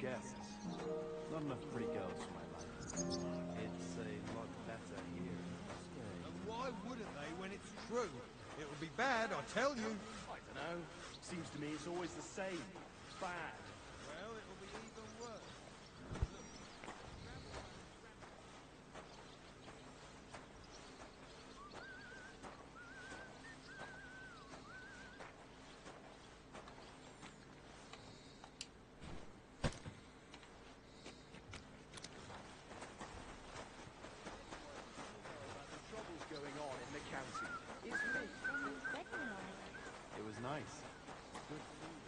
guests. Not enough pretty girls for my liking. It's a lot better here. And why wouldn't they when it's true? It would be bad, I tell you. I don't know. Seems to me it's always the same. Bad. Well, it'll be even worse. It was nice. Good food.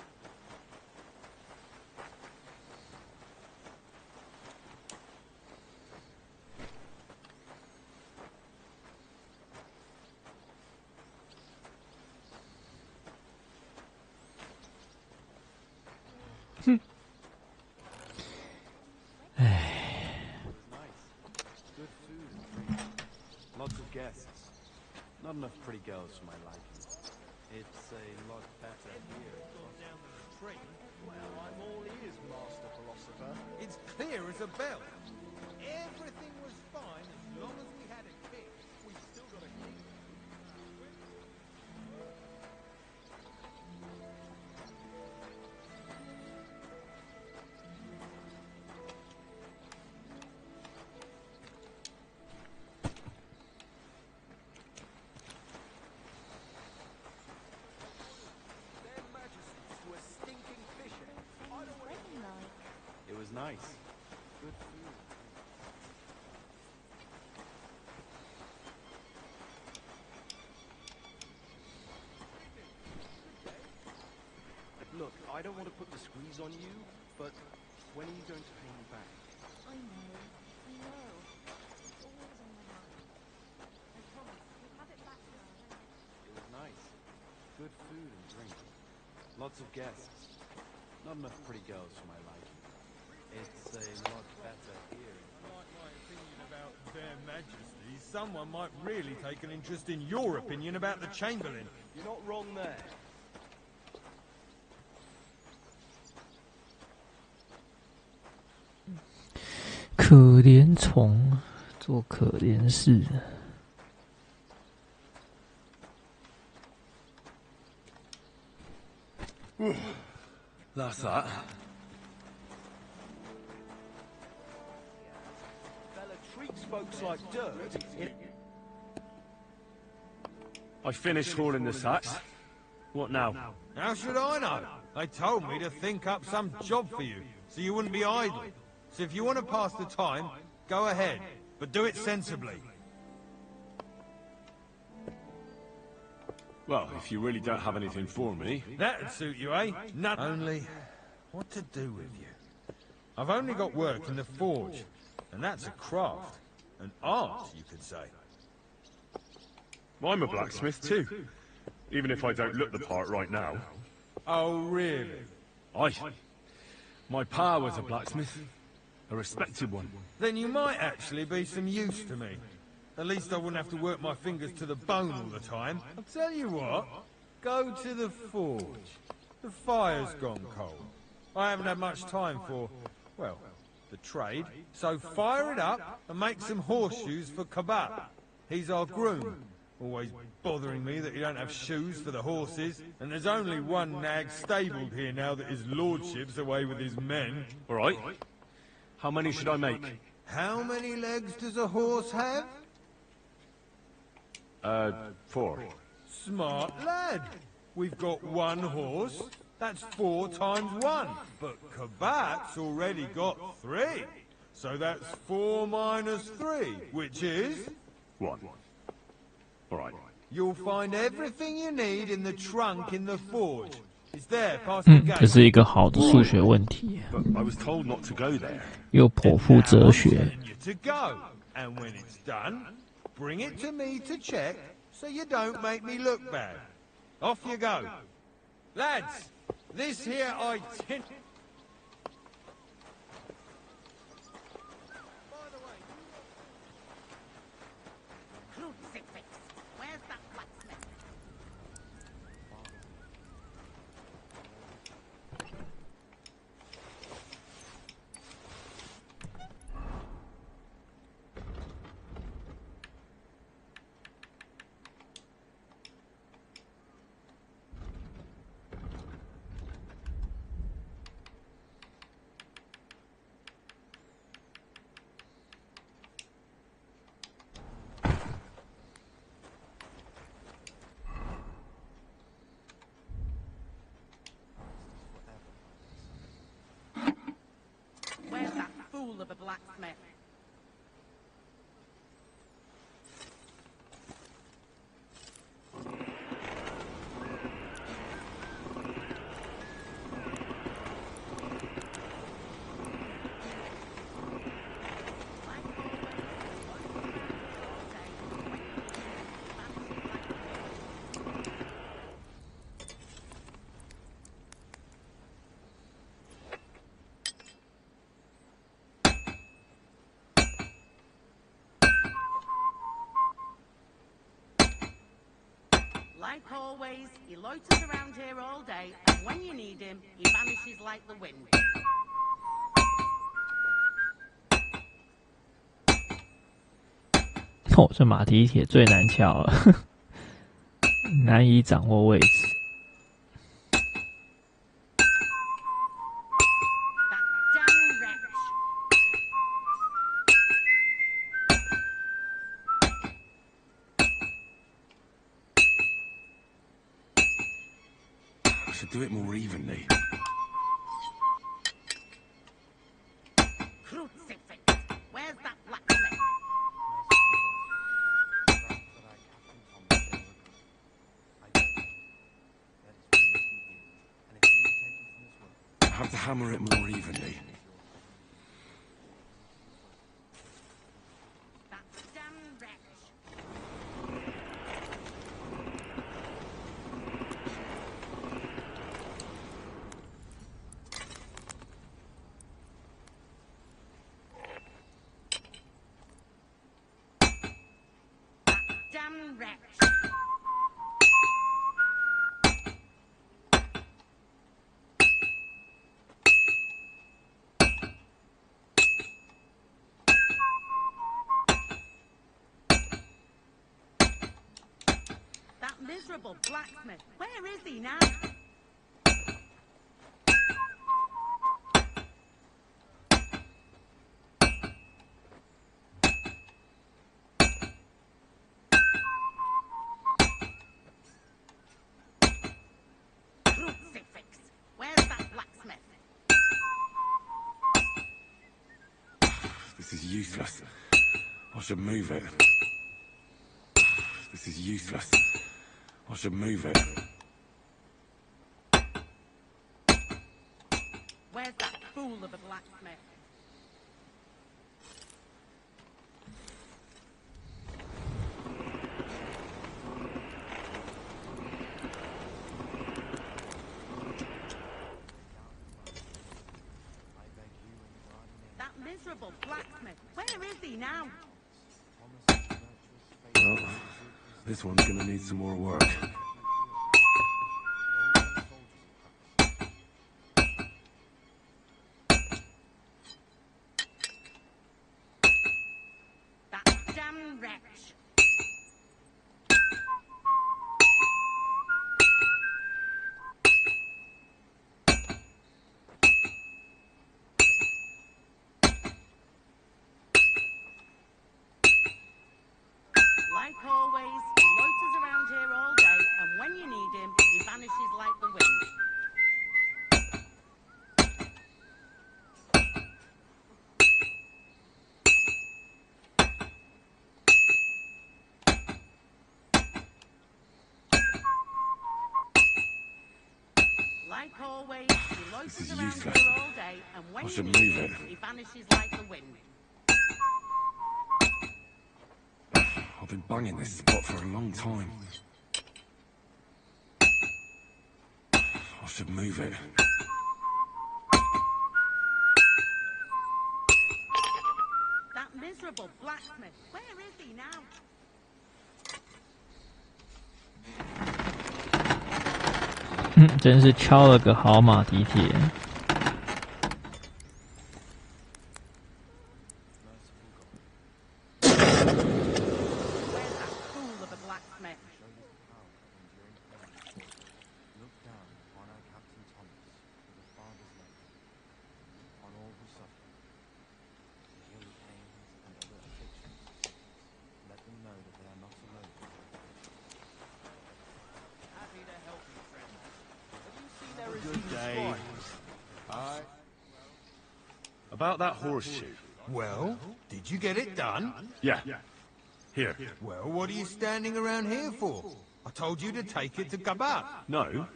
It was nice. Good food and drink. Lots of guests. Not enough pretty girls for my liking. It's a lot better here. Down the tree. Well, I'm all ears, Master Philosopher. It's clear as a bell. Everything was fine as long as we had a king. We've still got a king. Their majesties were stinking fish. I don't want it. It was nice. Good food. Look, I don't want to put the squeeze on you, but when are you going to pay me back? I know. It's always on my mind. I promise, we'll have it back now. It was nice. Good food and drink. Lots of guests. Not enough pretty girls for my liking. It's a lot better here. Like my opinion about their majesties, someone might really take an interest in your opinion about the Chamberlain. You're not wrong there. “可怜虫做可怜事。” That's that. Fella treats folks like dirt. I finished hauling the sacks. What now? How should I know? They told me to think up some job for you, so you wouldn't be idle. So if you want to pass the time, go ahead, but do it sensibly. Well, if you really don't have anything for me... That'd suit you, eh? None. Only, what to do with you? I've only got work in the forge, and that's a craft, an art, you could say. I'm a blacksmith too, even if I don't look the part right now. Oh, really? Aye. My pa was a blacksmith, a respected one. Then you might actually be some use to me. At least I wouldn't have to work my fingers to the bone all the time. I'll tell you what, go to the forge. The fire's gone cold. I haven't had much time for, well, the trade. So fire it up and make some horseshoes for Kabab. He's our groom. Always bothering me that you don't have shoes for the horses. And there's only one nag stabled here now that his lordship's away with his men. All right. How many should I make? How many legs does a horse have? 4. Smart lad. We've got one horse. That's 4 times 1. But Kabat's already got 3. So that's 4 minus 3, which is... 1. All right. You'll find everything you need in the trunk in the forge. It's there, past the gate. 这是一个好的数学问题， But I was told not to go there. 又颇富哲学。 Telling you to go. And when it's done, bring it to me to check, so you don't make me look bad. Off you go. Lads, this here itinerary... Crucifix! Where's that blacksmith? of a blacksmith. Like always, he loiters around here all day, and when you need him, he vanishes like the wind. 哦，这马蹄铁最难撬了，难以掌握位置。That damn wretch! I should do it more evenly. Crucifix! Where's that blacksmith? I have to hammer it more evenly. That damn wretch! That damn wretch! That miserable blacksmith. Where is he now? Crucifix. Where's that blacksmith? This is useless. I should move it. This is useless. I should move it. Where's that fool of a blacksmith? That miserable blacksmith. Where is he now? Well, this one's gonna need some more work. That damn wretch. Like always, he loiters around here all day, and when you need him, he vanishes like the wind. Like always, he loiters is around useless. here all day, and when I you should need move him, it. he vanishes like the wind. I've been banging this spot for a long time. I should move it. That miserable blacksmith. Where is he now?嗯，真是敲了个好马蹄铁。 Where's that fool of a blacksmith? Look down on our Captain Thomas with a father's love, on all who suffer, to heal the pains and other afflictions. Let them know that they are not alone. Happy to help you, friend. Have you seen everything Good day. destroyed? About that horseshoe. Well, did you get it done? Yeah. Here. Well, what are you standing around here for? I told you to take it to Kabat. No.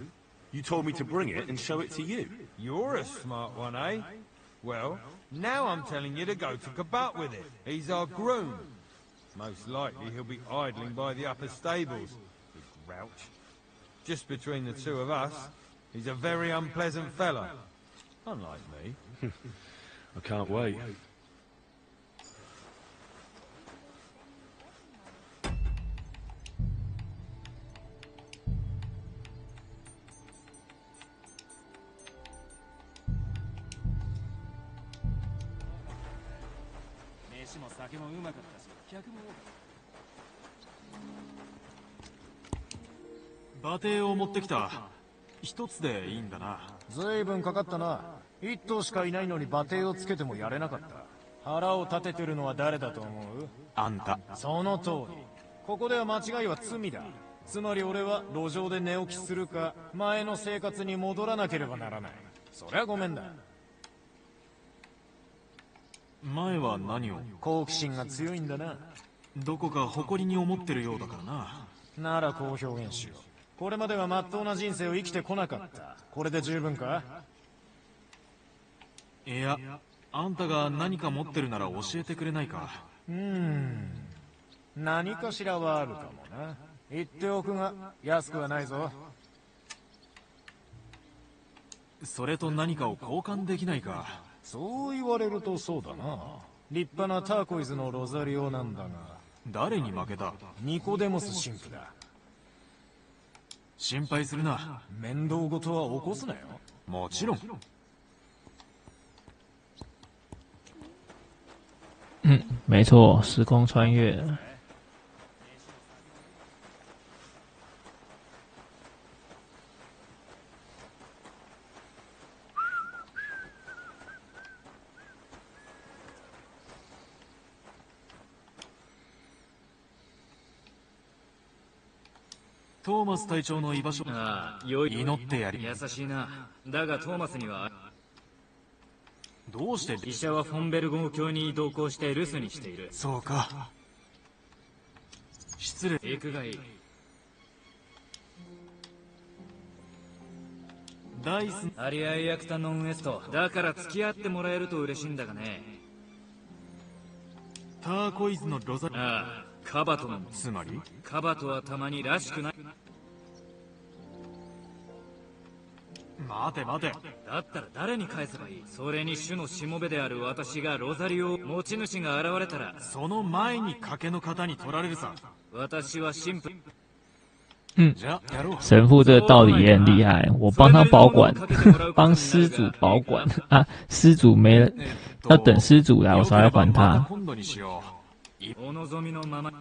You told me to bring it and show it to you. You're a smart one, eh? Well, now I'm telling you to go to Kabat with it. He's our groom. Most likely he'll be idling by the upper stables. Big grouch. Just between the two of us, he's a very unpleasant fella. Unlike me. I can't wait. 飯も酒もうまかったし、客も多かった。馬蹄を持ってきた。一つでいいんだな。ずいぶんかかったな。一頭しかいないのに馬蹄をつけてもやれなかった。腹を立ててるのは誰だと思う？あんた。その通り。ここでは間違いは罪だ。つまり俺は路上で寝起きするか、前の生活に戻らなければならない。そりゃごめんだ。前は何を？好奇心が強いんだな。どこか誇りに思ってるようだからな。ならこう表現しよう。これまでは真っ当な人生を生きてこなかった。これで十分か？いや、あんたが何か持ってるなら教えてくれないか。何かしらはあるかもな。言っておくが、安くはないぞ。それと何かを交換できないか。そう言われるとそうだな。立派なターコイズのロザリオなんだが。誰に負けた？ニコデモス神父だ。心配するな。面倒事は起こすなよ。もちろん。没错，时空穿越。トーマス隊長の居場所。ああ、よい。祈ってやり。優しいな。だがトーマスには。どうして医者はフォンベルゴー教に同行して留守にしている。そうか。失礼。行くがいい。ダイス。アリアイアクタノンウエスト。だから付き合ってもらえると嬉しいんだがね。ターコイズのロザ。ああ、カバトの。つまりカバトはたまにらしくない。待て待て。だったら誰に返せばいい？それに主のしもべである私がロザリオ持ち主が現れたら、その前に賭けの方に取られるさ。私は神父。神父这个道理也很厉害，我帮他保管，帮施主保管啊，施主没了，要等施主来我才会还他。お望みのまま。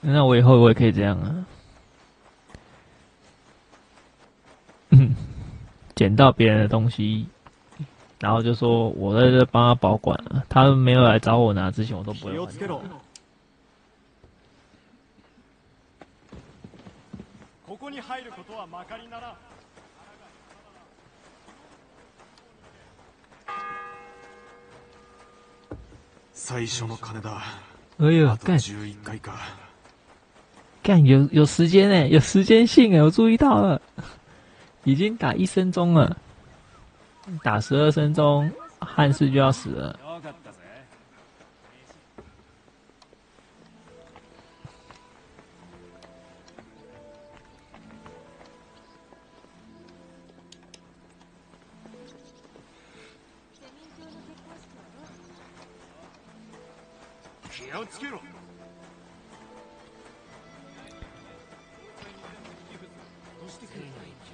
那我以后我也可以这样啊，捡到别人的东西，然后就说我在这帮他保管了，他没有来找我拿之前，我都不会还他。ここに入ることはまかりならん。最初の金だ。哎呦，あと11回か。干有时间哎，有时间性哎，我注意到了，已经打1分钟了，打12分钟，汉士就要死了。気をつけろ。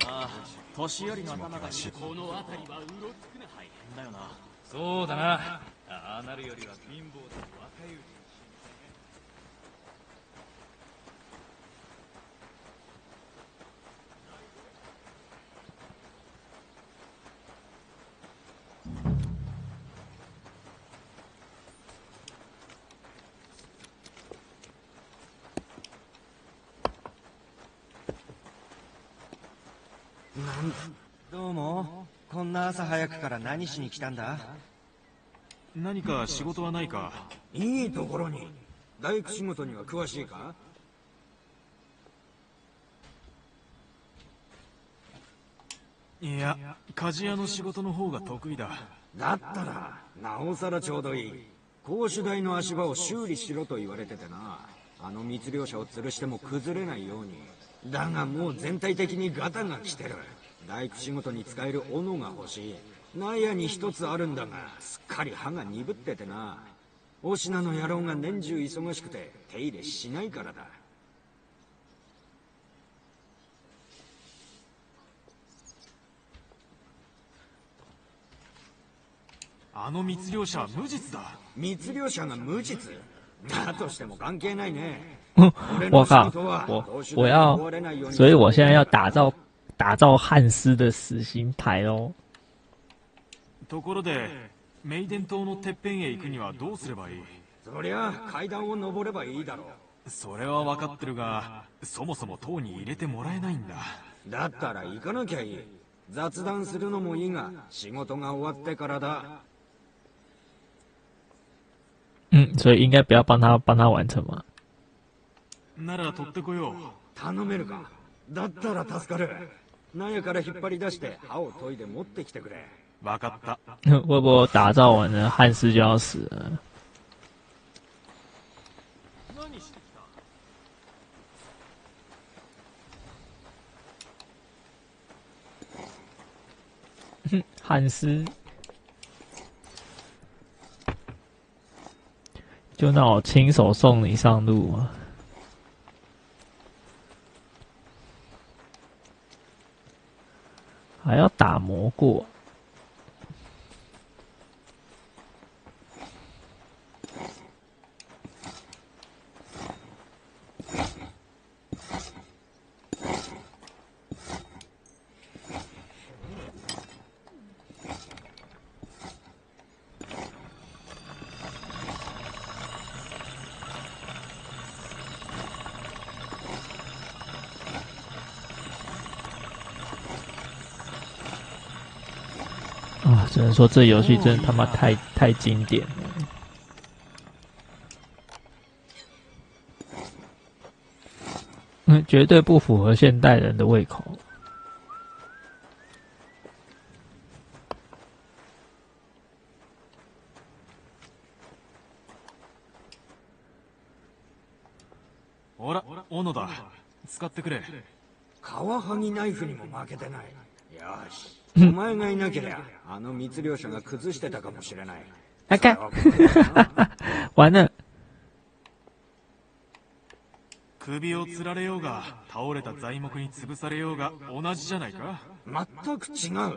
ああ、年寄りの頭がこの辺りはうろつくな。大変だよな。そうだな。ああなるよりは貧乏で若いうちに。どうも。こんな朝早くから何しに来たんだ？何か仕事はないか？いいところに。大工仕事には詳しいか？いや、鍛冶屋の仕事の方が得意だ。だったらなおさらちょうどいい。公主台の足場を修理しろと言われててな。あの密漁者を吊るしても崩れないように。だがもう全体的にガタが来てる。大工仕事に使える斧が欲しい。納屋に一つあるんだがすっかり刃が鈍っててな。お品の野郎が年中忙しくて手入れしないからだ。あの密漁者は無実だ。密漁者が無実？だとしても関係ないね。我靠，我要，所以我现在要打造汉斯的死刑牌喽。ところで、メイデン島のてっぺんへ行くにはどうすればいい？そりゃ階段を登ればいいだろう。それは分かってるが、そもそも塔に入れてもらえないんだ。だったら行かなきゃいい。雑談するのもいいが、仕事が終わってからだ。所以应该不要帮他完成嘛。なら取ってこよう。頼めるか？だったら助かる。納屋から引っ張り出して歯を研いで持ってきてくれ。分かった。会不会打造完了汉斯就要死了？汉斯，就那我亲手送你上路啊！还要打磨过。啊，只能说这游戏真的他妈太经典了。绝对不符合现代人的胃口。ほら、斧だ。使ってくれ。カワハギナイフにも負けてない。よし。お前がいなけりゃ、あの密漁者が崩してたかもしれない。あかん。完了。首を吊られようが、倒れた材木に潰されようが同じじゃないか？全く違う。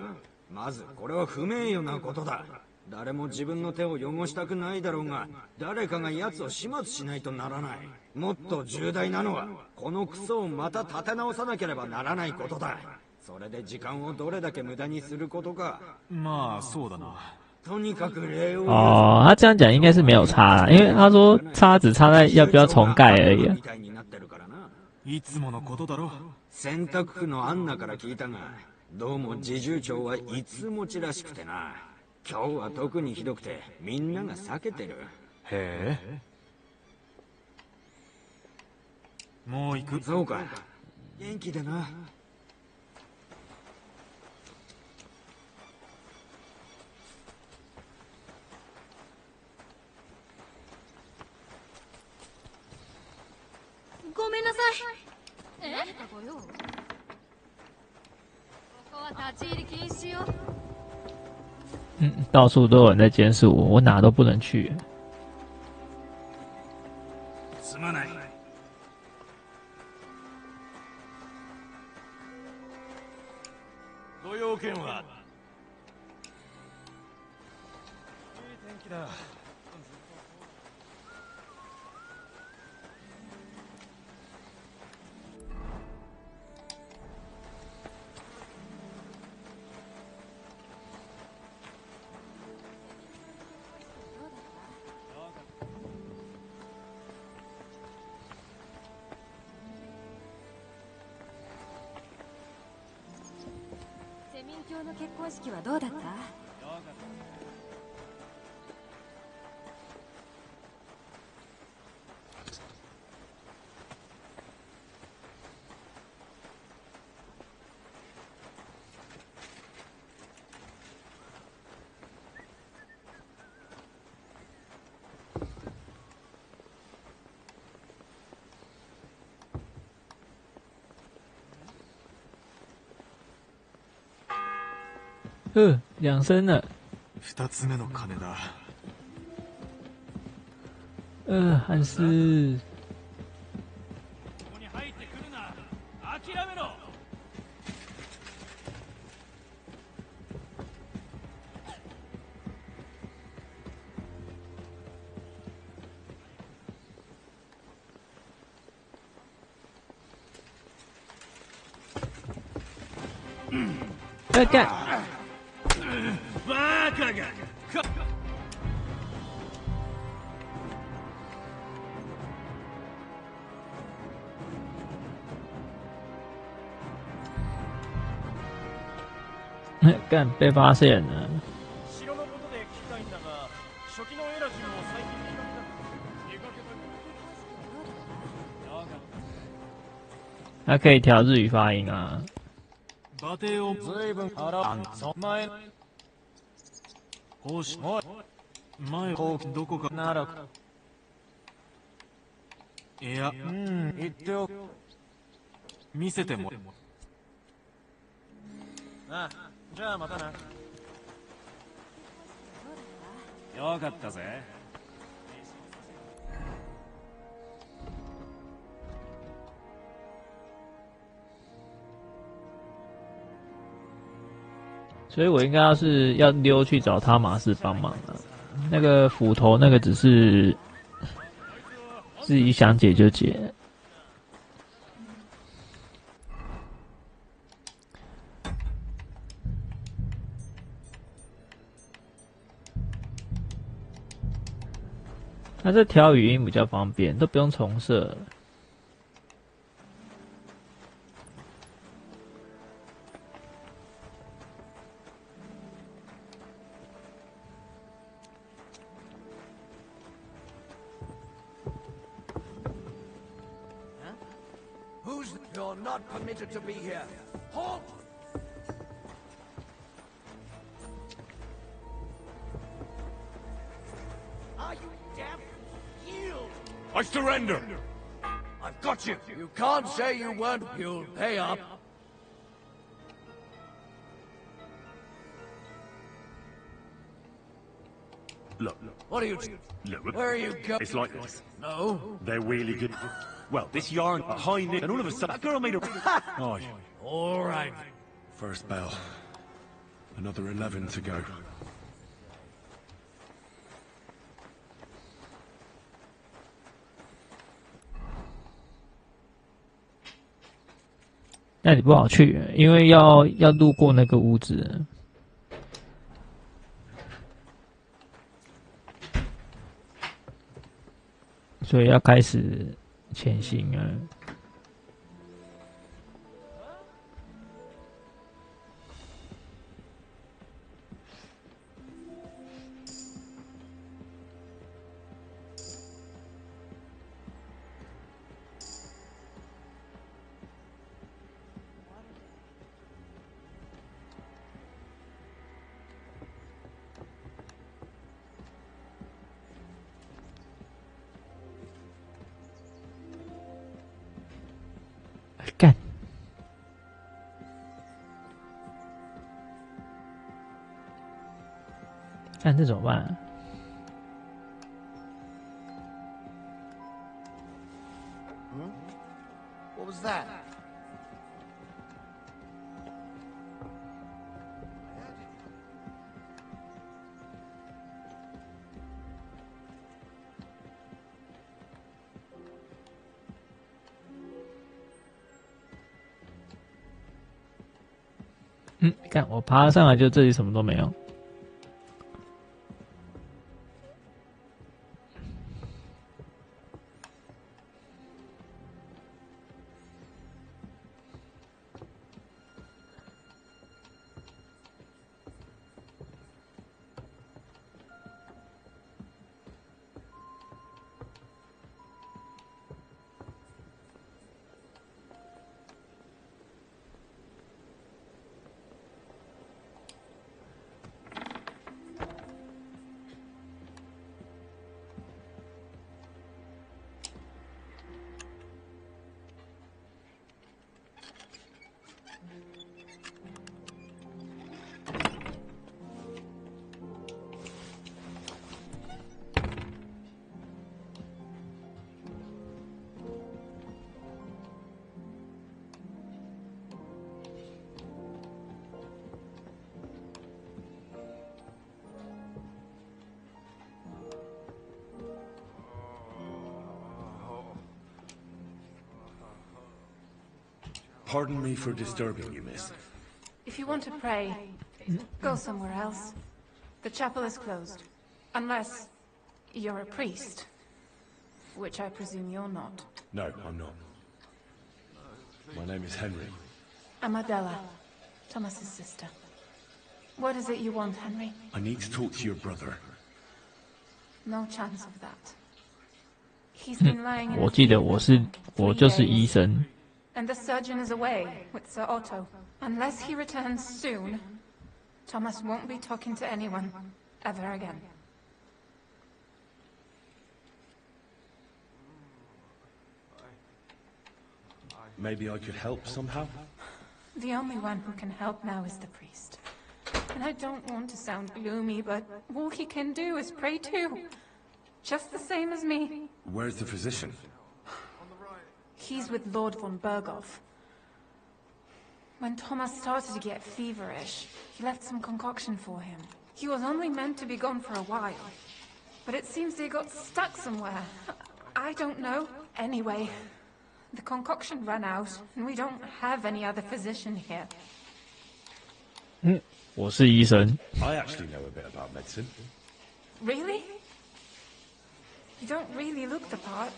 まずこれは不名誉なことだ。誰も自分の手を汚したくないだろうが、誰かが奴を始末しないとならない。もっと重大なのは、このクソをまた立て直さなければならないことだ。それで時間をどれだけ無駄にすることか。まあそうだな。とにかく礼を。哦，他这样讲应该是没有差啦，因为他说差只差在要不要重盖而已。いつものことだろ。洗濯婦のアンナから聞いたが、どうも侍従長はいつ持ちらしくてな。今日は特にひどくてみんなが避けてる。へえ。もう行く。そうか。元気でな。ごめんなさい。何かご用？ここは立ち入り禁止よ。到处都有人在监视我，我哪都不能去。すまない。ご用件は？いい天気だ。近況の結婚式はどうだった？2声了。2つ目の鐘だ。汉斯。ここに入ってくるな。諦めろ。干！バカが。干，被发现了。城のことで聞きたいんだが、初期のエラジンも最近見かけた。它可以调日语发音啊。馬蹄をずいぶん洗う。前奉仕。前こうどこかなら。いや、言っておく。見せても。ああ、じゃあまたな。よかったぜ。所以我应该要溜去找汤马士帮忙啊。那个斧头那个只是自己想解就解。它这调语音比较方便，都不用重设。You're not permitted to be here. Halt! Are you deaf? Yield! I surrender! I've got you. You can't say you weren't. You'll pay up. Look. What are you... Look. Where are you going? It's like this. No. They're really good. Well, this yarn, a high knit, and all of a sudden, that girl made a... Oh. All right. First bell. Another 11 to go. 那里不好去，因为要路过那个屋子。所以要开始前行啊！干！干这怎么办啊？Hmm? What was that? Mm 干！我爬上来就这里什么都没有。Pardon me for disturbing you, miss. If you want to pray, go somewhere else. The chapel is closed. Unless you're a priest. Which I presume you're not. No, I'm not. My name is Henry. I'm Adela, Thomas's sister. What is it you want, Henry? I need to talk to your brother. No chance of that. He's been lying in 我 a 记得 fever 我 for 就是 3 医 days. 生。 And the surgeon is away with Sir Otto. Unless he returns soon, Thomas won't be talking to anyone ever again. Maybe I could help somehow? The only one who can help now is the priest. And I don't want to sound gloomy, but all he can do is pray too. Just the same as me. Where's the physician? He's with Lord von Berghoff. When Thomas started to get feverish, he left some concoction for him. He was only meant to be gone for a while. But it seems they got stuck somewhere. I don't know. Anyway, the concoction ran out, and we don't have any other physician here. 我是医生。 I actually know a bit about medicine. Really? You don't really look the part.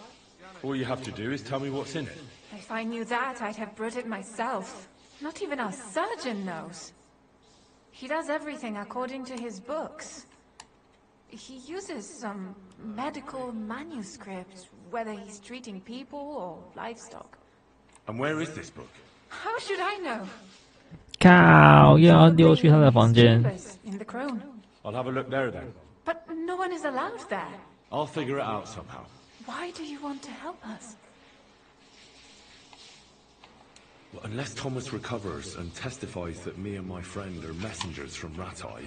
All you have to do is tell me what's in it. If I knew that, I'd have brought it myself. Not even our surgeon knows. He does everything according to his books. He uses some medical manuscript, whether he's treating people or livestock. And where is this book? How should I know? 靠，又要溜去他的房间。 In the crone. I'll have a look there then. But no one is allowed there. I'll figure it out somehow. Why do you want to help us? Well, unless Thomas recovers and testifies that me and my friend are messengers from Ratai,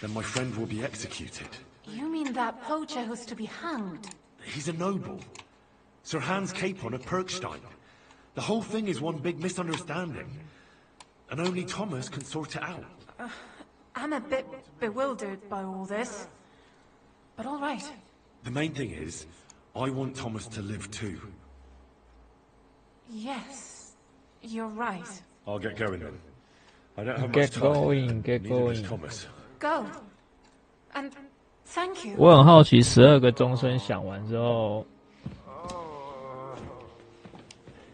then my friend will be executed. You mean that poacher who's to be hanged? He's a noble. Sir Hans Capon of Perkstein. The whole thing is one big misunderstanding. And only Thomas can sort it out. I'm a bit bewildered by all this. But all right. The main thing is, I want Thomas to live too. Yes, you're right. I'll get going then. I don't have Get much time. going, get Neither does going. Thomas. Go. And thank you. 我很好奇，12个钟声响完之后，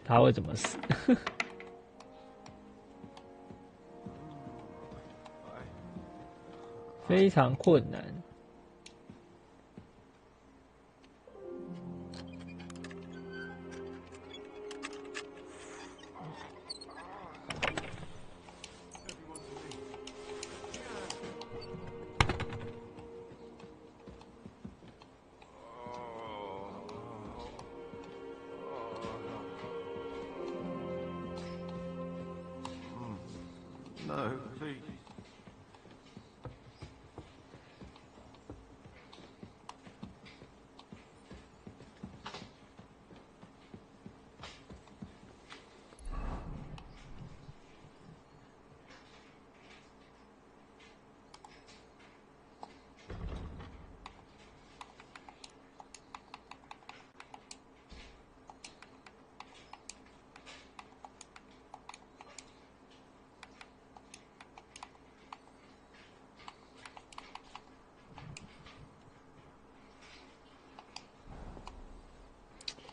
他会怎么死？非常困难。No, please.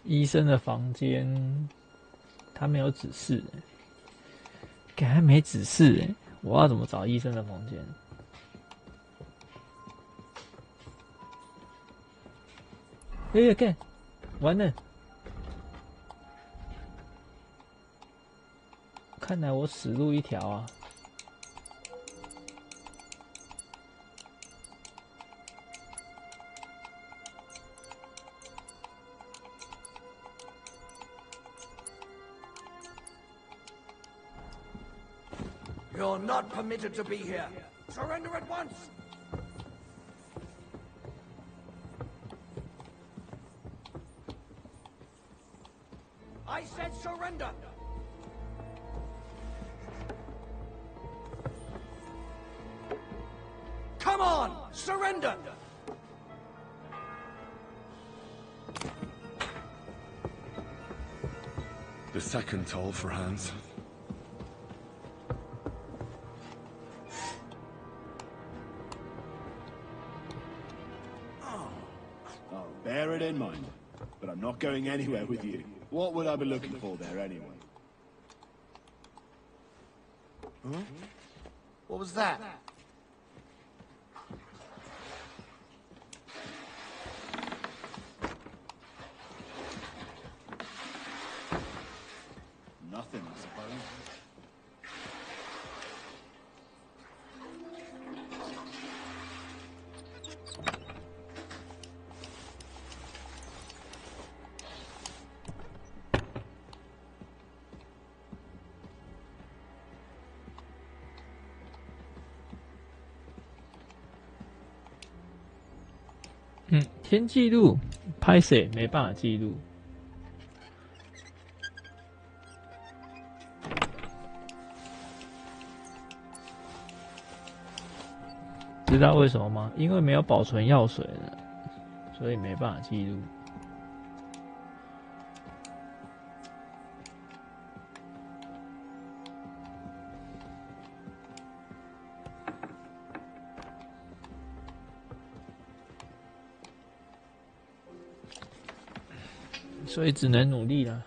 医生的房间，他没有指示，感觉没指示哎，我要怎么找医生的房间？哎呀，干，完了！看来我死路一条啊！ You're not permitted to be here. Surrender at once! I said surrender! Come on! Surrender! The second toll for Hans. it in mind. But I'm not going anywhere with you. What would I be looking for there anyway? Huh? What was that? Nothing, I suppose.天记录拍谁没办法记录。知道为什么吗？因为没有保存药水了，所以没办法记录。所以只能努力了。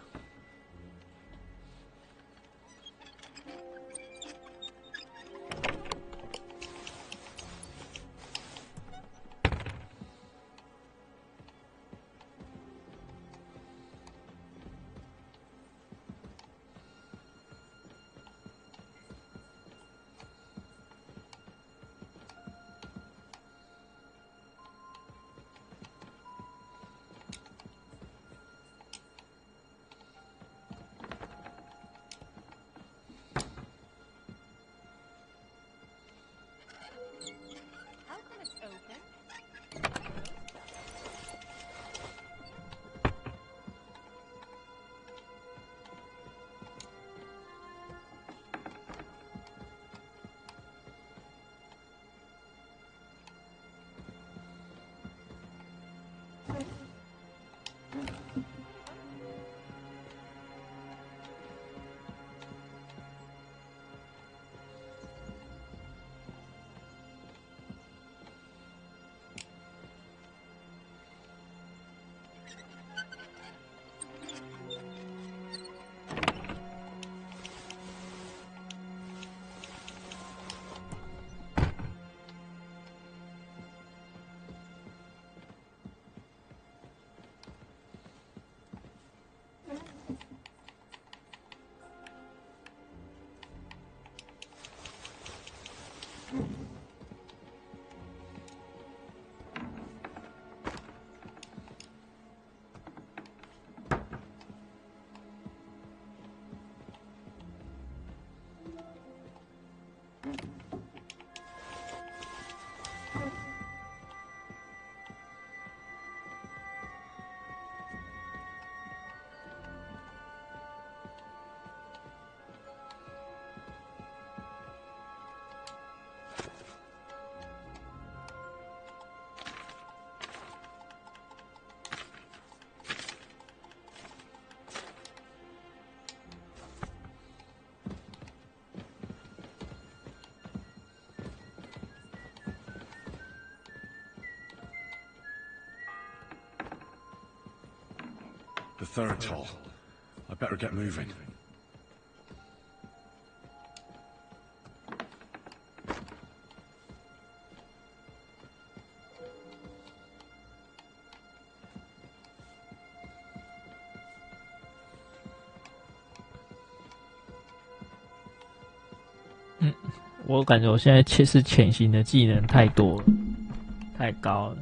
The third toll. I better get moving. “我感觉我现在是潜行的技能太多了，太高了。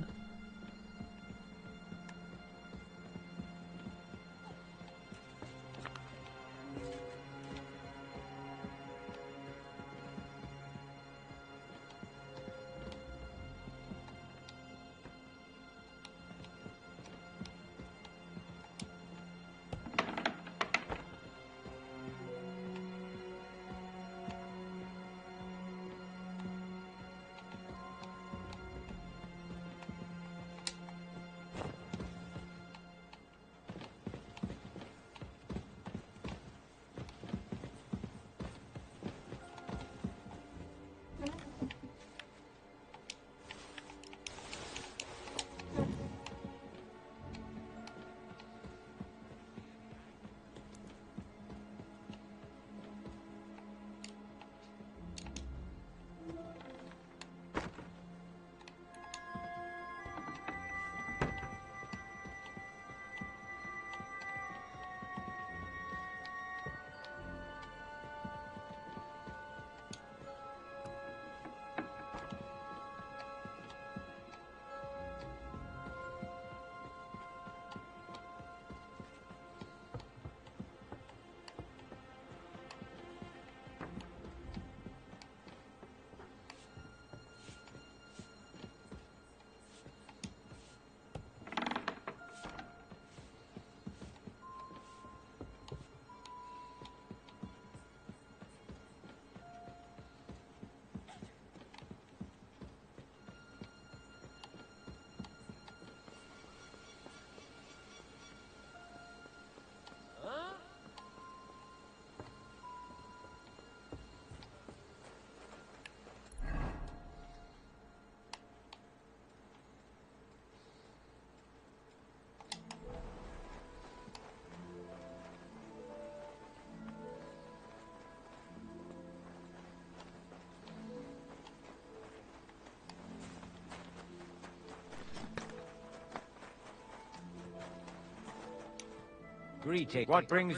Greeting. What brings...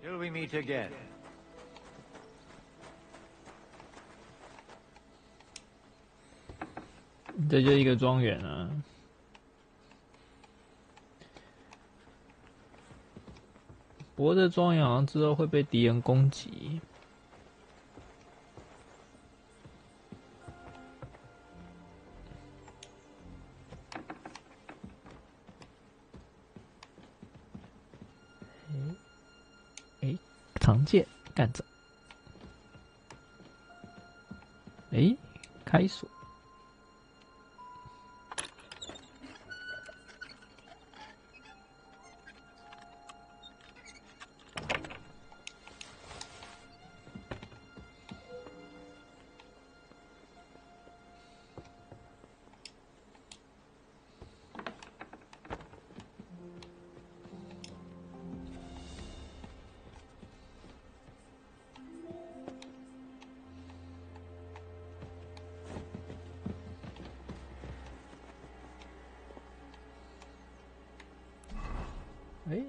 Till we meet again. 这就一个庄园啊。不过这庄园好像之后会被敌人攻击。长剑干着。开锁。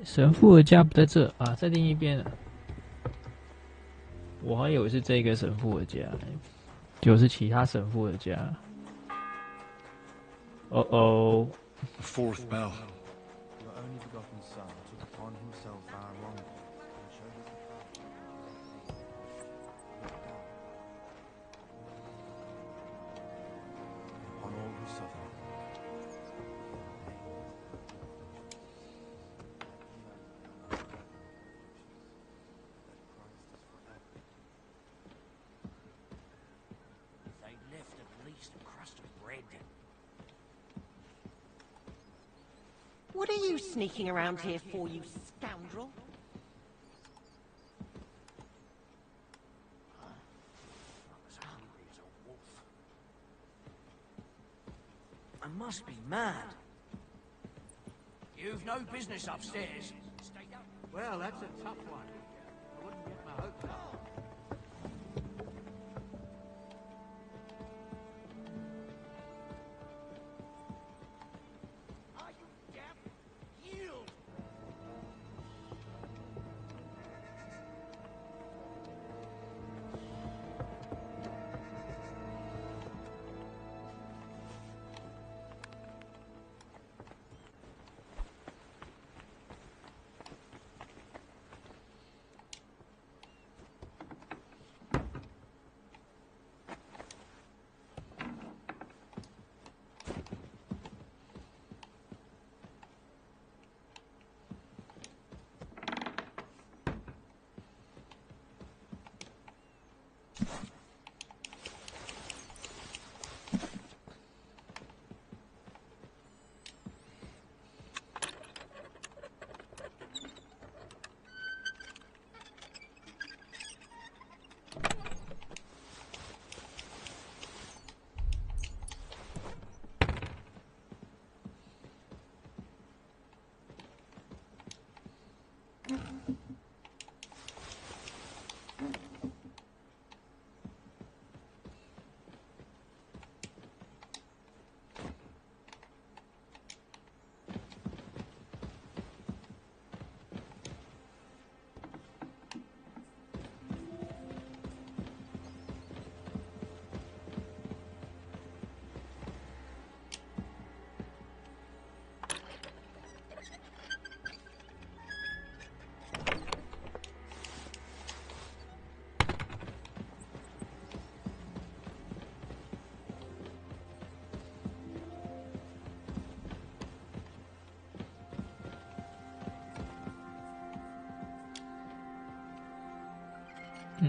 神父的家不在这啊，在另一边了。我还以为是这个神父的家，就是其他神父的家。哦。Fourth bell. Your only begotten Son took upon himself our wrong and showed us upon all who suffer. What are you sneaking around here for, you scoundrel? As hungry as a wolf. I must be mad. You've no business upstairs. Stay down. Well, that's a tough one. I wouldn't get my hopes up.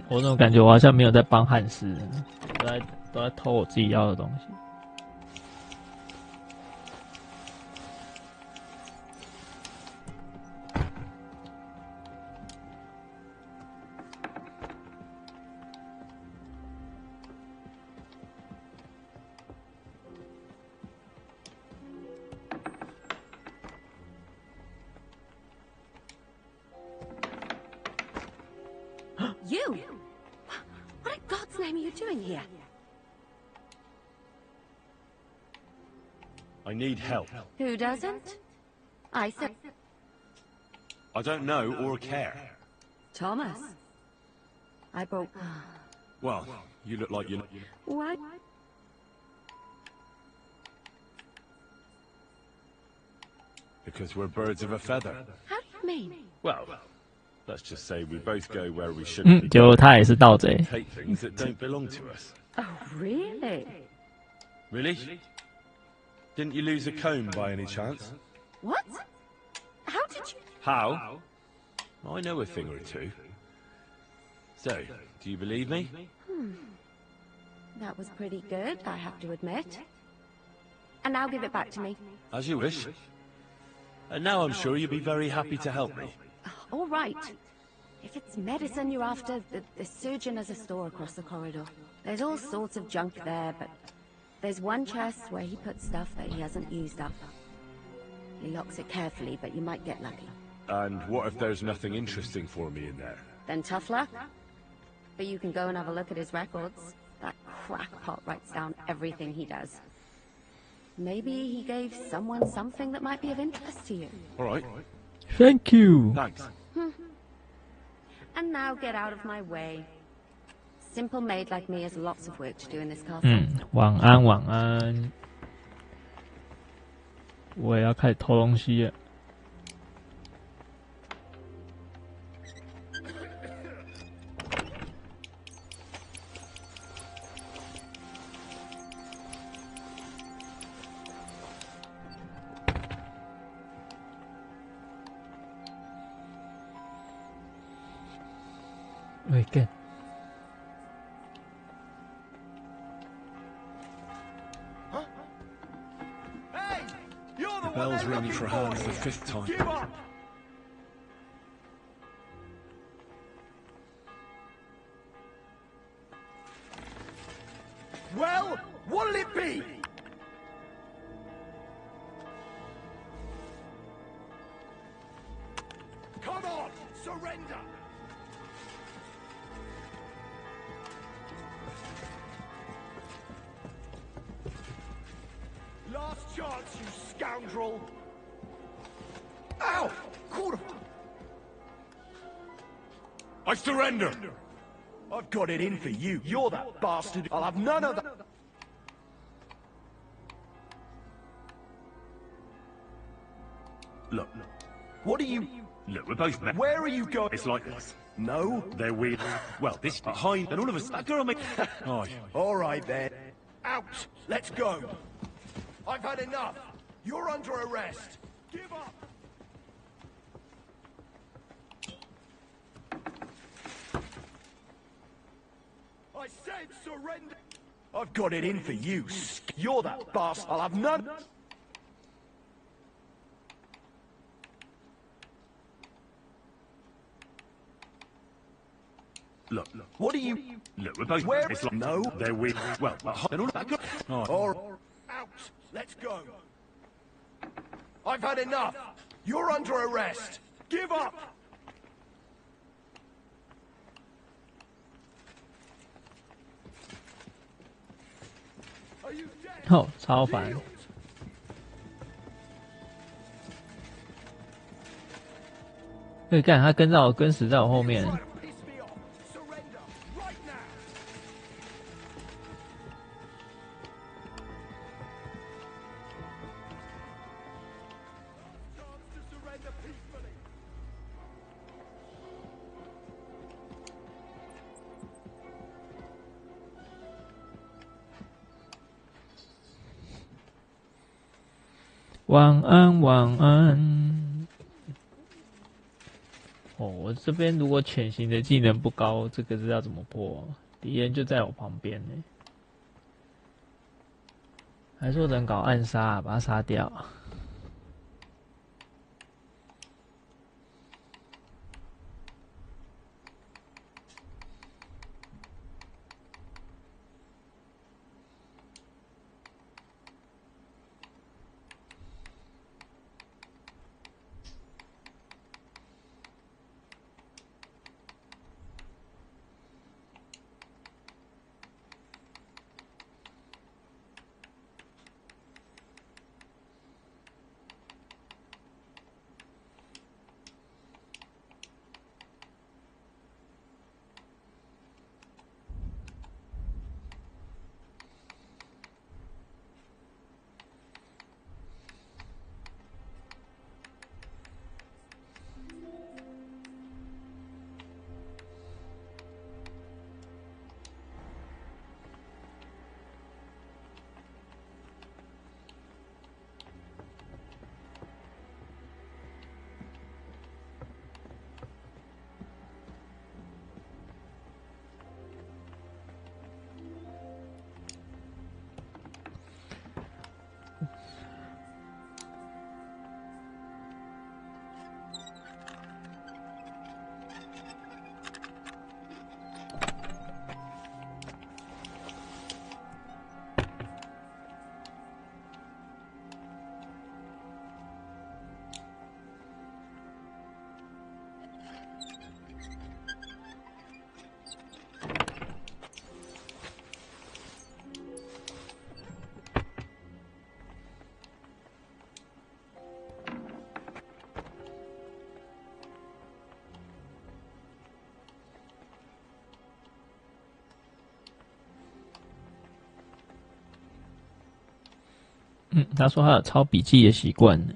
我怎么感觉我好像没有在帮汉斯，都在偷我自己要的东西。You? What in God's name are you doing here? I need help. Who doesn't? I said I don't know or care. Thomas. I broke. Well, you look like you're... What? Because we're birds of a feather. How do you mean? Well, let's just say we both go where we shouldn't be 结果他也是盗贼。 take things that don't belong to us. Oh, really? Really? Didn't you lose a comb by any chance? What? How did you? How? I know a thing or two. So, do you believe me? That was pretty good, I have to admit. And now give it back to me. As you wish. And now I'm sure you'll be very happy to help me. All right. If it's medicine you're after, the surgeon has a store across the corridor. There's all sorts of junk there, but there's one chest where he puts stuff that he hasn't used up. He locks it carefully, but you might get lucky. And what if there's nothing interesting for me in there? Then tough luck. But you can go and have a look at his records. That crackpot writes down everything he does. Maybe he gave someone something that might be of interest to you. All right. Thank you. Thanks. And now get out of my way. Simple maid like me has lots of work to do in this castle. 晚安，晚安。我也要开始偷东西了。喂，干。 The bell's ringing for Hans the 5th time. Give up! Well, what'll it be? Come on, surrender! Last chance, you scoundrel! Ow! Quarter! I surrender! I've got it in for you. You're that bastard. I'll have none of that. Look, What are you... look, we're both men. Where are you going? It's like this. No? They're weird. Well, this behind, and all of us. That girl make. Oh, All right then. Out! Let's go! I've had enough! You're under arrest! Give up! I said surrender! I've got it in for you. You're that bastard. I'll have none... look. What are you... Look, we're both. Where... It's like No? they're weird. Well, behind, and all of that girl. Oh, Or... Out! Let's go! I've had enough! You're under arrest! Give up! Are you dead? 哦，超烦。对，干他跟在我，跟死在我后面。 Piss me off! Surrender! Right now! Chance to surrender peacefully! “晚安，晚安。”哦，我这边如果潜行的技能不高，这个是要怎么破？敌人就在我旁边呢，还说人搞暗杀，把他杀掉。他说他有抄笔记的习惯呢。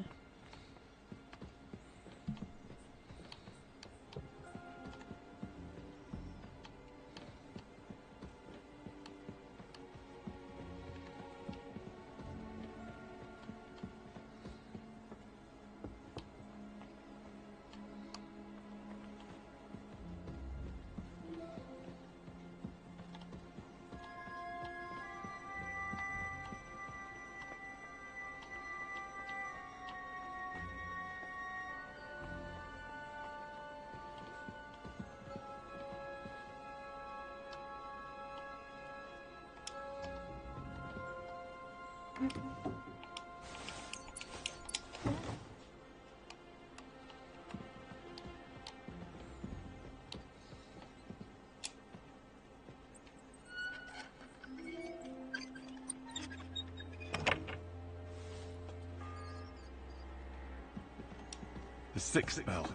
The 6th bell.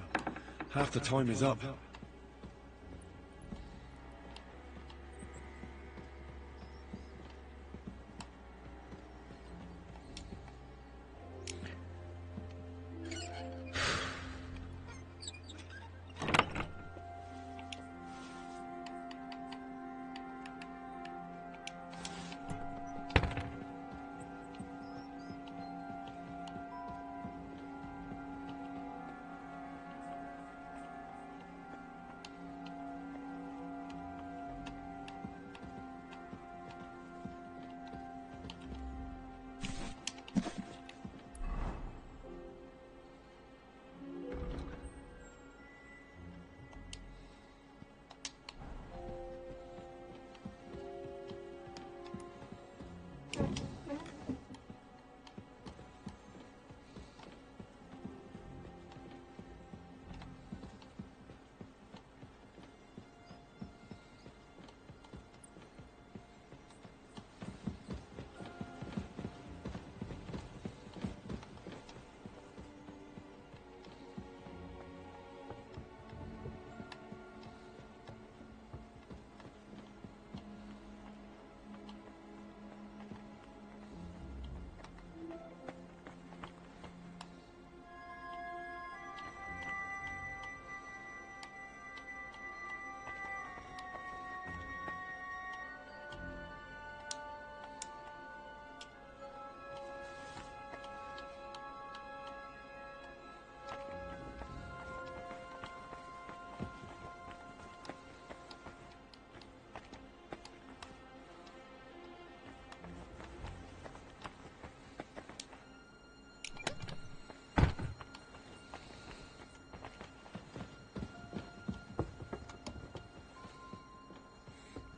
Half the time is up.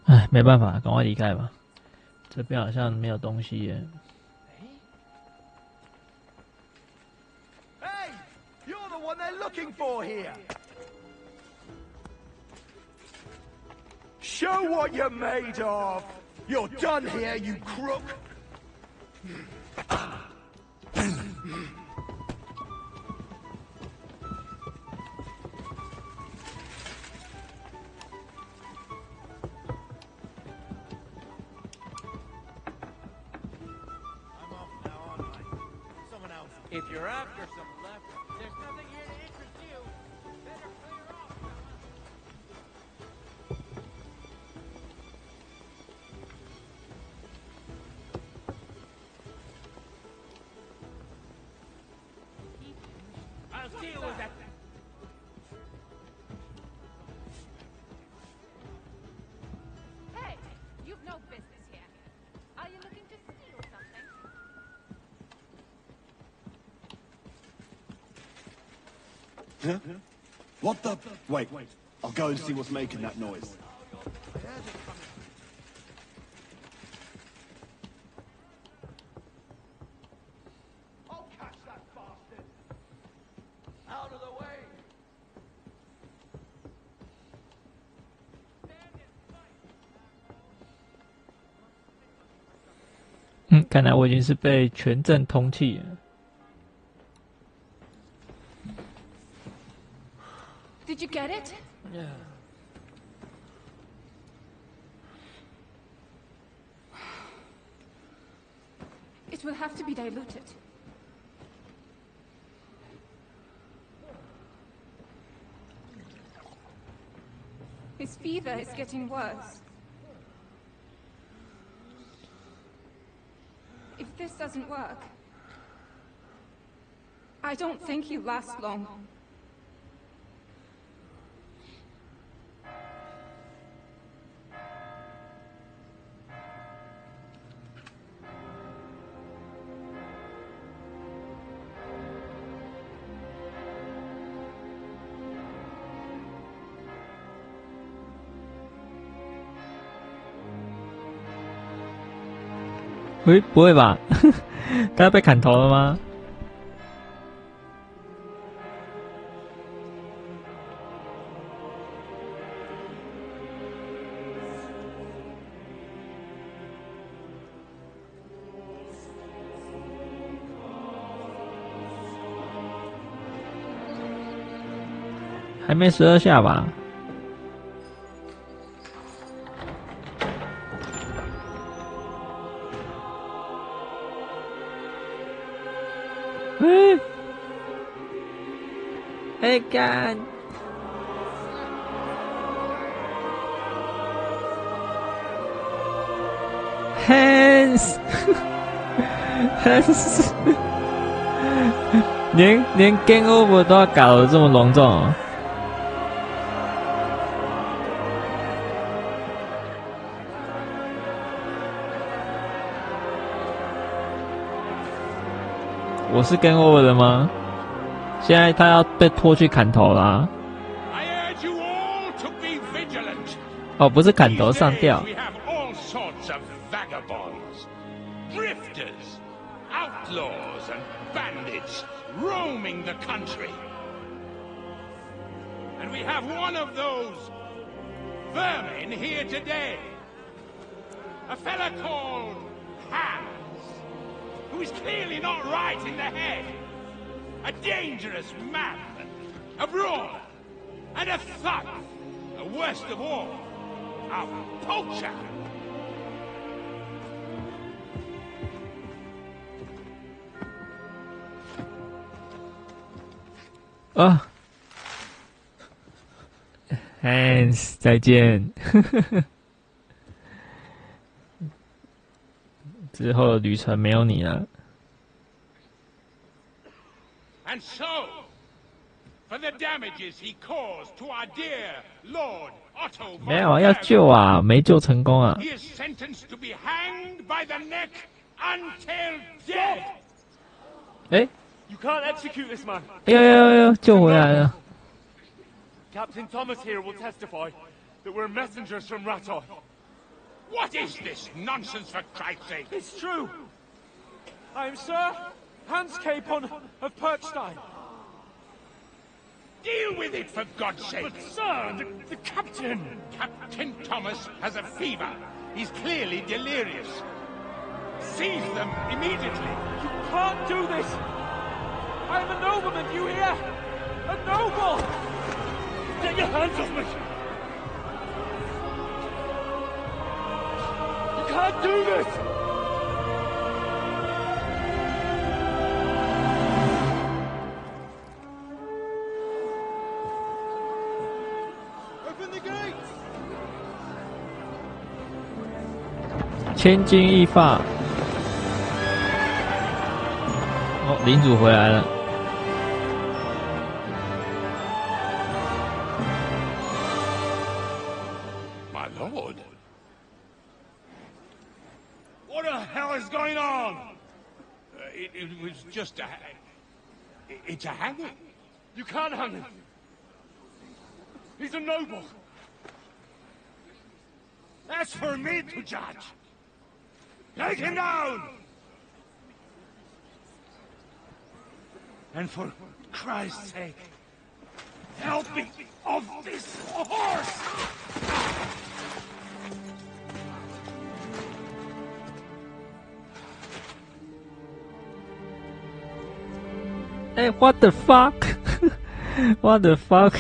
唉，没办法，赶快离开吧。这边好像没有东西耶。Hey, you're the one they're looking for here. Show what you're made of. You're done here, you crook. If you're after some left, there's nothing here to interest you. Better clear off, fella. I'll deal with that. Hey, you've no business here. Are you looking to steal something? Huh? What the? Wait, I'll go and see what's making that noise. I'll catch that bastard! Out of the way! 看来我已经是被全镇通缉了。Did you get it? Yeah. It will have to be diluted. His fever is getting worse. If this doesn't work, I don't think he'll last long.喂，不会吧？他要被砍头了吗？还没12下吧？哎干！Hans， 连 Game Over 都要搞得这么隆重哦。我是 Game Over 的吗？现在他要被拖去砍头啦！哦，不是砍头，上吊。And we have one of those vermin here today. A fella called Hans, who is clearly not right in the head. A dangerous man, a brawler, and a thug. And worst of all, a poacher. 啊 ，Hans， 再见。之后的旅程没有你了。And so, for the damages he caused to our dear Lord Otto, 没有要救啊，没救成功啊。 he is sentenced to be hanged by the neck until death. 哎。 You can't execute this man. 哎呦，救回来了。 Captain Thomas here will testify that we're messengers from Raton. What is this nonsense, for Christ's sake? It's true. I am Sir Hans Capon of Perkstein. Deal with it, for God's sake. But sir, the captain... Captain Thomas has a fever. He's clearly delirious. Seize them immediately. You can't do this. I am a nobleman, do you hear? A noble! Get your hands off me! You can't do this! Open the gates! 千钧一发。哦，领主回来了。 Lord. What the hell is going on? It was just a... It's a hanging. You can't hang him. He's a noble. That's for me to judge. Take him down! And for Christ's sake, help me off this horse!哎 ，What the fuck？ What the fuck？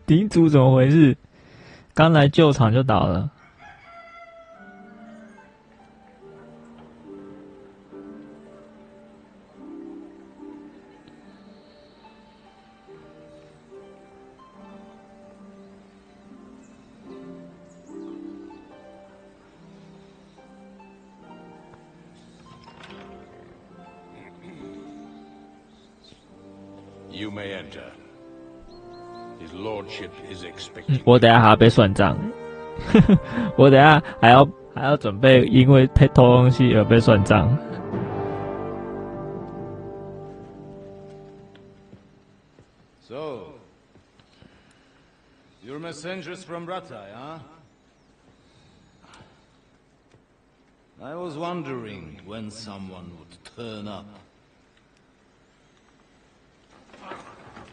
领主怎么回事？刚来救场就倒了。You may enter. His lordship is expecting. 我等下还要被算账，我等下还要准备因为偷东西而被算账。So, you're messengers from Ratai, huh? I was wondering when someone would turn up.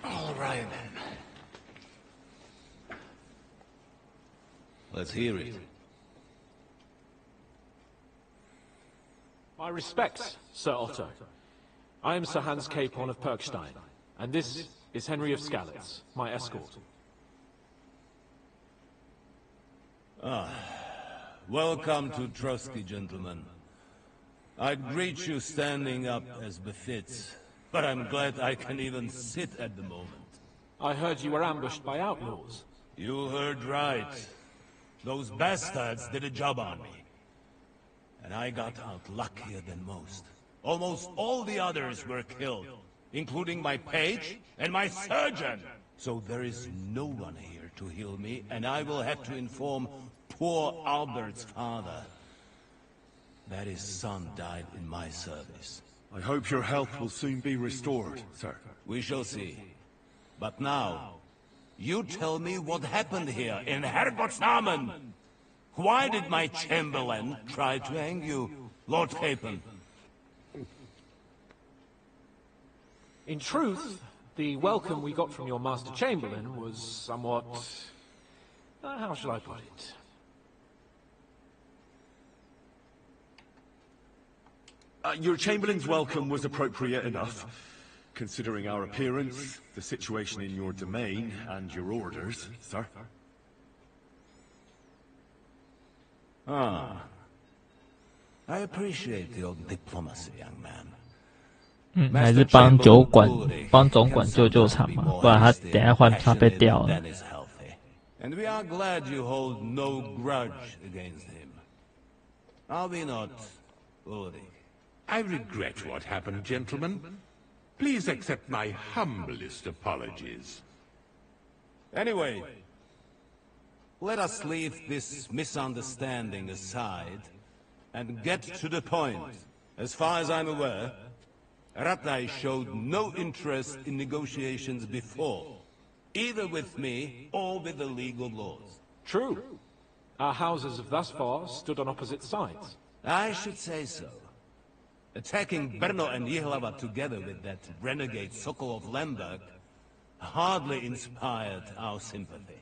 All right, then. Let's hear it. My respects, Sir Otto. I am Sir Hans Capon of Perkstein, and this is Henry of Skalitz, my escort. Welcome to Trusky, gentlemen. I'd greet you standing up as befits, but I'm glad I can even sit at the moment. I heard you were ambushed by outlaws. You heard right. Those bastards did a job on me. And I got out luckier than most. Almost all the others were killed, including my page and my surgeon. So there is no one here to heal me, and I will have to inform poor Albert's father that his son died in my service. I hope your health will soon be restored, sir. We shall see. But now, you tell me what happened here in Herrgottsnamen. Why did my chamberlain try to hang you, Lord Capon? In truth, the welcome we got from your Master Chamberlain was somewhat... how shall I put it? Your Chamberlain's welcome was appropriate enough, considering our appearance, the situation in your domain, and your orders, sir. I appreciate your diplomacy, young man. 还是帮总管救场嘛，不然他等下换他被调了。And we are glad you hold no grudge against him. Are we not, Ulrich? I regret what happened, gentlemen. Please accept my humblest apologies. Anyway, let us leave this misunderstanding aside and get to the point. As far as I'm aware, Ratai showed no interest in negotiations before, either with me or with the League of Lords. True. Our houses have thus far stood on opposite sides. I should say so. Attacking Brno and Jihlava together with that renegade Sokol of Lemberg hardly inspired our sympathy.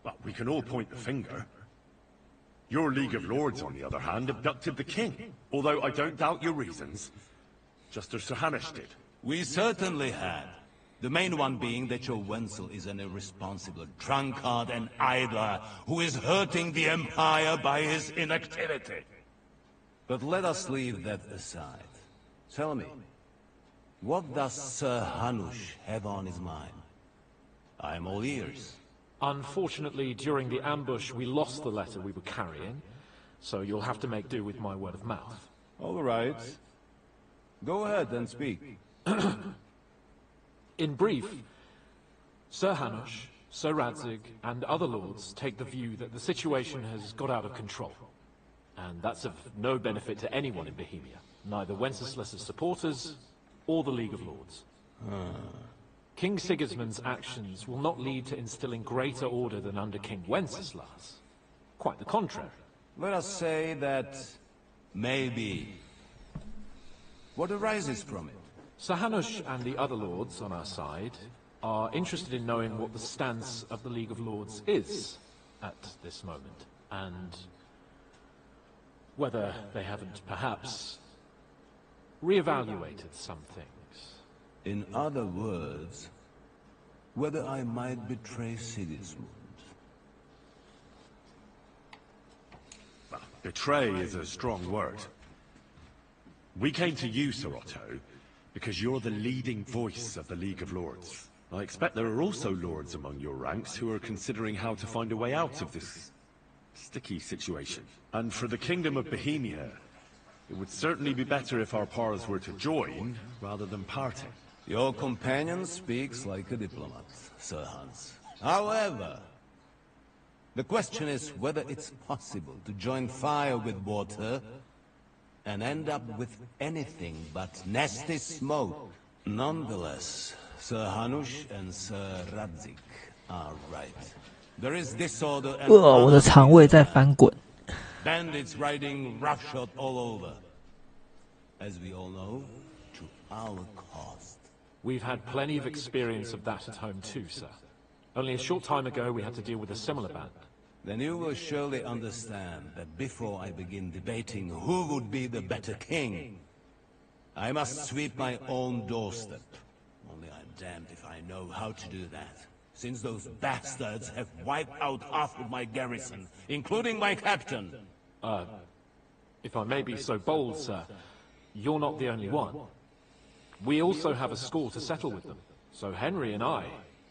But we can all point the finger. Your League of Lords, on the other hand, abducted the king, although I don't doubt your reasons, just as Sir Hanush did. We certainly had. The main one being that your Wenzel is an irresponsible drunkard and idler who is hurting the Empire by his inactivity. But let us leave that aside. Tell me, what does Sir Hanush have on his mind? I am all ears. Unfortunately, during the ambush, we lost the letter we were carrying, so you'll have to make do with my word of mouth. All right. Go ahead and speak. In brief, Sir Hanush, Sir Radzig, and other lords take the view that the situation has got out of control. And that's of no benefit to anyone in Bohemia, neither Wenceslas's supporters or the League of Lords. King Sigismund's actions will not lead to instilling greater order than under King Wenceslas. Quite the contrary. Let us say that maybe. What arises from it? Sir Hanush and the other lords on our side are interested in knowing what the stance of the League of Lords is at this moment, and whether they haven't perhaps reevaluated some things. In other words, whether I might betray Sigismund. Betray is a strong word. We came to you, Sir Otto, because you're the leading voice of the League of Lords. I expect there are also lords among your ranks who are considering how to find a way out of this sticky situation. And for the Kingdom of Bohemia, It would certainly be better if our powers were to join, rather than parting. Your companion speaks like a diplomat, Sir Hans. However, the question is whether it's possible to join fire with water and end up with anything but nasty smoke. Nonetheless, Sir Hanush and Sir Radzik are right. There is disorder and 我的肠胃在翻滚。bandits riding roughshod all over. As we all know, to our cost. We've had plenty of experience of that at home too, sir. Only a short time ago we had to deal with a similar band. Then you will surely understand that before I begin debating who would be the better king, I must sweep my own doorstep. Only I'm damned if I know how to do that, since those bastards have wiped out half of my garrison, including my captain. If I may be so bold, sir, you're not the only one. We also have a score to settle with them, so Henry and I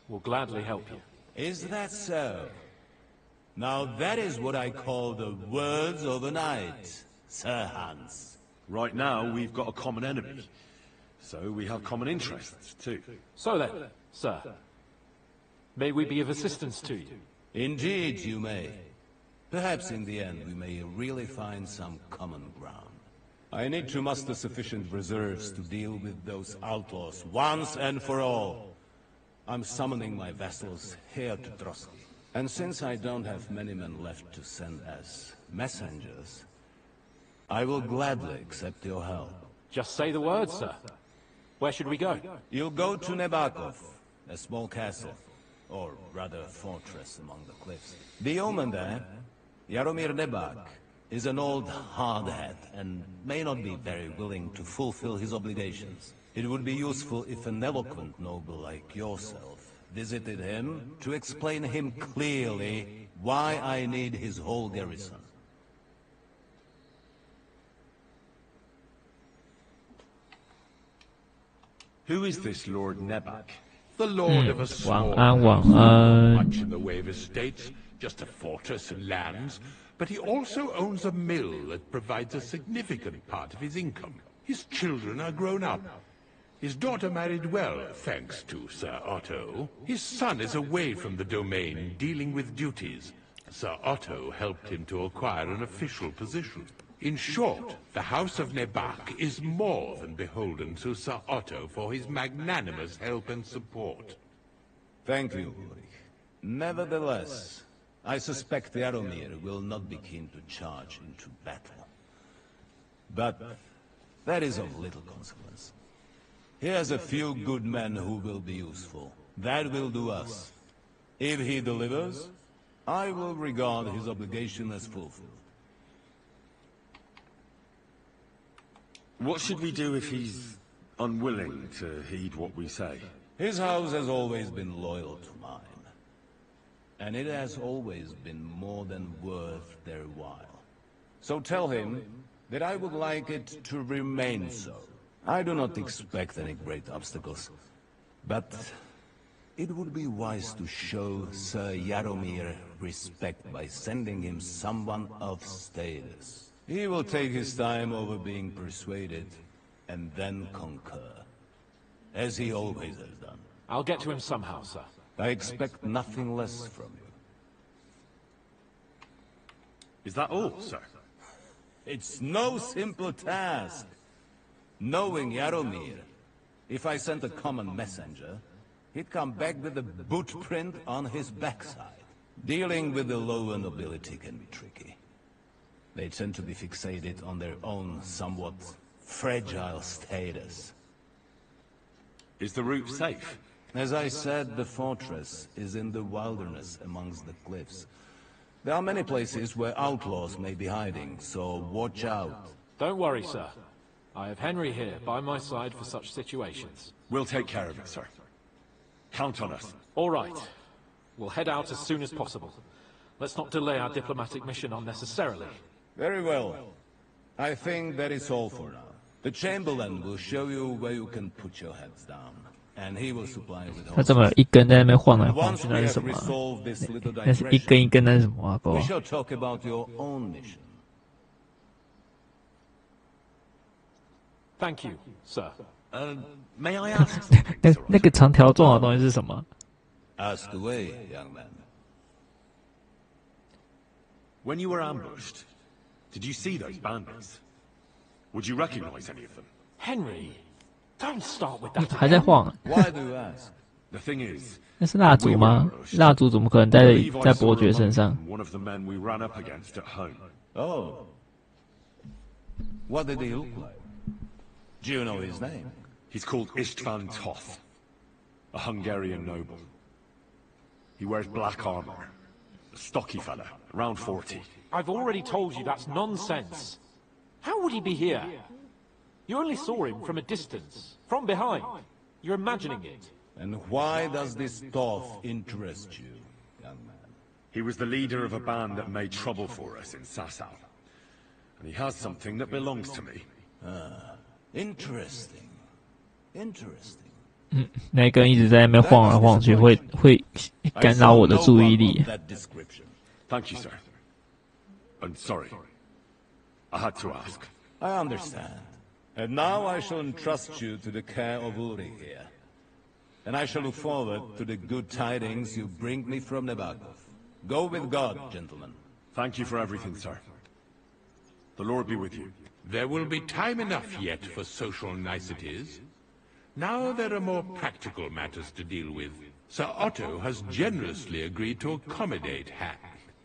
will gladly help you. Is that so? Now that is what I call the words of a knight, Sir Hans. Right now, we've got a common enemy. So we have common interests, too. So then, sir, may we be of assistance to you? Indeed you may. Perhaps in the end we may really find some common ground. I need to muster sufficient reserves to deal with those outlaws once and for all. I'm summoning my vassals here to Trotsky. And since I don't have many men left to send as messengers, I will gladly accept your help. Just say the word, sir. Where should we go? You'll go to Nebakov, a small castle, or rather fortress among the cliffs. The yeoman there, Jaromir Nebak, is an old hardhat and may not be very willing to fulfill his obligations. It would be useful if an eloquent noble like yourself visited him to explain him clearly why I need his whole garrison. Who is this Lord Nebak? The lord of a small much in the way of estates, just a fortress and lands, but he also owns a mill that provides a significant part of his income. His children are grown up. His daughter married well, thanks to Sir Otto. His son is away from the domain, dealing with duties. Sir Otto helped him to acquire an official position. In short, the House of Nebak is more than beholden to Sir Otto for his magnanimous help and support. Thank you, Ulrich. Nevertheless, I suspect Jaromir will not be keen to charge into battle. But that is of little consequence. He has a few good men who will be useful. That will do us. If he delivers, I will regard his obligation as fulfilled. What should we do if he's unwilling to heed what we say? His house has always been loyal to mine. And it has always been more than worth their while. So tell him that I would like it to remain so. I do not expect any great obstacles, but it would be wise to show Sir Jaromir respect by sending him someone of status. He will take his time over being persuaded, and then concur, as he always has done. I'll get to him somehow, sir. I expect nothing less from you. Is that all, sir? It's no simple task. Knowing Jaromir, if I sent a common messenger, he'd come back with a boot print on his backside. Dealing with the lower nobility can be tricky. They tend to be fixated on their own somewhat fragile status. Is the route safe? As I said, the fortress is in the wilderness amongst the cliffs. There are many places where outlaws may be hiding, so watch out. Don't worry, sir. I have Henry here by my side for such situations. We'll take care of it, sir. Count on us. All right. We'll head out as soon as possible. Let's not delay our diplomatic mission unnecessarily. Very well. I think that is all for now. The Chamberlain will show you where you can put your heads down, and he will supply with 他这么一根在那边晃来晃去，那是什么啊？那是一根一根，那是什么啊？哥 We shall talk about your own mission. Thank you, sir. May I ask? 那个长条状的东西是什么？ Ask away, young man. When you were ambushed, did you see those bandits? Would you recognize any of them? Henry, don't start with that. 还在晃。 Why do you ask? The thing is, 那是蜡烛吗？蜡烛怎么可能在伯爵身上？ one of the men we ran up against at home. Oh. What did he look like? Do you know his name? He's called Istvan Toth, a Hungarian noble. He wears black armor. A stocky fella, around 40. I've already told you that's nonsense. How would he be here? You only saw him from a distance, from behind. You're imagining it. And why does this Toth interest you, young man? He was the leader of a band that made trouble for us in Sasau. And he has something that belongs to me. Interesting. Interesting. 那根一直在那边晃来晃去，会干扰我的注意力。 Thank you, sir. I'm sorry. I had to ask. I understand. And now I shall entrust you to the care of Uri here. And I shall look forward to the good tidings you bring me from Nebakov. Go with God, gentlemen. Thank you for everything, sir. The Lord be with you. There will be time enough yet for social niceties. Now there are more practical matters to deal with. Sir Otto has generously agreed to accommodate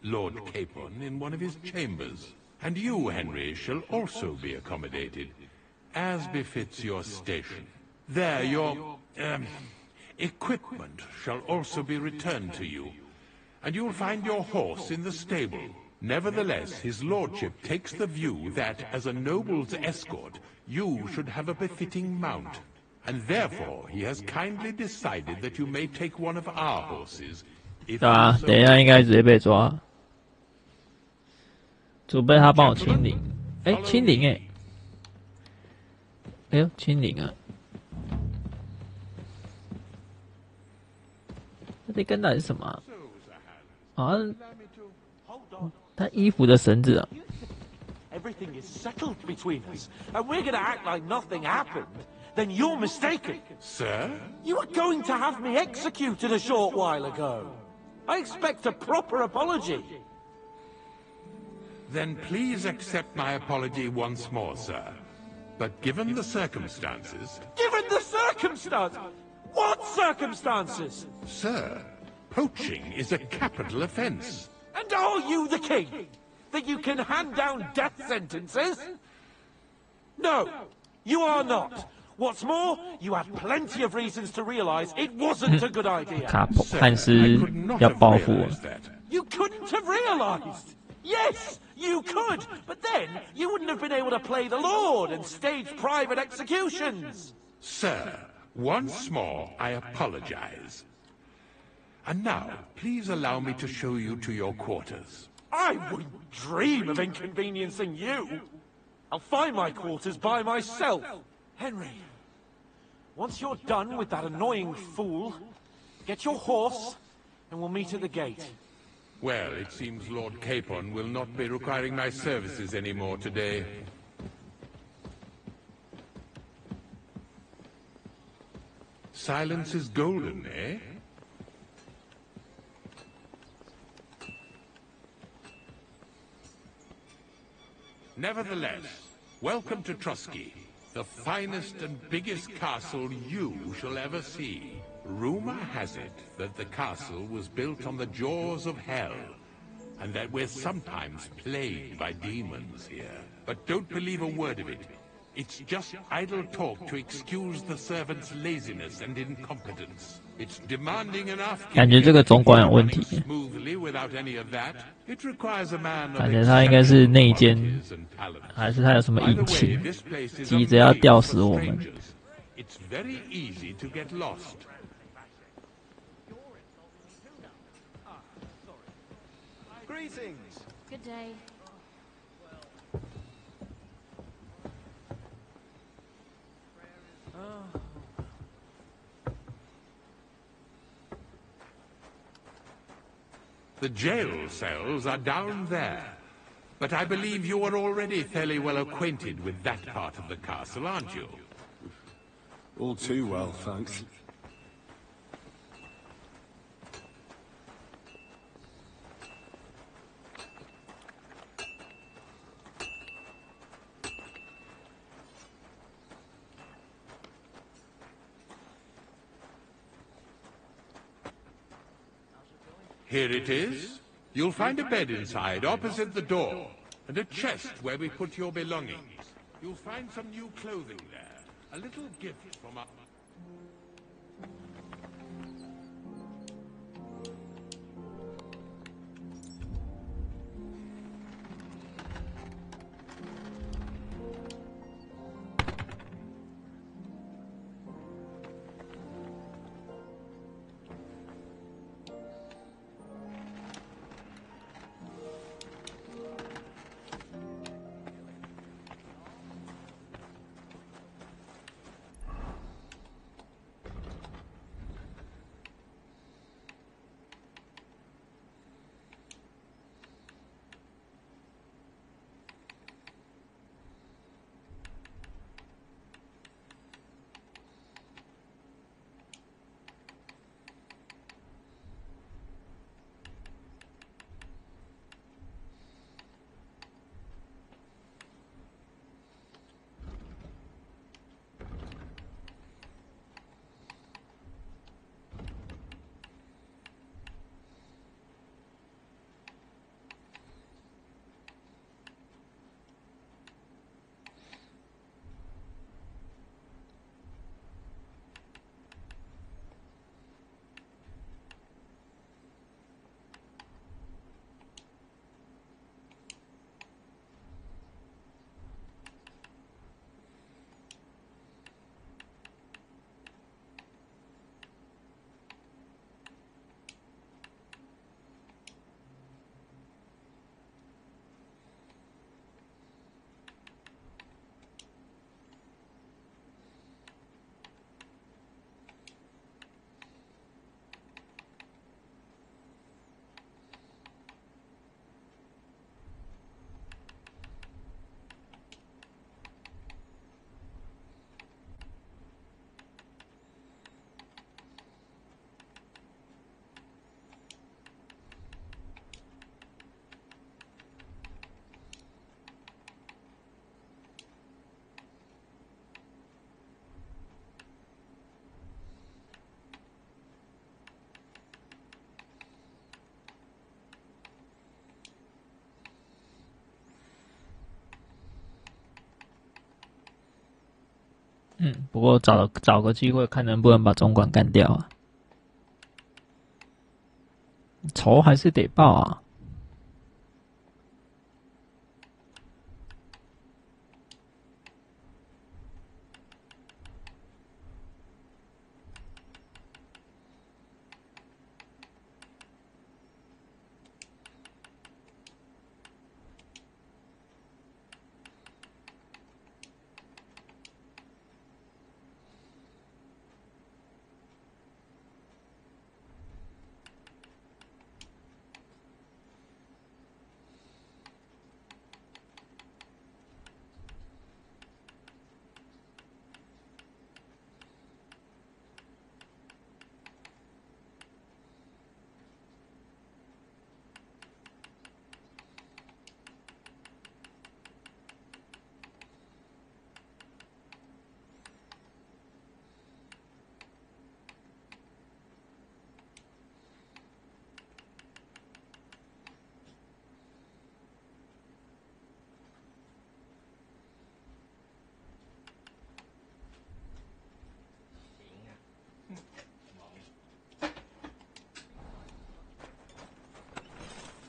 Lord Capon in one of his chambers. And you, Henry, shall also be accommodated, as befits your station. There, your equipment shall also be returned to you, and you'll find your horse in the stable. Nevertheless, his lordship takes the view that, as a noble's escort, you should have a befitting mount, and therefore he has kindly decided that you may take one of our horses. 对啊，等一下应该直接被抓，准备他帮我清零。哎，清零哎，哎呦，清零啊！这根到底是什么啊？好像他衣服的绳子啊。 Everything is settled between us, and we're going to act like nothing happened, then you're mistaken. Sir? You were going to have me executed a short while ago. I expect a proper apology. Then please accept my apology once more, sir. But given the circumstances... Given the circumstances? What circumstances? Sir, poaching is a capital offense. And are you the king? That you can hand down death sentences? No, you are not. What's more, you had plenty of reasons to realize it wasn't a good idea. 汉斯要报复我。 You couldn't have realized. Yes, you could, but then you wouldn't have been able to play the Lord and stage private executions. Sir, once more I apologize. And now, please allow me to show you to your quarters. I wouldn't dream of inconveniencing you. I'll find my quarters by myself. Henry, once you're done with that annoying fool, get your horse and we'll meet at the gate. Well, it seems Lord Capon will not be requiring my services anymore today. Silence is golden, eh? Nevertheless, welcome to Trusky, the finest and biggest castle you shall ever see. Rumor has it that the castle was built on the jaws of hell, and that we're sometimes plagued by demons here. But don't believe a word of it. It's just idle talk to excuse the servants' laziness and incompetence. It's demanding enough. 感觉这个总管有问题。 Smoothly without any of that. It requires a man 感觉他应该是内奸，还是他有什么隐情，急着要吊死我们？ It's very easy to get lost. Greetings. Good day. The jail cells are down there. But I believe you are already fairly well acquainted with that part of the castle, aren't you? All too well, thanks. Here it is. You'll find a bed inside, opposite the door, and a chest where we put your belongings. You'll find some new clothing there. A little gift from our...不过找个机会看能不能把总管干掉啊，仇还是得报啊。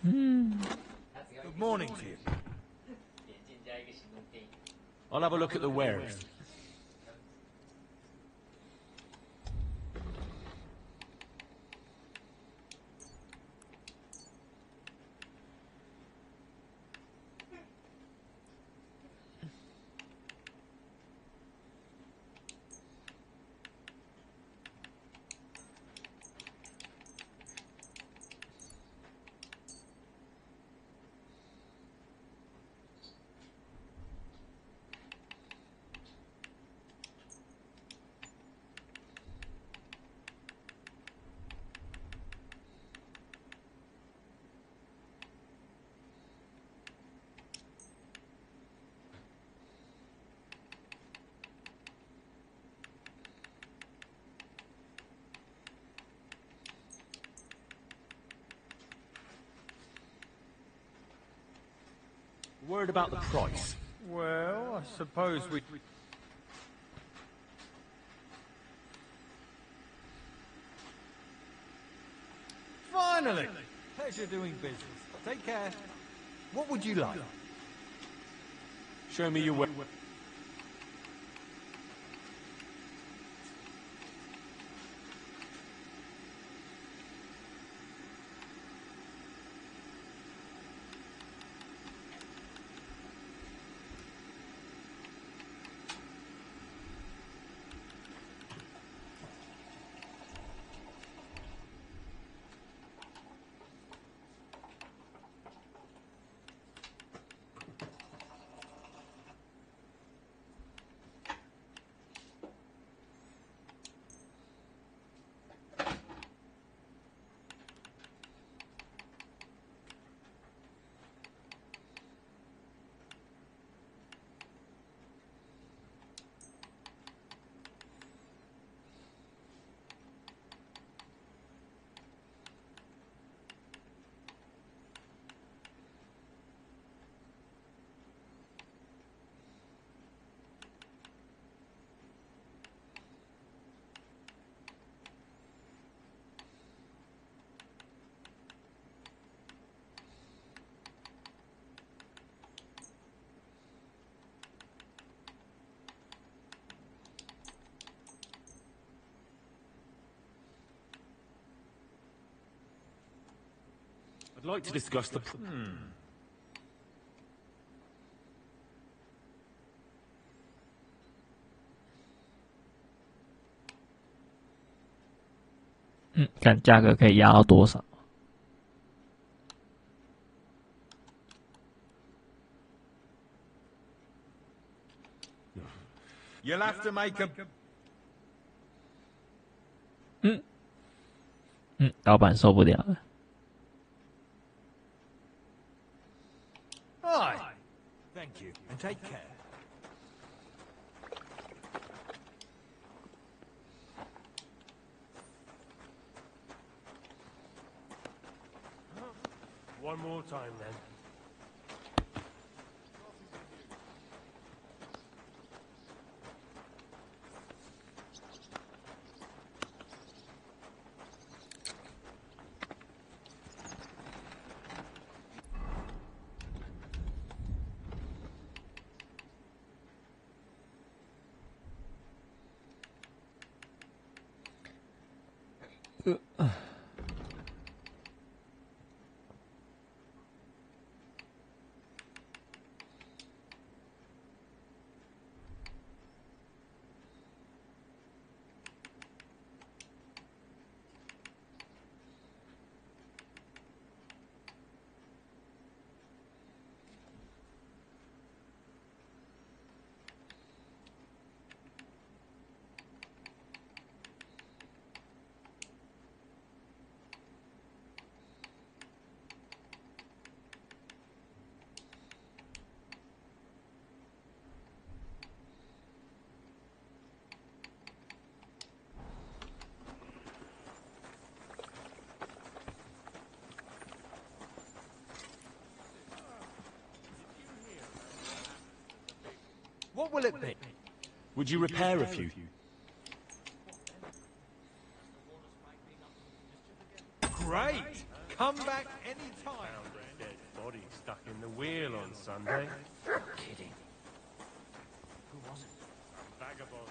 Good morning to you. I'll have a look at the wares. Worried about the price? Well, I suppose we... Finally! Pleasure doing business. Take care. What would you like? Show me your way. I'd like to discuss the...看价格可以压到多少？ You'll have to make a... 老板受不了了。 Aye. Thank you, and take care. One more time, then. What will it be? Would you repair a few? Great! Come back anytime. Found a dead body stuck in the wheel on Sunday. Kidding. Who was it? A vagabond.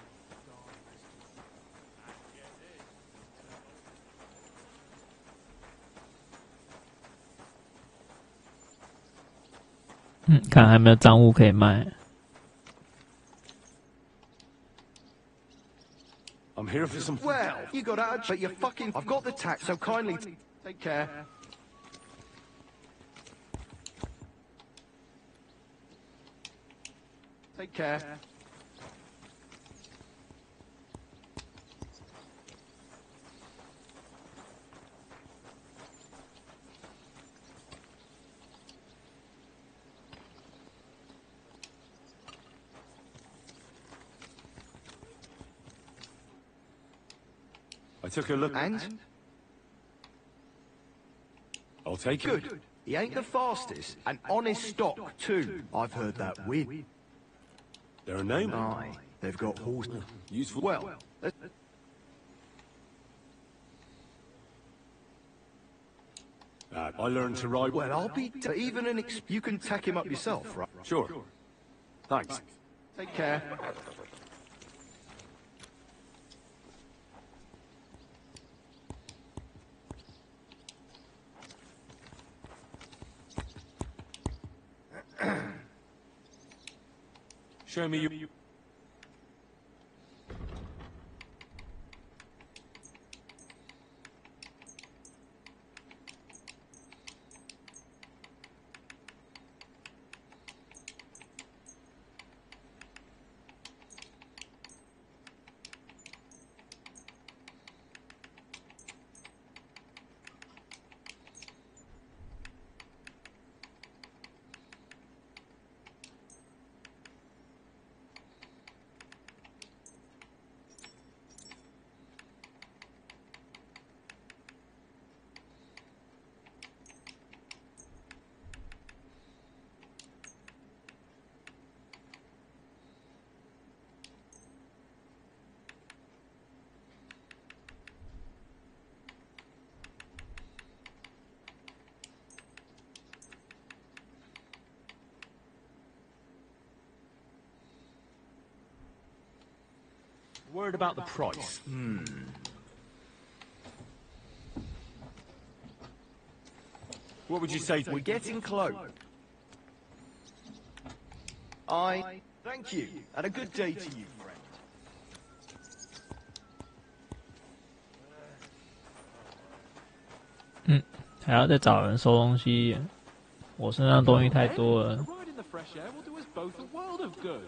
Mm, 看还有没有赃物可以卖。 I'm here for some... Well, you got out, but you fucking... I've got the tax, so kindly... Take care. Take care. I took a look... And? I'll take it. Good. He ain't the fastest, and honest stock too. I've heard that win. They're a name? Aye, they've got horses. Useful. Well, I learned to ride. well, I'll be even an you can tack him up yourself, right? Sure. Thanks. Take care. Show me you. Worried about the price. What would you say? We're getting close. Thank you, and a good day to you, friend. 还要再找人收东西，我身上东西太多了。 Ride in the fresh air will do us both a world of good.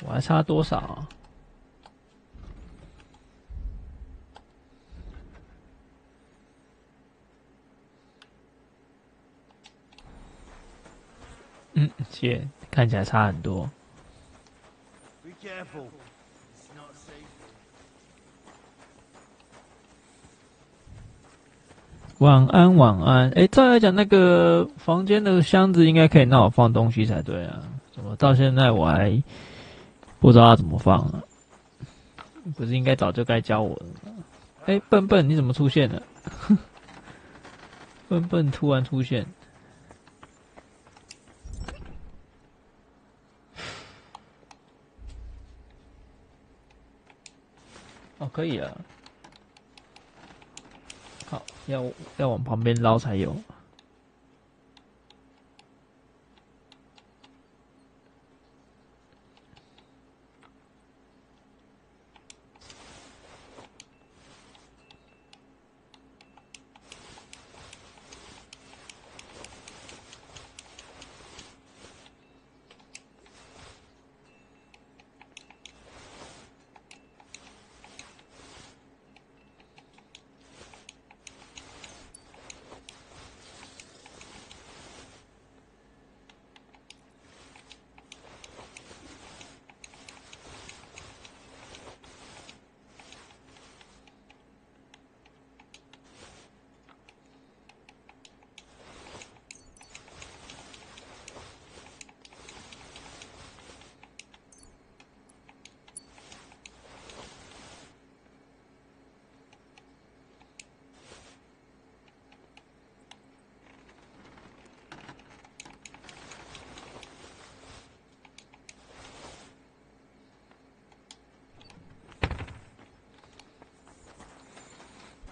我还差多少啊？谢，看起来差很多。Be careful. It's not safe. 晚安，晚安。哎，照来讲，那个房间的箱子应该可以让我放东西才对啊。怎么到现在我还不知道要怎么放啊？不是应该早就该教我了吗？哎，笨笨，你怎么出现了？笨笨突然出现。哦，可以了。好，要往旁边捞才有。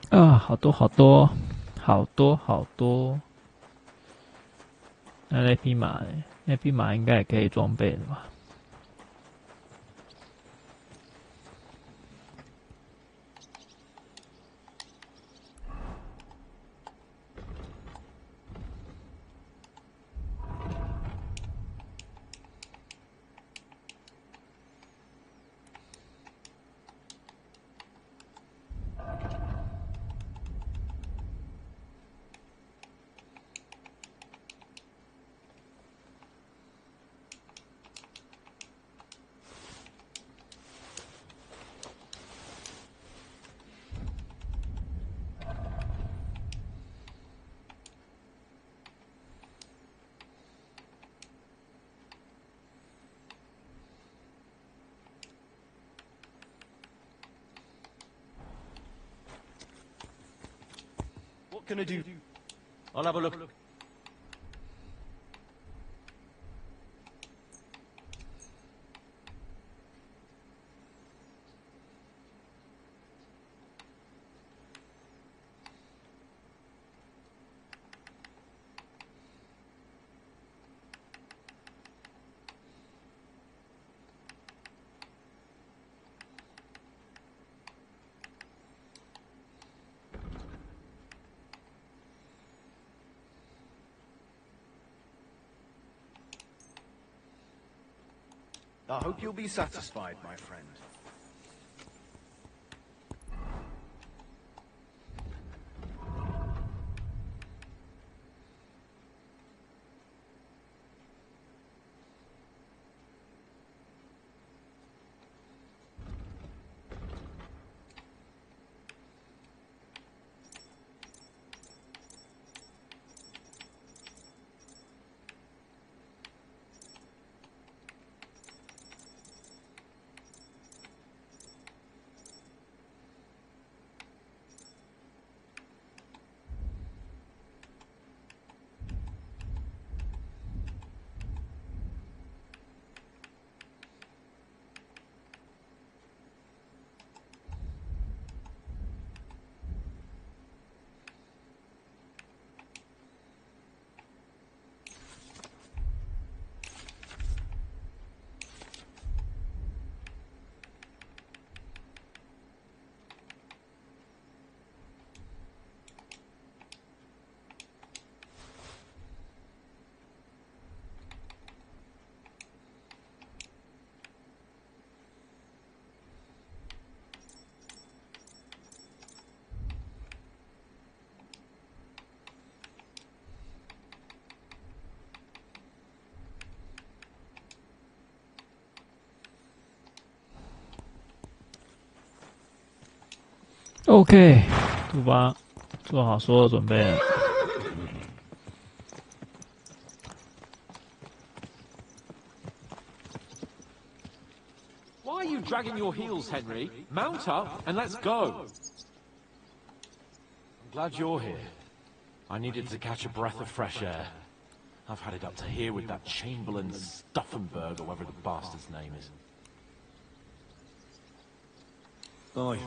啊，好多好多，好多好多。那匹马呢？那匹马应该也可以装备的吧？ gonna do? I'll have a look. I hope you'll be satisfied, my friend. OK， 出发，做好所有准备了。Why are you dragging your heels, Henry? Mount up and let's go. I'm glad you're here. I needed to catch a breath of fresh air. I've had it up to here with that Chamberlain Stuffenberg or whatever the bastard's name is. Aye.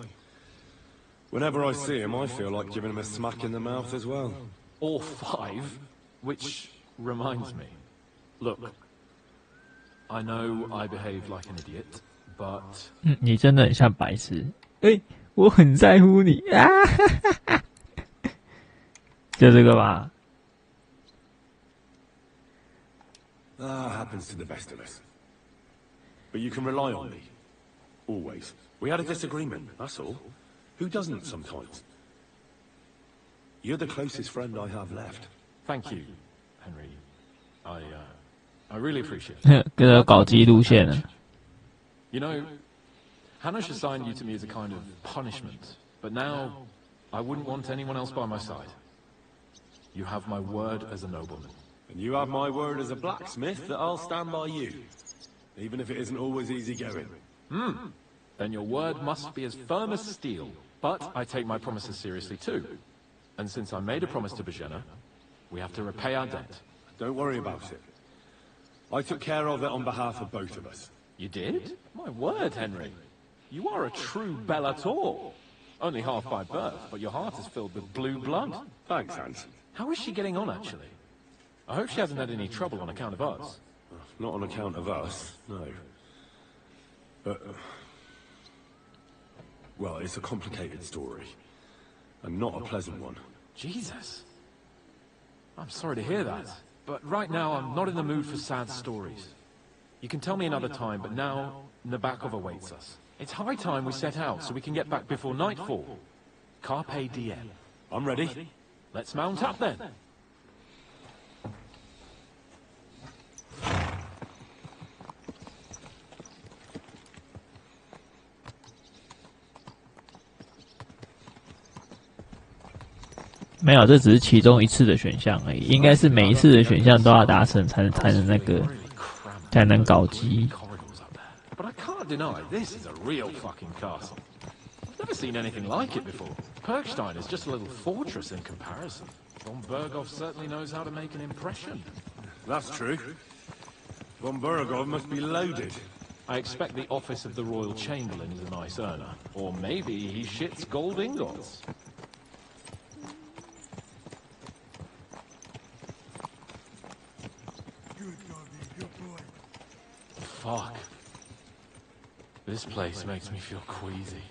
Whenever I see him, I feel like giving him a smack in the mouth as well. Or 5, which reminds me. Look, I know I behave like an idiot, but... 你真的很像白痴。我很在乎你啊！就这个吧。Happens to the best of us. But you can rely on me. Always. We had a disagreement, that's all. Who doesn't sometimes? You're the closest friend I have left. Thank you, Henry. I really appreciate it. 跟着搞基路线了。You know, Hanush assigned you to me as a kind of punishment, but now I wouldn't want anyone else by my side. You have my word as a nobleman. And you have my word as a blacksmith that I'll stand by you, even if it isn't always easy going. Then your word must be as firm as steel. But I take my promises seriously too. And since I made a promise to Bajena, we have to repay our debt. Don't worry about it. I took care of it on behalf of both of us. You did? My word, Henry. You are a true Bellator. Only half by birth, but your heart is filled with blue blood. Thanks, Hans. How is she getting on, actually? I hope she hasn't had any trouble on account of us. Not on account of us, no. But... well, it's a complicated story. And not a pleasant one. Jesus. I'm sorry to hear that. But right now, I'm not in the mood for sad stories. You can tell me another time, but now, Nabokov awaits us. It's high time we set out so we can get back before nightfall. Carpe diem. I'm ready. Let's mount up then.没有，这只是其中一次的选项而已，应该是每一次的选项都要达成才能那个才能搞基。But I can't deny this is a real fucking castle. I've never seen anything like it before. Perkstein is just a little fortress in comparison. Von Berghoff certainly knows how to make an impression. That's true. Von Berghoff must be loaded. I expect the office of the Royal Chamberlain is a nice earner. Or maybe he shits gold ingots. Fuck. This place makes me feel queasy.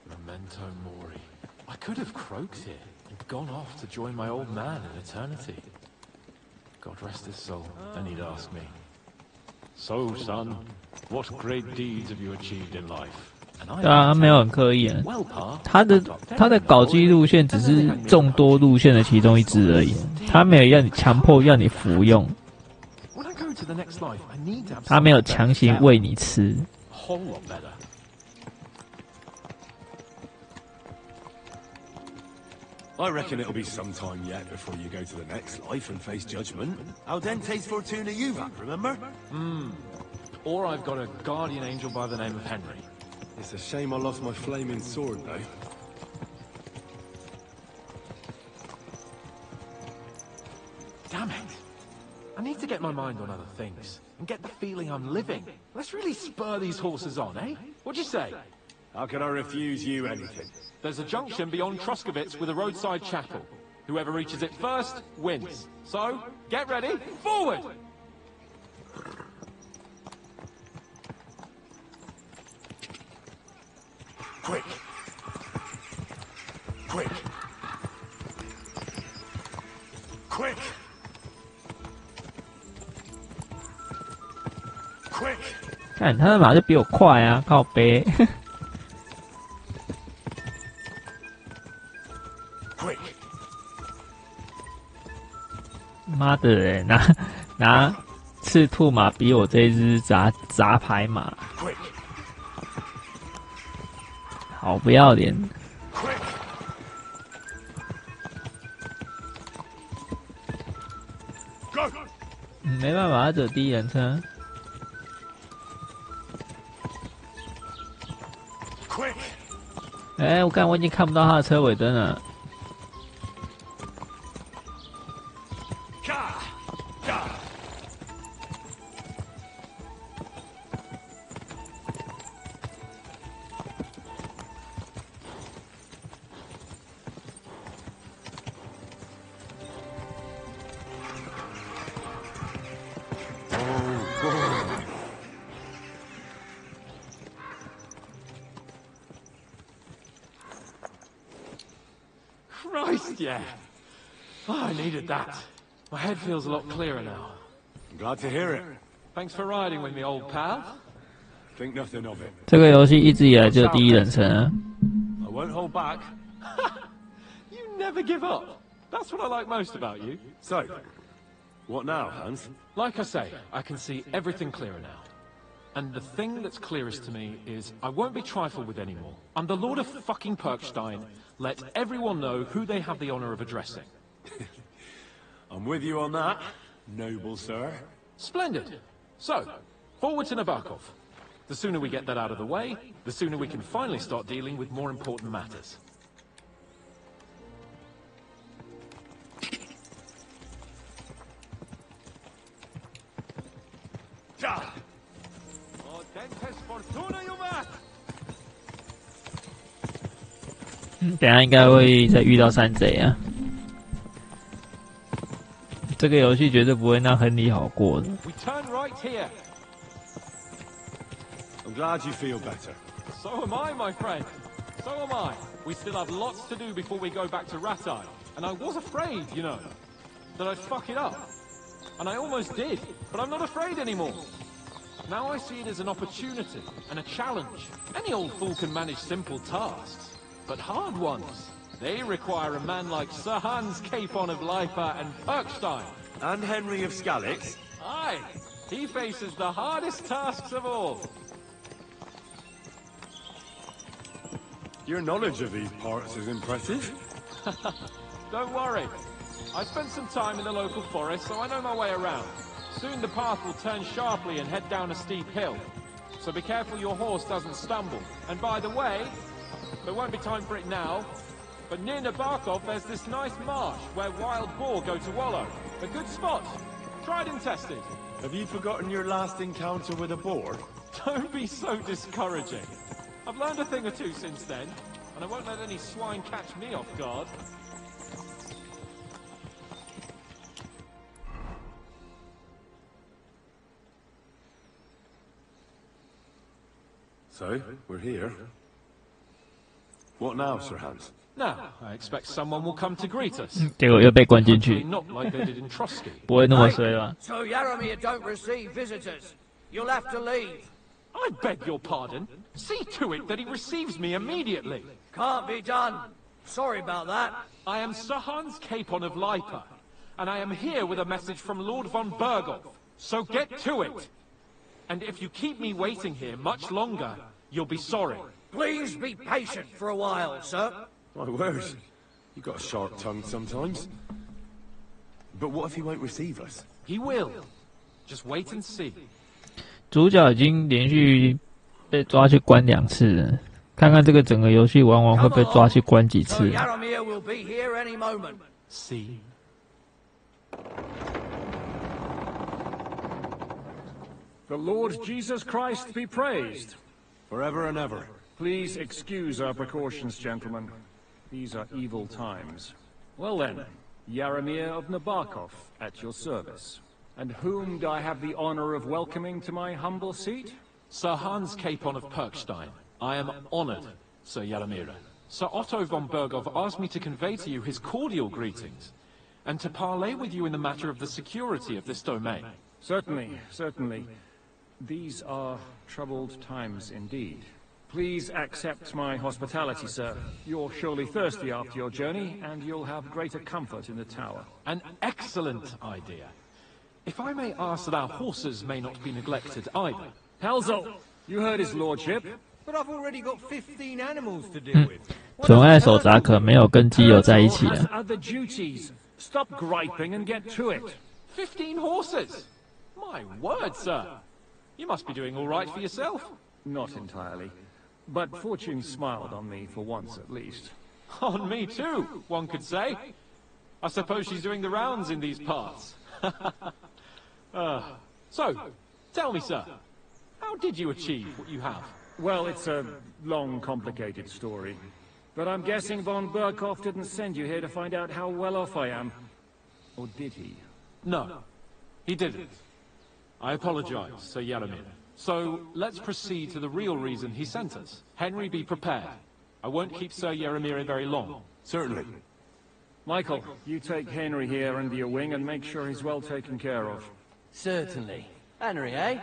Memento mori. I could have croaked here and gone off to join my old man in eternity. God rest his soul, and he'd ask me, "So, son, what great deeds have you achieved in life?" 对啊，他没有很刻意啊，他的搞基路线只是众多路线的其中一支而已，他没有要你强迫要你服用，他没有强行喂你吃。I reckon it'll be some time yet before you go to the next life and face judgment. Al dente's Fortuna Juvat, remember? Or I've got a guardian angel by the name of Henry. It's a shame I lost my flaming sword, though. Damn it! I need to get my mind on other things and get the feeling I'm living. Let's really spur these horses on, eh? What'd you say? How can I refuse you anything? There's a junction beyond Truskovitz with a roadside chapel. Whoever reaches it first wins. So, get ready, forward! Quick! Quick! Quick! Quick! 看他的马就比我快啊，靠背。妈的，拿赤兔马比我这只杂牌马，好不要脸！没办法，他只有第一人称。哎，我已经看不到他的车尾灯了。Christ, yeah. Oh, I needed that. My head feels a lot clearer now. I'm glad to hear it. Thanks for riding with me, old pal. Think nothing of it. 这个游戏一直以来就第一人称啊。I won't hold back. You never give up. That's what I like most about you. So, what now, Hans? Like I say, I can see everything clearer now. And the thing that's clearest to me is I won't be trifled with anymore. I'm the Lord of fucking Perkstein. Let everyone know who they have the honor of addressing. I'm with you on that, noble sir. Splendid. So, forward to Nabokov. The sooner we get that out of the way, the sooner we can finally start dealing with more important matters. Dentes Fortuna Juvat! 等一下应该会再遇到山贼啊！这个游戏绝对不会让亨利好过的。We turn right here. I'm glad you feel better. So am I, my friend. So am I. We still have lots to do before we go back to Ratai. And I was afraid, you know, that I'd fuck it up. And I almost did, but I'm not afraid anymore. Now I see it as an opportunity and a challenge. Any old fool can manage simple tasks. But hard ones, they require a man like Sir Hans Capon of Leipa and Perkstein. And Henry of Skalitz. Aye, he faces the hardest tasks of all. Your knowledge of these parts is impressive. Don't worry. I spent some time in the local forest, so I know my way around. Soon the path will turn sharply and head down a steep hill. So be careful your horse doesn't stumble. And by the way, there won't be time for it now, but near Nabokov there's this nice marsh where wild boar go to wallow. A good spot. Tried and tested. Have you forgotten your last encounter with a boar? Don't be so discouraging. I've learned a thing or two since then, and I won't let any swine catch me off guard. So, we're here. What now, Sir Hans? Now, I expect someone will come to greet us. 结果又被关进去， Not like they did in Trusky. 不会那么衰吧？ So Yaramir don't receive visitors. You'll have to leave. I beg your pardon. See to it that he receives me immediately. Can't be done. Sorry about that. I am Sir Hans Capon of Lipa, and I am here with a message from Lord von Berghoff. So get to it. And if you keep me waiting here much longer, you'll be sorry. Please be patient for a while, sir. My word. You got a sharp tongue sometimes. But what if he won't receive us? He will. Just wait and see. 主角已经连续被抓去关2次了，看看这个整个游戏玩完会被抓去关几 So 次。 Yaramir will be here any moment. See? The Lord Jesus Christ be praised. Forever and ever. Please excuse our precautions, gentlemen. These are evil times. Well then, Yaramir of Nabokov, at your service. And whom do I have the honor of welcoming to my humble seat? Sir Hans Capon of Perkstein. I am honored, Sir Yaramir. Sir Otto von Berghoff asked me to convey to you his cordial greetings, and to parley with you in the matter of the security of this domain. Certainly, certainly. These are troubled times indeed. Please accept my hospitality, sir. You're surely thirsty after your journey, and you'll have greater comfort in the tower. An excellent idea. If I may ask that our horses may not be neglected either. Helzo, you heard his lordship. But I've already got 15 animals to deal with. 纯爱手札可没有跟基友在一起 Has 啊。 other duties. Stop griping and get to it. 15 horses? My word, sir. You must be doing all right for yourself. Not entirely. But fortune smiled on me for once at least. On me too, one could say. I suppose she's doing the rounds in these parts. So, tell me, sir, how did you achieve what you have? Well, it's a long, complicated story. But I'm guessing von Berghoff didn't send you here to find out how well off I am. Or did he? No, he didn't. I apologize, Sir Yaramir. So, let's proceed to the real reason he sent us. Henry, be prepared. I won't keep Sir Yaramir very long. Certainly. Michael, you take Henry here under your wing and make sure he's well taken care of. Certainly. Henry, eh?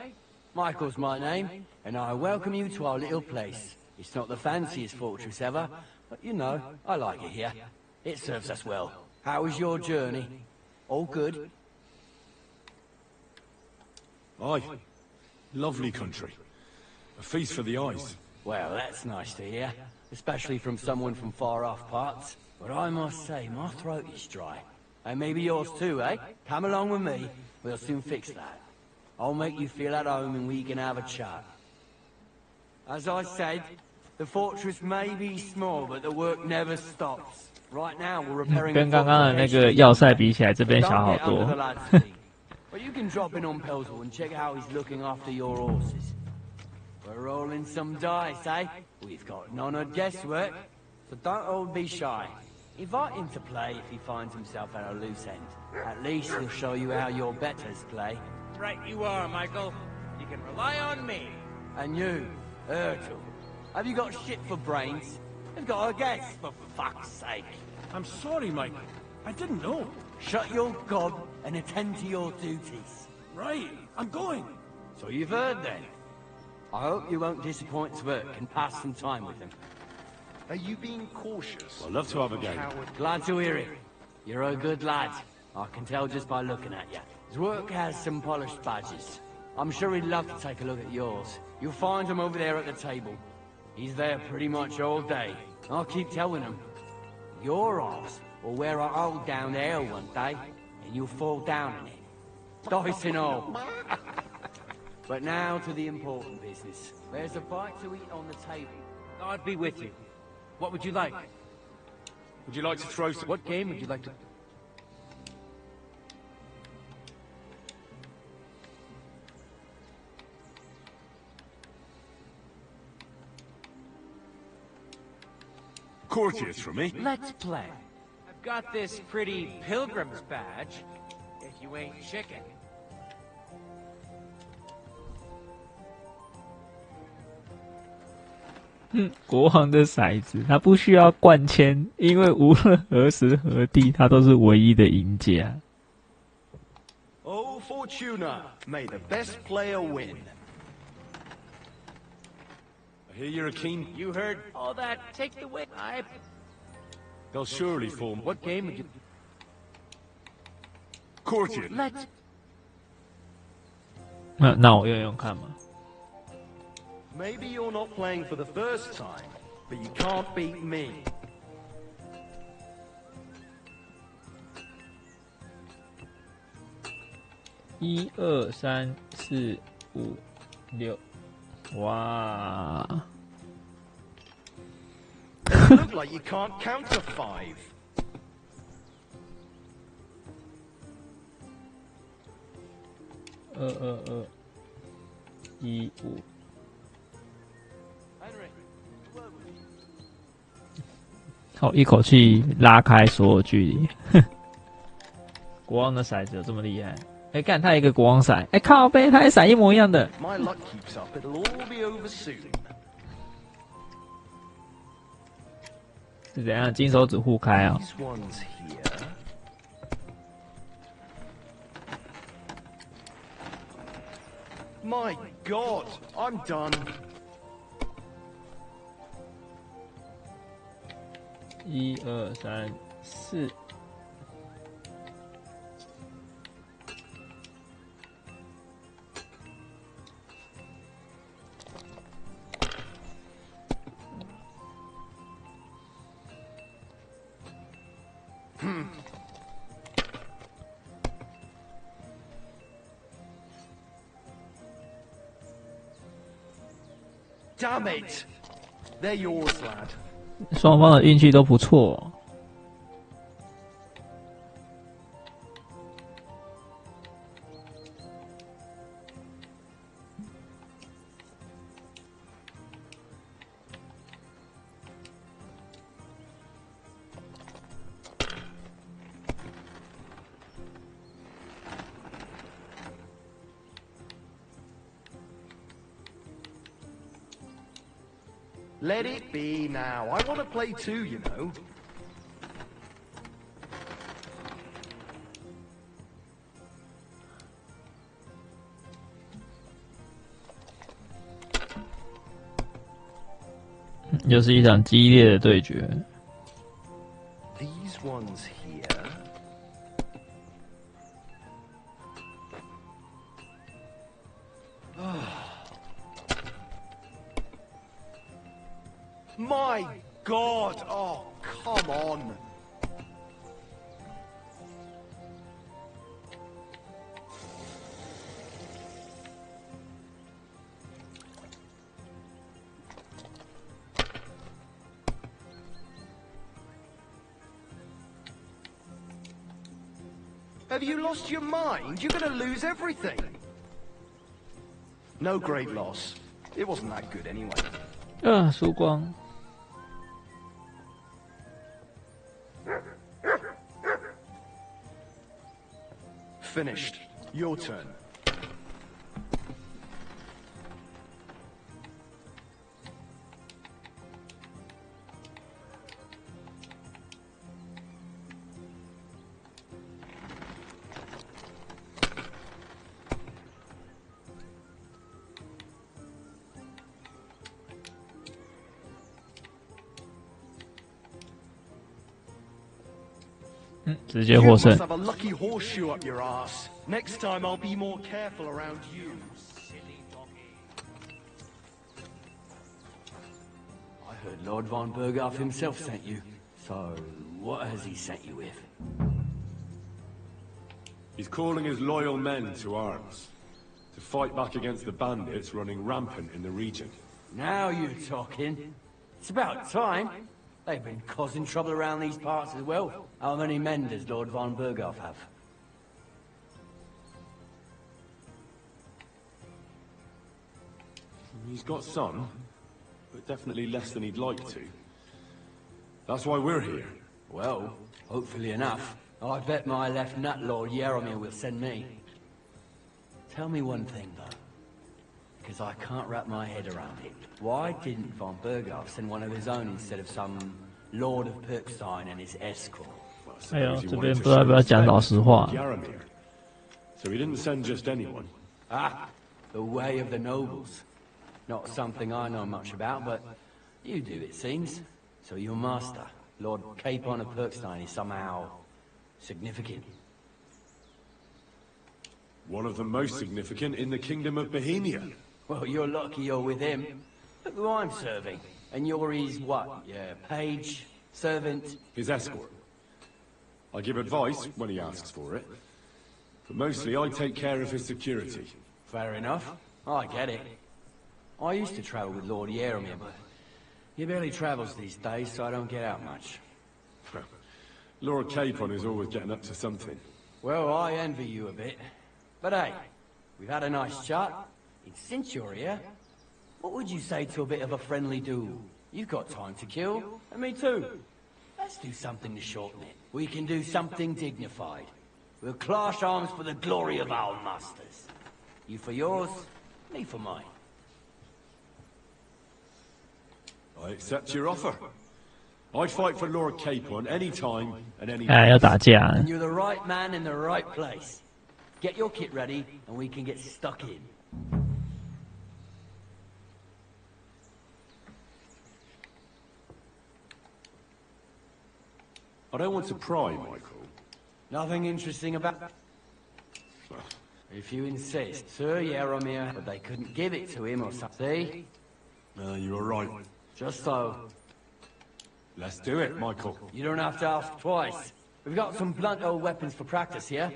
Michael's my name, and I welcome you to our little place. It's not the fanciest fortress ever, but you know, I like it here. It serves us well. How was your journey? All good? Aye. Lovely country. A feast for the eyes. Well, that's nice to hear, especially from someone from far-off parts. But I must say, my throat is dry. And maybe yours too, eh? Come along with me. We'll soon fix that. I'll make you feel at home and we can have a chat. As I said, the fortress may be small, but the work never stops. Right now, we're repairing 跟刚刚的那个要塞比起来，这边小好多。 But you can drop in on Pelsel and check how he's looking after your horses. We're rolling some dice, eh? We've got none of guesswork, so don't all be shy. Invite him to play if he finds himself at a loose end. At least he'll show you how your betters play. Right you are, Michael. You can rely on me. And you, Urkel, have you got shit for brains? You've got a guess, for fuck's sake. I'm sorry, Michael. I didn't know. Shut your gob and attend to your duties. Right, I'm going. So you've heard then. I hope you won't disappoint Zwerk and pass some time with him. Are you being cautious? I'd love to have a game. Glad to hear it. You're a good lad. I can tell just by looking at you. Zwerk has some polished badges. I'm sure he'd love to take a look at yours. You'll find him over there at the table. He's there pretty much all day. I'll keep telling him. Your arse will wear a hole down there one day, and you'll fall down in it. Dice and all. But now to the important business. There's a bite to eat on the table. I'd be with you. What would you like? Would you like to throw some... What game would you like to... Courtiers from me. Let's play. I've got this pretty pilgrim's badge, if you ain't chicken. 国王的骰子，他不需要灌铅，因为无论何时何地，他都是唯一的赢家。Oh, Fortuna, may the best player win. I hear you're a keen... You heard all that? Take the win. They'll surely form... What game would you... Courtier. Let's... 那我用用看嘛。Maybe you're not playing for the first time, but you can't beat me. 1、2、3、4、5、6，哇！ You look like you can't count to 5. 2、2、2、1、5。好，一口气拉开所有距离。国王的骰子有这么厉害？哎，干他一个国王骰，哎靠背，他也骰一模一样的。My luck keeps up, it'll all be over soon. 是怎样？金手指互开啊、These ones here. My God, I'm done. 1、2、3、4。Damn it! They're yours, lad. 双方的运气都不错、哦。Let it be now. I want to play too, you know. "又是一场激烈的对决。These ones here. My God! Oh, come on! Have you lost your mind? You're gonna lose everything. No great loss. It wasn't that good anyway. 输光。Finished. Your turn.直接获胜。 You must have a lucky horseshoe up your ass. Next time I'll be more careful around you. Silly doggy. I heard Lord von Berghoff himself sent you. So, what has he sent you with? He's calling his loyal men to arms, to fight back against the bandits running rampant in the region. Now you're talking. It's about time. They've been causing trouble around these parts as well. How many men does Lord von Berghoff have? He's got some, but definitely less than he'd like to. That's why we're here. Well, hopefully enough. I bet my left nut Lord Yaromir will send me. Tell me one thing, though. Because I can't wrap my head around it. Why didn't von Berghoff send one of his own instead of some Lord of Perkstein and his escort? 哎呦，这边不知道要不要讲老实话。 So he didn't send just anyone. Ah, the way of the nobles. Not something I know much about, but you do, it seems. So your master, Lord Capon of Perkstein, is somehow significant. One of the most significant in the Kingdom of Bohemia. Well, you're lucky you're with him. Look who I'm serving. And you're his what? Yeah, page? Servant? His escort. I give advice when he asks for it. But mostly I take care of his security. Fair enough. I get it. I used to travel with Lord Yaromir, but he barely travels these days, so I don't get out much. Lord Capon is always getting up to something. Well, I envy you a bit. But hey, we've had a nice chat. And since you're here, what would you say to a bit of a friendly duel? You've got time to kill, and me too. Let's do something to shorten it. We can do something dignified. We'll clash arms for the glory of our masters. You for yours, me for mine. I accept your offer. I'd fight for Lord Capon any time and any 哎，要打架。 And you're the right man in the right place. Get your kit ready, and we can get stuck in. I don't want to pry, Michael. Nothing interesting about... If you insist. Sir Yaromir, but they couldn't give it to him or something. You were right. Just so. Let's do it, Michael. You don't have to ask twice. We've got some blunt old weapons for practice here,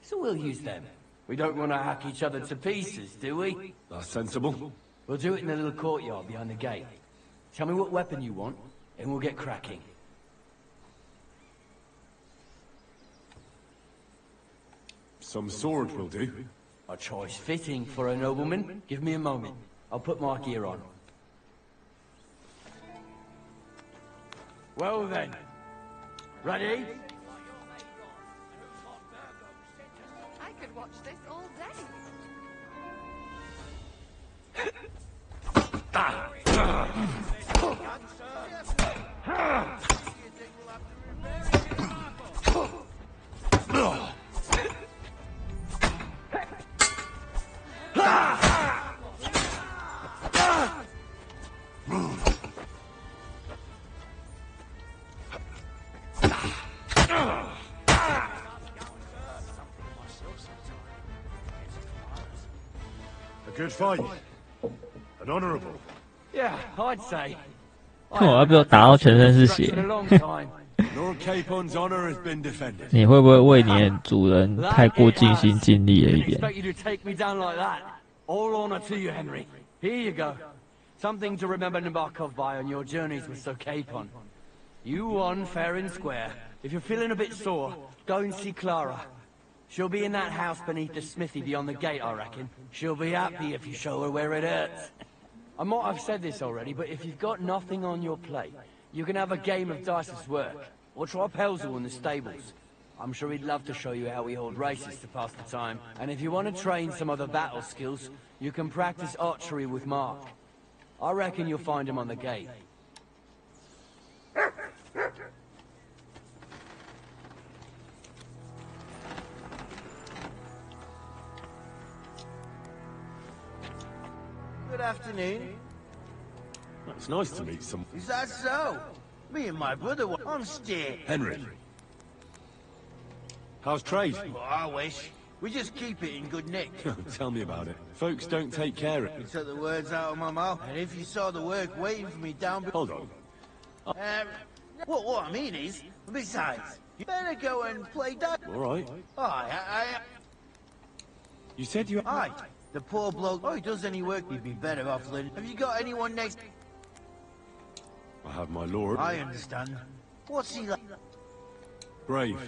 so we'll use them. We don't want to hack each other to pieces, do we? That's sensible. We'll do it in the little courtyard behind the gate. Tell me what weapon you want, and we'll get cracking. Some sword will do. A choice fitting for a nobleman. Give me a moment. I'll put my gear on. Well then. Ready? I could watch this all day. A good fight. An honorable. Yeah, I'd say. 我要不要打到全身是血？ Lord Capon's honor has been defended. 你会不会为你的主人太过尽心尽力了一点？ Expect you to take me down like that. All honor to you, Henry. Here you go. Something to remember Nabokov by on your journeys with Sir Capon. You won fair and square. If you're feeling a bit sore, go and see Clara. She'll be in that house beneath the smithy beyond the gate, I reckon. She'll be happy if you show her where it hurts. I might have said this already, but if you've got nothing on your plate, you can have a game of dice's work, or try Pelzel in the stables. I'm sure he'd love to show you how we hold races to pass the time. And if you want to train some other battle skills, you can practice archery with Mark. I reckon you'll find him on the gate. Good afternoon. It's nice to meet someone. Is that so? Me and my brother were on steer. Henry. How's trade? Well, I wish. We just keep it in good nick. Tell me about it. Folks don't take care of You it. took the words out of my mouth. And if you saw the work waiting for me down... Hold on. What I mean is, besides, you better go and play dice. All right. Aye, You said you... Aye. The poor bloke, he does any work, he'd be better off, Lynn. Have you got anyone next... I have my lord. I understand. What's he like? Brave.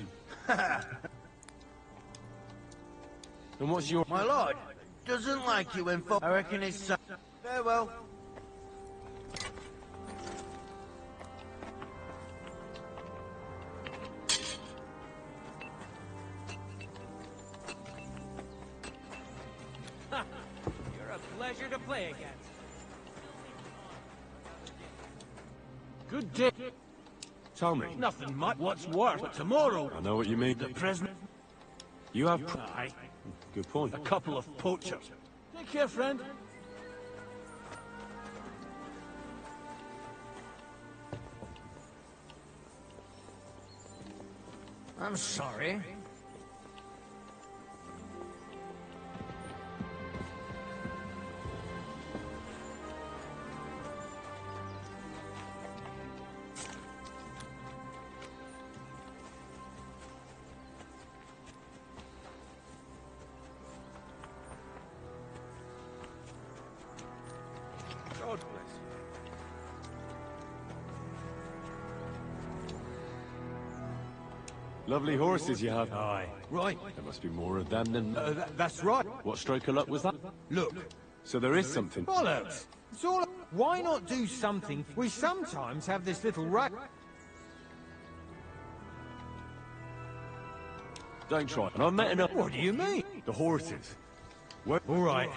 And what's your... My lord doesn't like you when I reckon his son... Farewell. You're a pleasure to play against. Good day. Tell me. Nothing much. What's worse? But tomorrow... I know what you mean. The prisoner... You have... Aye. Good point. A couple of poachers. Take care, friend. I'm sorry. God bless you. Lovely horses you have. Aye. Right. There must be more of them than... That's right. What stroke of luck was that? Look. So there is something. Bollocks! It's all... Why not do something? We sometimes have this little rack... Don't try. And I met enough... What do you mean? The horses. All right.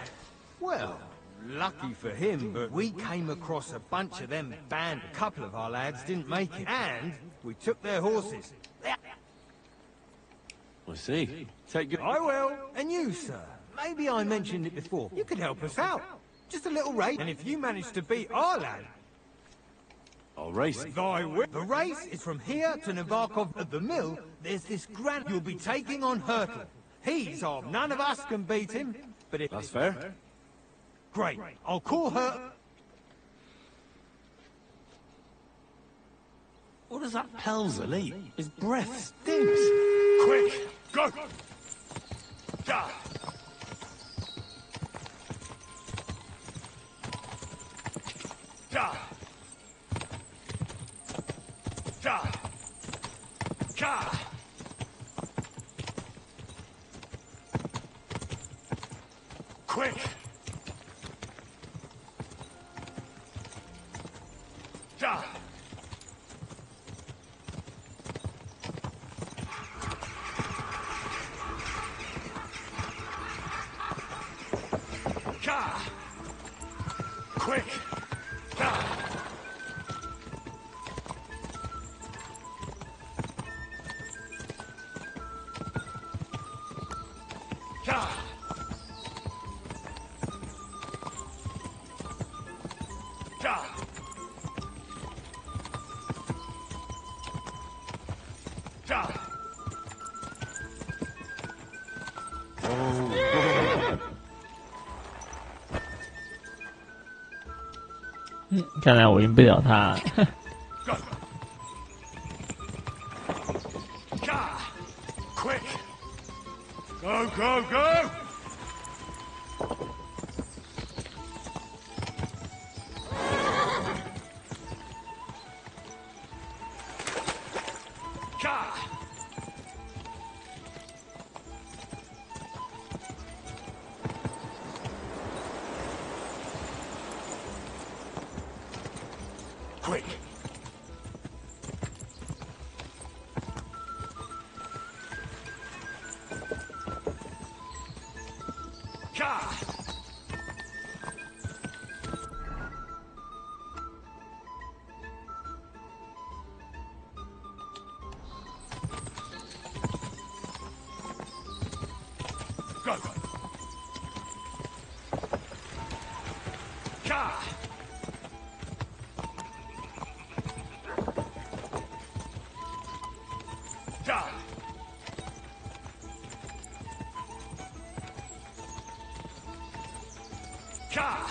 Well, lucky for him, but we came across a bunch of them band. A couple of our lads didn't make it. And we took their horses. I see. Take good... I will. And you, sir. Maybe I mentioned it before. You could help us out. Just a little race. And if you manage to beat our lad... I'll race. Thy will. The race is from here to Navarkov at the mill. There's this grand... You'll be taking on Hurtle. He's our... None of us can beat him. But if... That's fair. Great. I'll call her... What does that Pelzer eat? His breath stinks. Quick! Go! Da! Da! Da! Ka! Quick! Da! Ka! Quick! Da! Ka! Da! Da! Oh, 看来我赢不了他。 Go! Ka! Quick! Go, go, go! Ka! Quick! Ka! Go! Ka! Da! Ka!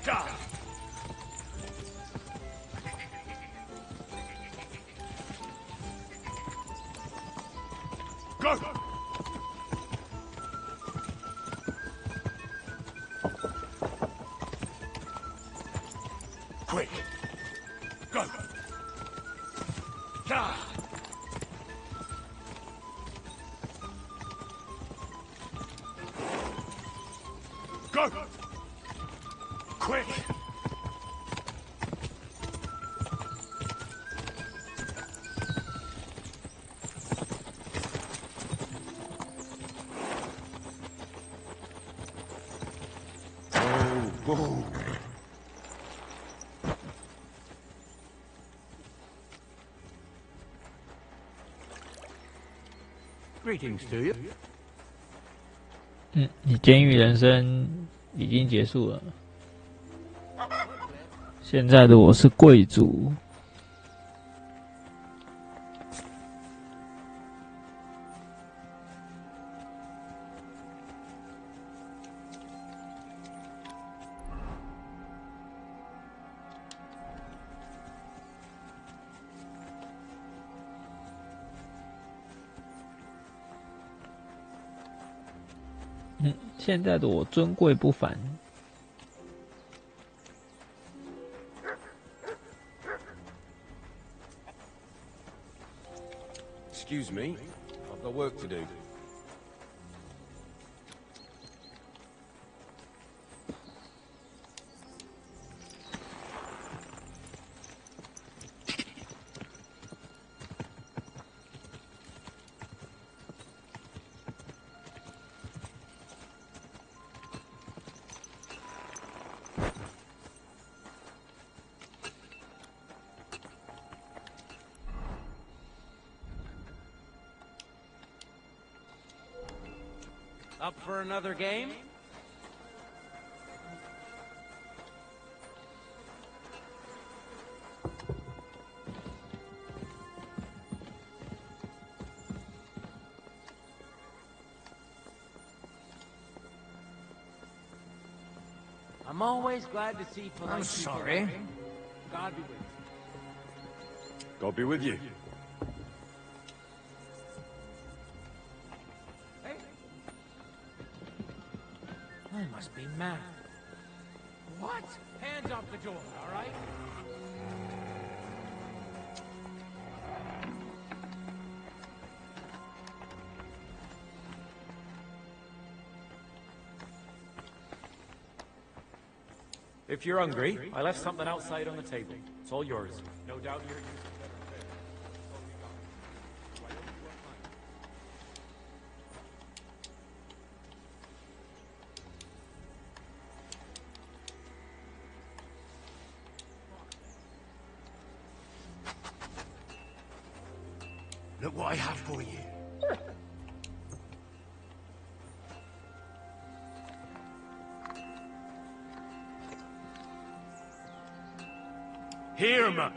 Da! Go! Quick! Go! Ah! Go! Quick! Oh. Greetings to you. 你监狱人生已经结束了。现在的我是贵族。现在的我尊贵不凡。Excuse me, I've got work to do. Up for another game? I'm always glad to see polite I'm people. sorry. God be with you. God be with you. I must be mad. What? Hands off the door, all right? If you're hungry, I left something outside on the table. It's all yours. No doubt you're using it. Look what I have for you. Here, Mutt.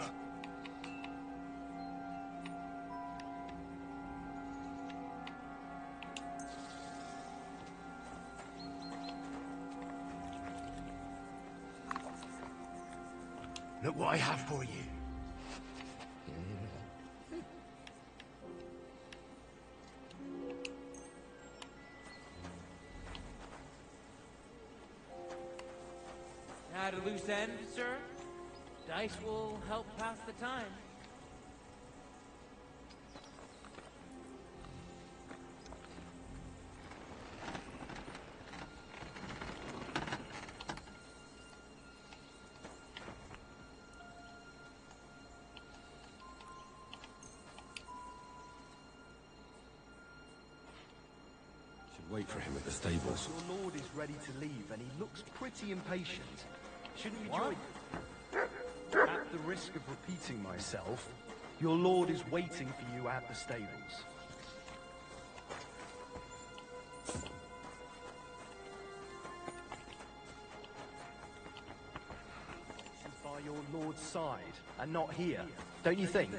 Look what I have for you. At a loose end, sir? Dice will help pass the time. Should wait for him at the stables. Your lord is ready to leave, and he looks pretty impatient. Shouldn't we join? At the risk of repeating myself, your lord is waiting for you at the stables. She's by your lord's side, and not here, don't you think?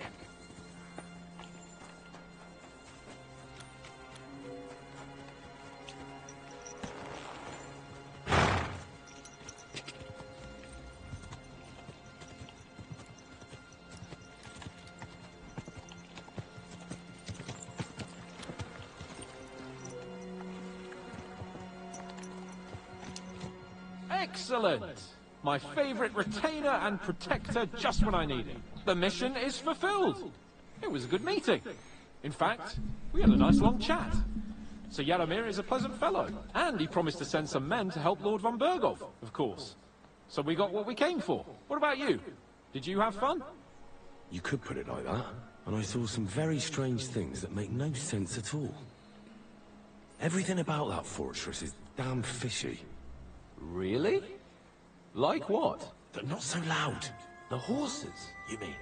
Excellent! My favorite retainer and protector just when I need it. The mission is fulfilled. It was a good meeting. In fact, we had a nice long chat. Sir Yaromir is a pleasant fellow, and he promised to send some men to help Lord von Bergov, of course. So we got what we came for. What about you? Did you have fun? You could put it like that. And I saw some very strange things that make no sense at all. Everything about that fortress is damn fishy. Really? Like what? But not so loud. The horses, you mean?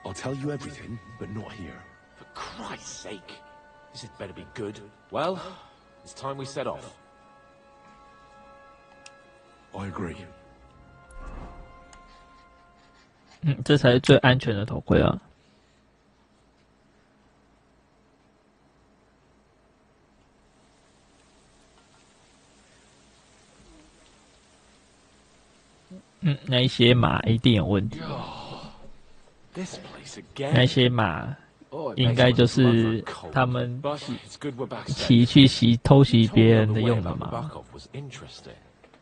I'll tell you everything, but not here. For Christ's sake. This had better be good. Well, it's time we set off. I agree. 这才是最安全的头盔啊！那一些马一定有问题。那些马应该就是他们骑去偷袭别人的用的马。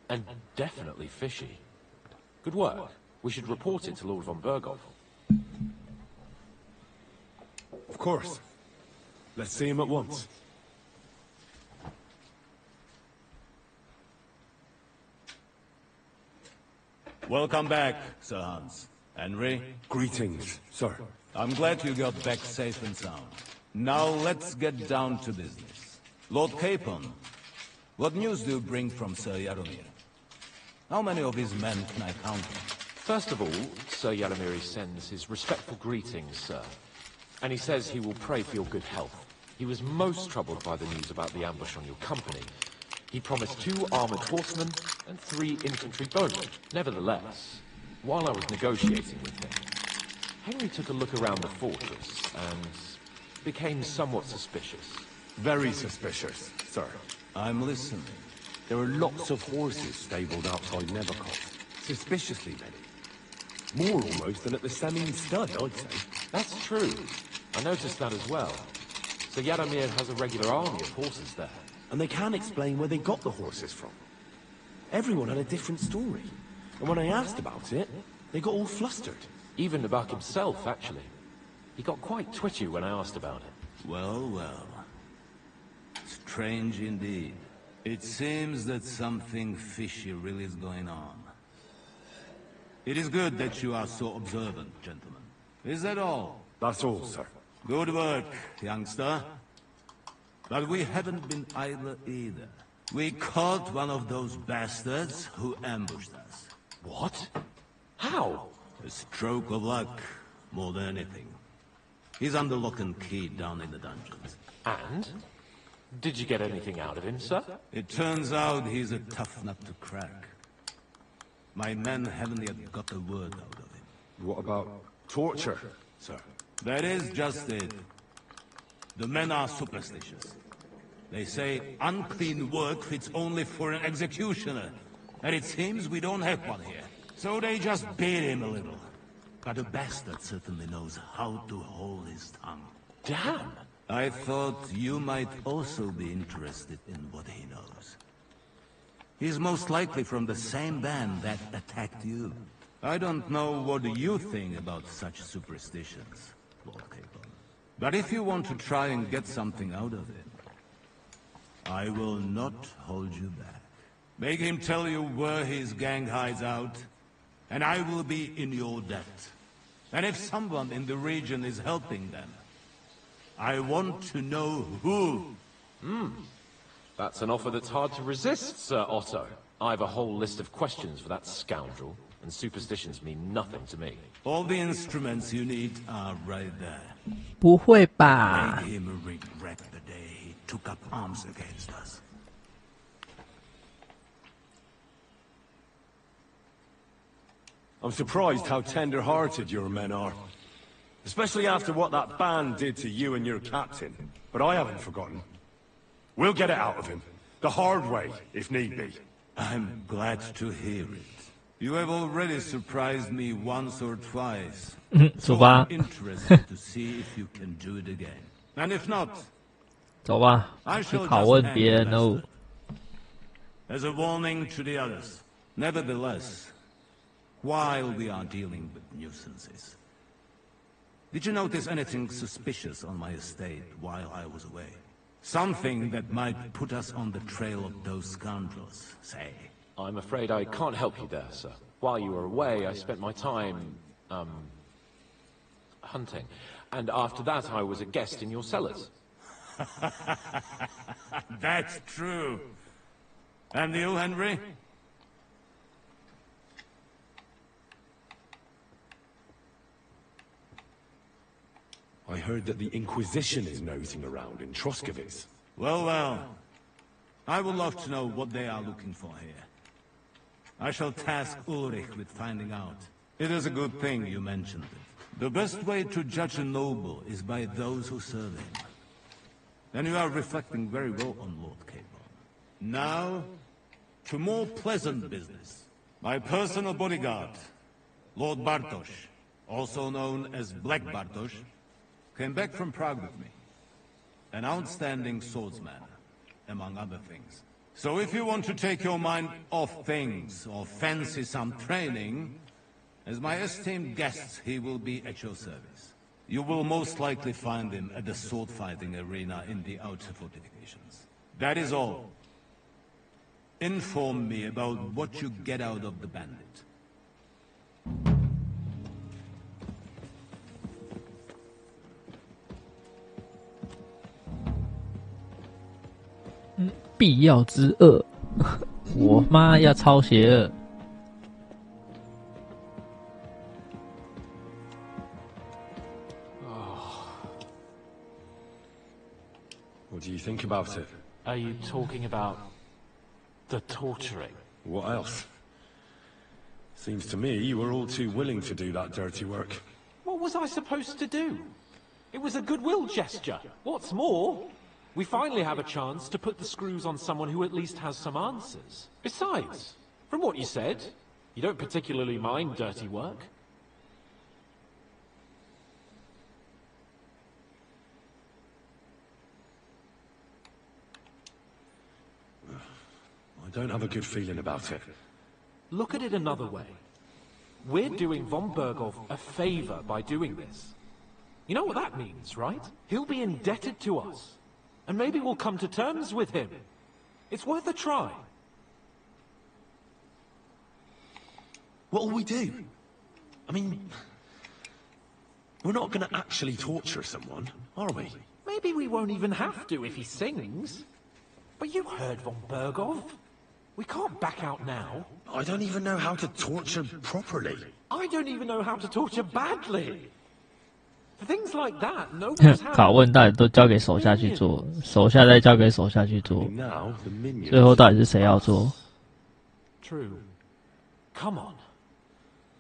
And definitely fishy. Good work. We should report it to Lord von Bergov. Of course. Let's see him at once. Welcome back, Sir Hans. Henry? Greetings, sir. I'm glad you got back safe and sound. Now let's get down to business. Lord Capon, what news do you bring from Sir Yaromir? How many of his men can I count on? First of all, Sir Yaromir sends his respectful greetings, sir. And he says he will pray for your good health. He was most troubled by the news about the ambush on your company. He promised 2 armored horsemen and 3 infantry bowmen. Nevertheless, while I was negotiating with him, Henry took a look around the fortress and became somewhat suspicious. Very suspicious, sir. I'm listening. There are lots of horses stabled outside Nevercott. Suspiciously many. More almost than at the Samin stud, I'd say. That's true. I noticed that as well. So Yaromir has a regular army of horses there. And they can't explain where they got the horses from. Everyone had a different story. And when I asked about it, they got all flustered. Even Nabak himself, actually. He got quite twitchy when I asked about it. Well, well. Strange indeed. It seems that something fishy really is going on. It is good that you are so observant, gentlemen. Is that all? That's all, sir. Good work, youngster. But we haven't been idle either. We caught one of those bastards who ambushed us. What? How? A stroke of luck, more than anything. He's under lock and key down in the dungeons. And? Did you get anything out of him, sir? It turns out he's a tough nut to crack. My men haven't yet got a word out of him. What about torture, sir? That is just it. The men are superstitious. They say unclean work fits only for an executioner. And it seems we don't have one here. So they just beat him a little. But the bastard certainly knows how to hold his tongue. Damn! I thought you might also be interested in what he knows. He's most likely from the same band that attacked you. I don't know what you think about such superstitions, Lord Capon. But if you want to try and get something out of it, I will not hold you back. Make him tell you where his gang hides out, and I will be in your debt. And if someone in the region is helping them, I want to know who. That's an offer that's hard to resist, Sir Otto. I have a whole list of questions for that scoundrel, and superstitions mean nothing to me. All the instruments you need are right there. 不会吧 Make him regret the day he took up arms against us. I'm surprised how tender-hearted your men are. Especially after what that band did to you and your captain. But I haven't forgotten. We'll get it out of him. The hard way, if need be. I'm glad to hear it. You have already surprised me once or twice. So I'm interested to see if you can do it again. And if not, 走吧，去拷问别人喽。as a warning to the others. Nevertheless, while we are dealing with nuisances, did you notice anything suspicious on my estate while I was away? Something that might put us on the trail of those scoundrels, say? I'm afraid I can't help you there, sir. While you were away, I spent my time, hunting. And after that, I was a guest in your cellars. That's true. And you, Henry? I heard that the Inquisition is nosing around in Troskowitz. Well, well. I would love to know what they are looking for here. I shall task Ulrich with finding out. It is a good thing you mentioned it. The best way to judge a noble is by those who serve him. And you are reflecting very well on Lord Capon. Now, to more pleasant business. My personal bodyguard, Lord Bartosz, also known as Black Bartosz, came back from Prague with me. An outstanding swordsman, among other things. So if you want to take your mind off things, or fancy some training, as my esteemed guest, he will be at your service. You will most likely find him at the sword-fighting arena in the outer fortifications. That is all. Inform me about what you get out of the bandit.《必要之恶》，我妈要超邪恶。What do you think about it? Are you talking about the torturing? What else? Seems to me you were all too willing to do that dirty work. What was I supposed to do? It was a goodwill gesture. What's more, we finally have a chance to put the screws on someone who at least has some answers. Besides, from what you said, you don't particularly mind dirty work. I don't have a good feeling about it. Look at it another way. We're doing von Berghoff a favor by doing this. You know what that means, right? He'll be indebted to us. And maybe we'll come to terms with him. It's worth a try. What'll we do? I mean, we're not going to actually torture someone, are we? Maybe we won't even have to if he sings. But you heard von Berghoff. We can't back out now. I don't even know how to torture properly. I don't even know how to torture badly. For things like that, no one's had... 拷问到底都交给手下去做，手下再交给手下去做，最后到底是谁要做？ True. Come on.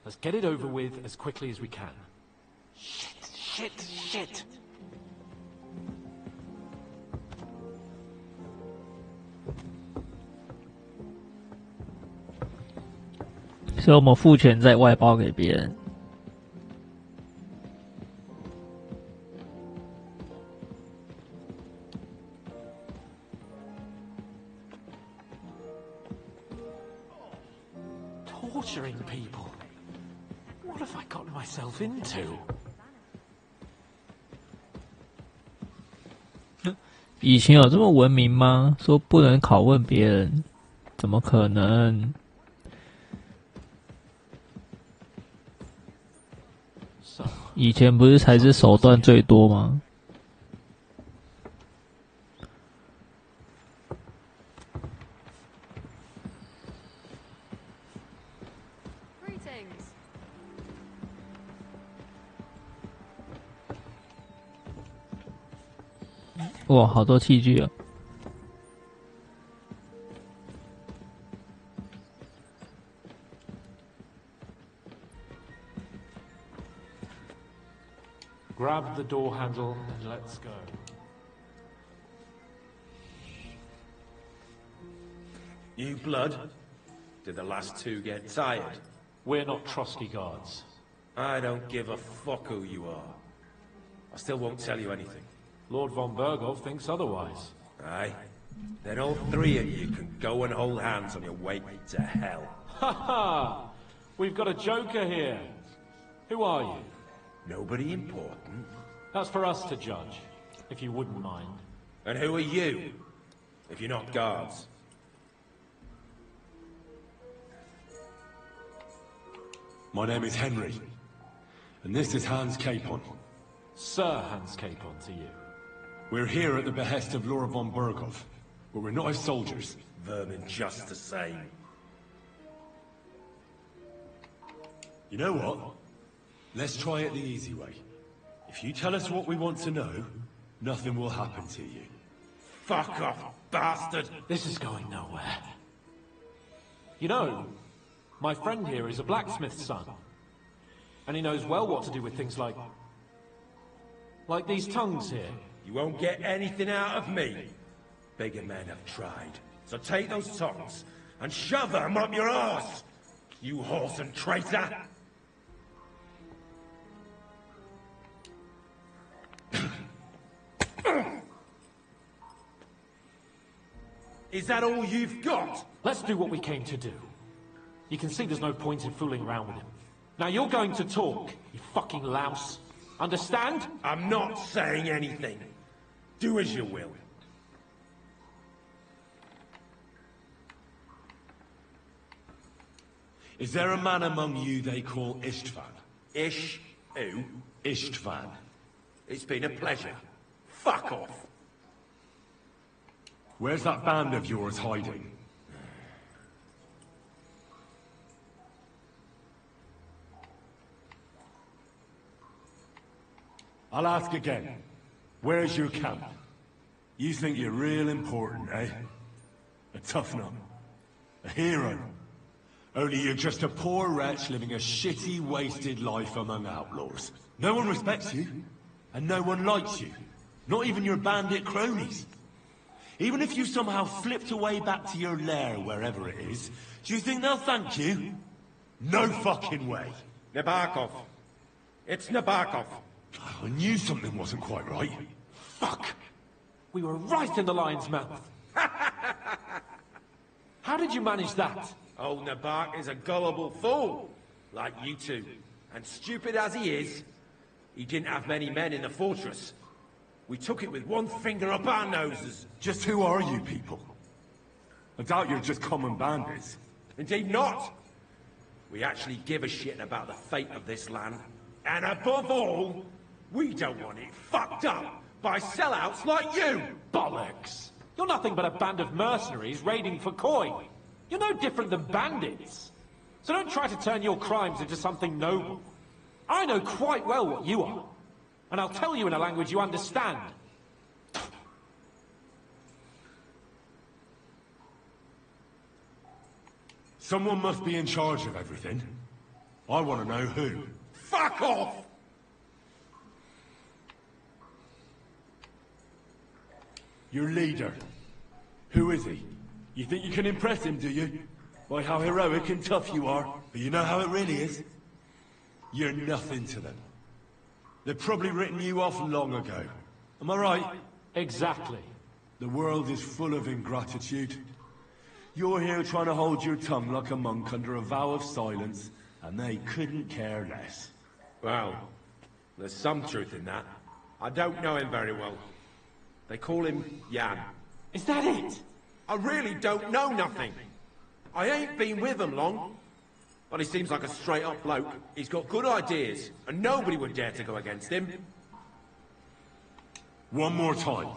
Let's get it over with as quickly as we can. Shit. 所以我们付钱再外包给别人。Torturing people. What have I gotten myself into? 以前有这么文明吗？说不能拷问别人，怎么可能？ 以前不是才是手段最多吗？哇，好多器具啊！ Grab the door handle and let's go. New blood? Did the last two get tired? We're not Trotsky guards. I don't give a fuck who you are. I still won't tell you anything. Lord von Berghoff thinks otherwise. Aye, Then all three of you can go and hold hands on your way to hell. Ha ha! We've got a joker here. Who are you? Nobody important. That's for us to judge, if you wouldn't mind. And who are you, if you're not guards? My name is Henry, and this is Hans Capon. Sir Hans Capon to you. We're here at the behest of Laura von Berghoff, but we're not his soldiers. Vermin just the same. You know what? Let's try it the easy way. If you tell us what we want to know, nothing will happen to you. Fuck off, bastard! This is going nowhere. You know, my friend here is a blacksmith's son. And he knows well what to do with things like these tongues here. You won't get anything out of me. Bigger men have tried. So take those tongues and shove them up your arse, you horse and traitor! Is that all you've got? Let's do what we came to do. You can see there's no point in fooling around with him. Now you're going to talk, you fucking louse. Understand? I'm not saying anything. Do as you will. Is there a man among you they call Istvan? Ish? Who? Istvan. It's been a pleasure. Fuck off. Where's that band of yours hiding? I'll ask again. Where's your camp? You think you're real important, eh? A tough nut. A hero. Only you're just a poor wretch living a shitty, wasted life among outlaws. No one respects you, and no one likes you. Not even your bandit cronies. Even if you somehow flipped away back to your lair, wherever it is, do you think they'll thank you? No fucking way. Nabokov. It's Nabokov. I knew something wasn't quite right. Fuck! We were right in the lion's mouth. How did you manage that? Old Nabok is a gullible fool, like you two. And stupid as he is, he didn't have many men in the fortress. We took it with one finger up our noses. Just who are you people? I doubt you're just common bandits. Indeed not. We actually give a shit about the fate of this land. And above all, we don't want it fucked up by sellouts like you! Bollocks! You're nothing but a band of mercenaries raiding for coin. You're no different than bandits. So don't try to turn your crimes into something noble. I know quite well what you are. And I'll tell you in a language you understand. Someone must be in charge of everything. I want to know who. Fuck off! Your leader. Who is he? You think you can impress him, do you? By how heroic and tough you are. But you know how it really is? You're nothing to them. They've probably written you off long ago. Am I right? Exactly. The world is full of ingratitude. You're here trying to hold your tongue like a monk under a vow of silence, and they couldn't care less. Well, there's some truth in that. I don't know him very well. They call him Jan. Is that it? I really don't know nothing. I ain't been with him long. But he seems like a straight-up bloke. He's got good ideas, and nobody would dare to go against him. One more time.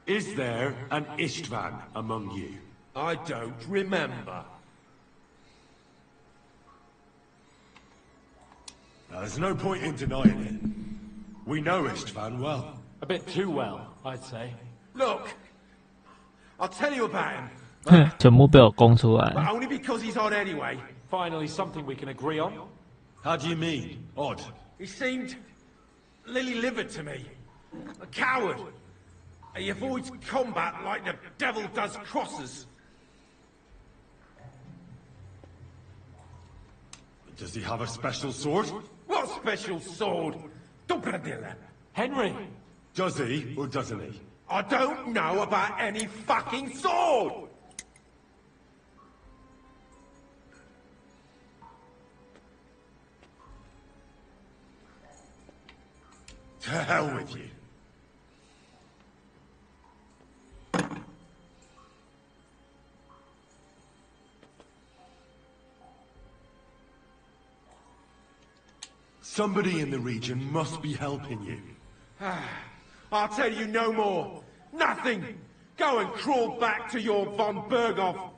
Is there an Istvan among you? I don't remember. Now, there's no point in denying it. We know Istvan well. A bit too well, I'd say. Look, I'll tell you about him. 全部被我供出来。 But only because he's odd anyway. Finally, something we can agree on. How do you mean, odd? He seemed lily-livered to me. A coward. He avoids combat like the devil does crosses. Does he have a special sword? What special sword? Dobradilla. Henry! Does he, or doesn't he? I don't know about any fucking sword! To hell with you. Somebody in the region must be helping you. I'll tell you no more. Nothing. Go and crawl back to your von Berghoff.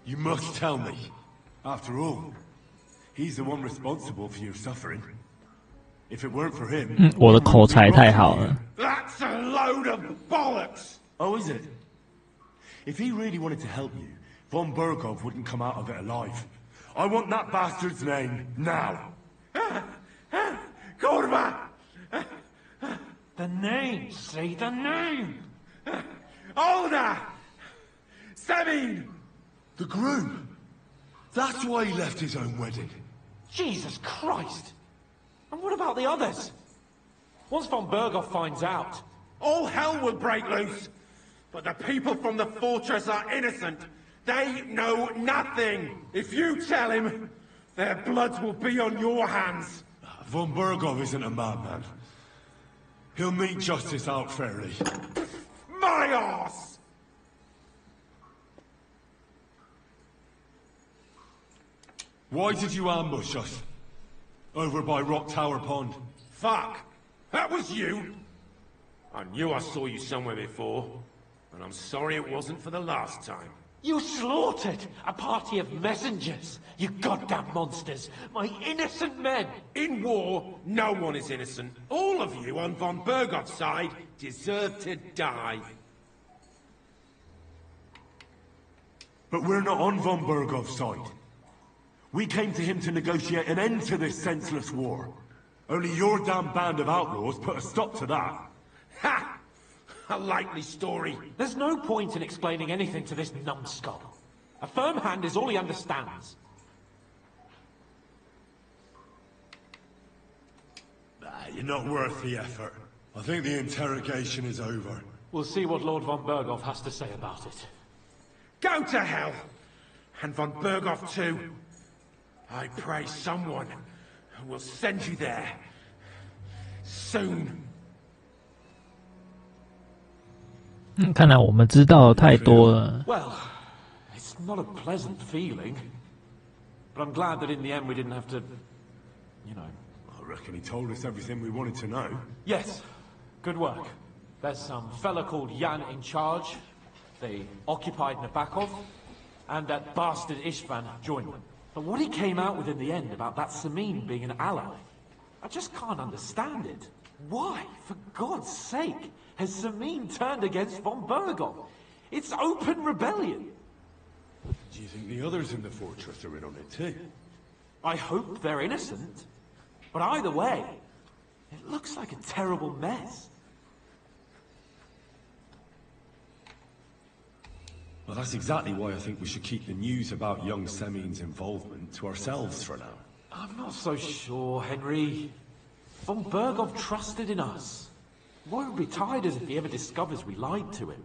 You must tell me. After all, he's the one responsible for your suffering. If it weren't for him, 我的口才太好了。 That's a load of bollocks! Oh, is it? If he really wanted to help you, von Berghoff wouldn't come out of it alive. I want that bastard's name, now! Korva! The name! Say the name! Olda! Semin! The groom! That's why he left his own wedding. Jesus Christ! And what about the others? Once von Berghoff finds out... All hell will break loose! But the people from the fortress are innocent! They know nothing! If you tell him, their bloods will be on your hands! Von Berghoff isn't a madman. He'll meet justice out fairly. My arse! Why did you ambush us? Over by Rock Tower Pond. Fuck! That was you! I knew I saw you somewhere before, and I'm sorry it wasn't for the last time. You slaughtered a party of messengers, you goddamn monsters! My innocent men! In war, no one is innocent. All of you on von Berghoff's side deserve to die. But we're not on von Berghoff's side. We came to him to negotiate an end to this senseless war. Only your damn band of outlaws put a stop to that. Ha! A likely story. There's no point in explaining anything to this numbskull. A firm hand is all he understands. You're not worth the effort. I think the interrogation is over. We'll see what Lord von Berghoff has to say about it. Go to hell! And von Berghoff too. I pray someone will send you there. Soon. 看来我们知道太多了。 Well, it's not a pleasant feeling. But I'm glad that in the end we didn't have to, you know... I reckon he told us everything we wanted to know. Yes, good work. There's some fella called Jan in charge. They occupied Nabokov, and that bastard Istvan joined them. But what he came out with in the end about that Samin being an ally, I just can't understand it. Why, for God's sake, has Samin turned against von Berghoff? It's open rebellion. Do you think the others in the fortress are in on it too? I hope they're innocent. But either way, it looks like a terrible mess. Well, that's exactly why I think we should keep the news about young Semin's involvement to ourselves for now. I'm not so sure, Henry. Von Berghoff trusted in us. Roy would be tired as if he ever discovers we lied to him.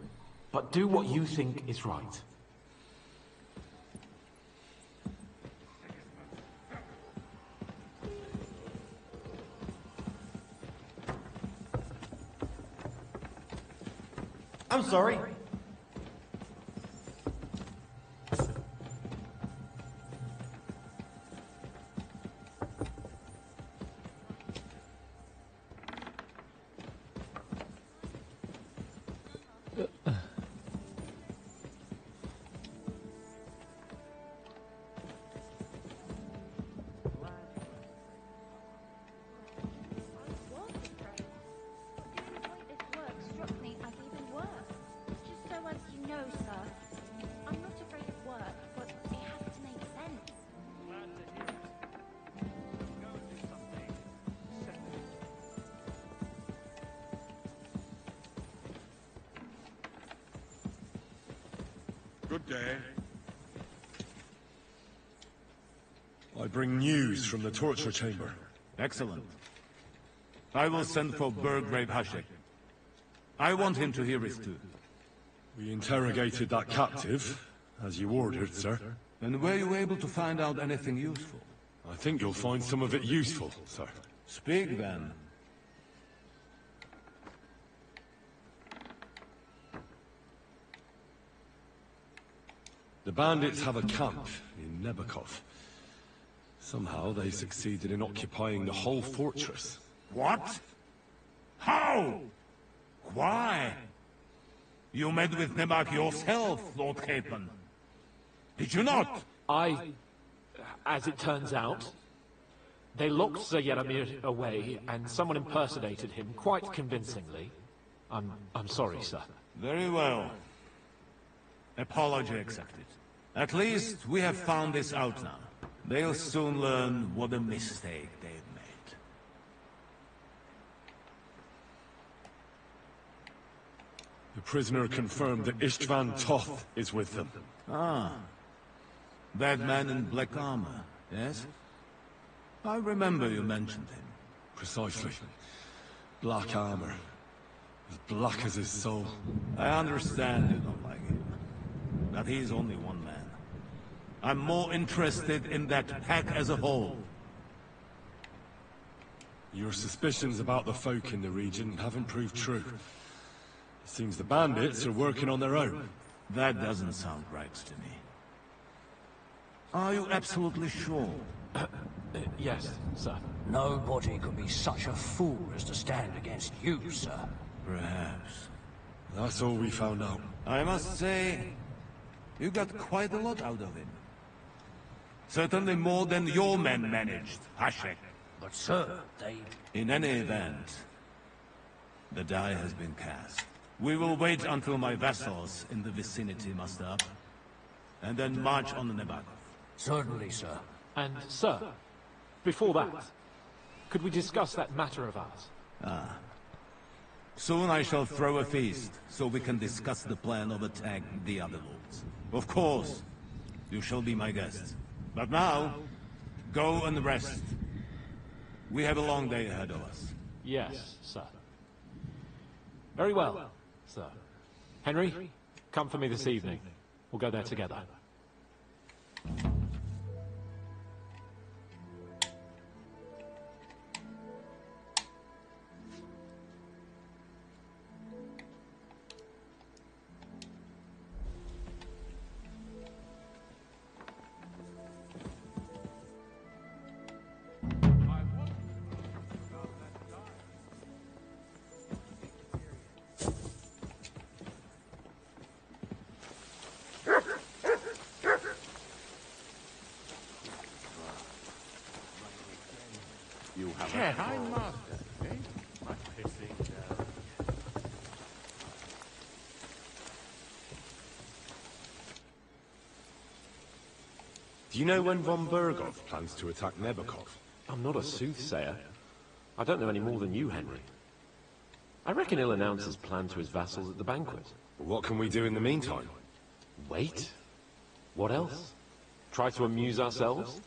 But do what you think is right. I'm sorry. Good day. I bring news from the torture chamber. Excellent. I will send for Burgrave Hashek. I want him to hear it too. We interrogated that captive, as you ordered, sir. And were you able to find out anything useful? I think you'll find some of it useful, sir. Speak then. The bandits have a camp in Nebakov. Somehow they succeeded in occupying the whole fortress. What? How? Why? You met with Nebak yourself, Lord Capon. Did you not? As it turns out, they locked Sir Yaramir away, and someone impersonated him quite convincingly. I'm sorry, sir. Very well. Apology accepted. At least we have found this out now. They'll soon learn what a mistake they've made. The prisoner confirmed that Istvan Toth is with them. Ah. That man in black armor, yes? I remember you mentioned him. Precisely. Black armor. As black as his soul. I understand you don't like him. But he's only one man. I'm more interested in that pack as a whole. Your suspicions about the folk in the region haven't proved true. It seems the bandits are working on their own. That doesn't sound right to me. Are you absolutely sure? Yes, sir. Nobody could be such a fool as to stand against you, sir. Perhaps. That's all we found out. I must say, you got quite a lot out of him. Certainly more than your men managed, Hashek. But sir, they... In any event, the die has been cast. We will wait until my vassals in the vicinity muster up, and then march on the Nebakov. Certainly, sir. And, sir, before that, could we discuss that matter of ours? Ah. Soon I shall throw a feast, so we can discuss the plan of attacking the other lords. Of course, you shall be my guests. But now, go and rest. We have a long day ahead of us. Yes, sir. Very well, sir. Henry, come for me this evening. We'll go there together. I'm master, eh? My pissing down. Do you know when von Berghoff plans to attack Nebakov? I'm not a soothsayer. I don't know any more than you, Henry. I reckon he'll announce his plan to his vassals at the banquet. What can we do in the meantime? Wait? What else? Try to amuse ourselves?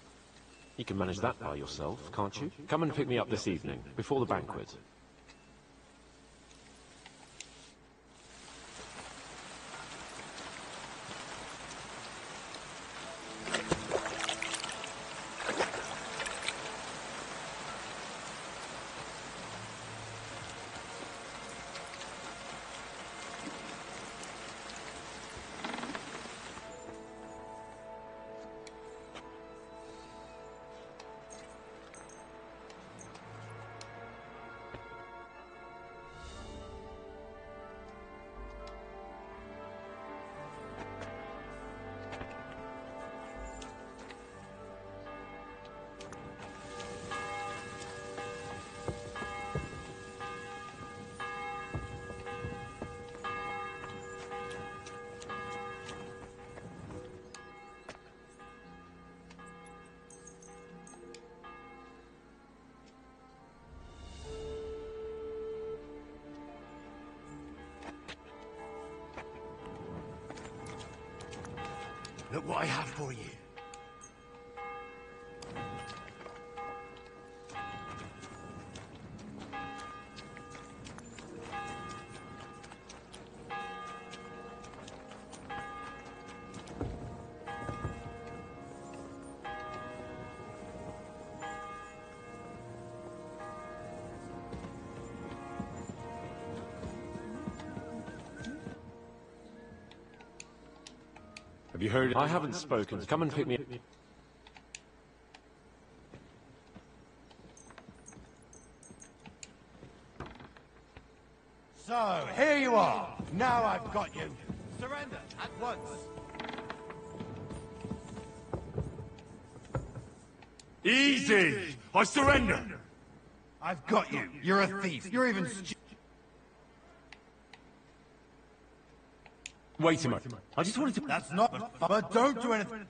You can manage that by yourself, can't you? Come and pick me up this evening, before the banquet. Look what I have for you. Have you heard? I haven't spoken. Come and pick me up. So, here you are. Now I've got you. Surrender at once. Easy! I surrender! I've got you. You're a thief. You're even Wait a moment. I just wanted to... That's not... But don't do anything...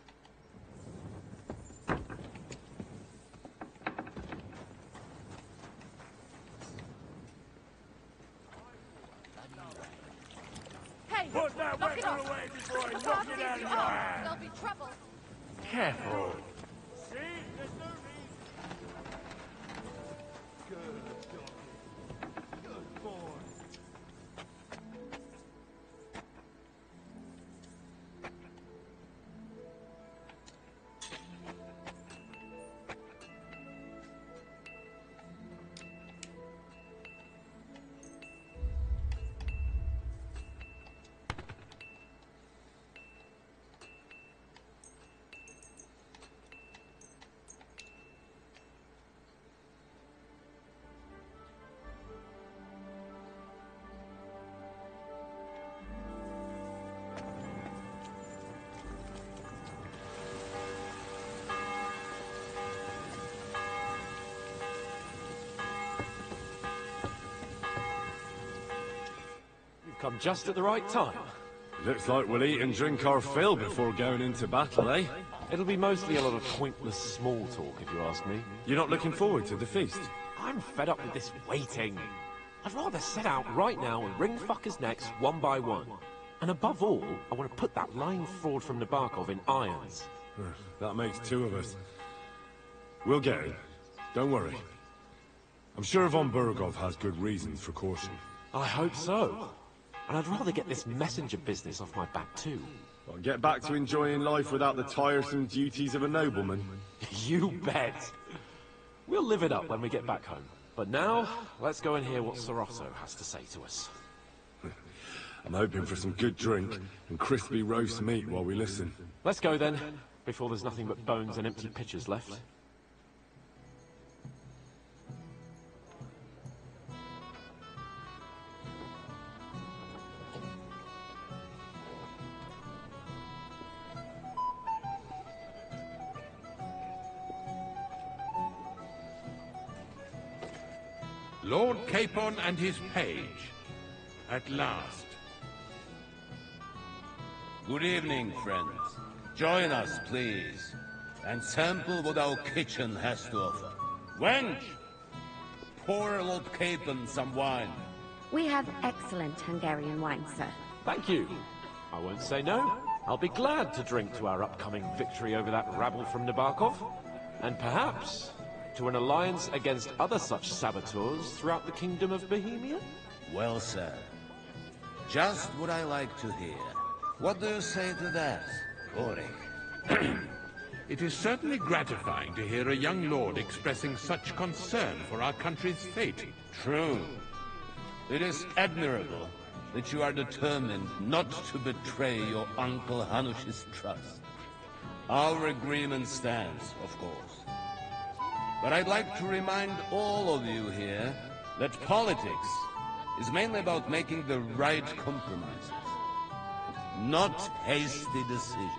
Hey, Put that knock it weapon off. away before I The knock it out of your hand. There'll be trouble. Careful. See? There's no Good boy. Come just at the right time. Looks like we'll eat and drink our fill before going into battle, eh? It'll be mostly a lot of pointless small talk, if you ask me. You're not looking forward to the feast? I'm fed up with this waiting. I'd rather set out right now and wring fuckers' necks one by one. And above all, I want to put that lying fraud from Nabokov in irons. That makes two of us. We'll get him. Don't worry. I'm sure von Burgov has good reasons for caution. I hope so. And I'd rather get this messenger business off my back too. Well, get back to enjoying life without the tiresome duties of a nobleman. You bet. We'll live it up when we get back home. But now, let's go and hear what Sorotto has to say to us. I'm hoping for some good drink and crispy roast meat while we listen. Let's go then, before there's nothing but bones and empty pitchers left. Lord Capon and his page. At last. Good evening, friends. Join us, please, and sample what our kitchen has to offer. Wench! Pour Lord Capon some wine. We have excellent Hungarian wine, sir. Thank you. I won't say no. I'll be glad to drink to our upcoming victory over that rabble from Nabokov. And perhaps to an alliance against other such saboteurs throughout the Kingdom of Bohemia? Well said. Just what I like to hear. What do you say to that, Ulrich? It is certainly gratifying to hear a young lord expressing such concern for our country's fate. True. It is admirable that you are determined not to betray your Uncle Hanush's trust. Our agreement stands, of course. But I'd like to remind all of you here that politics is mainly about making the right compromises, not hasty decisions.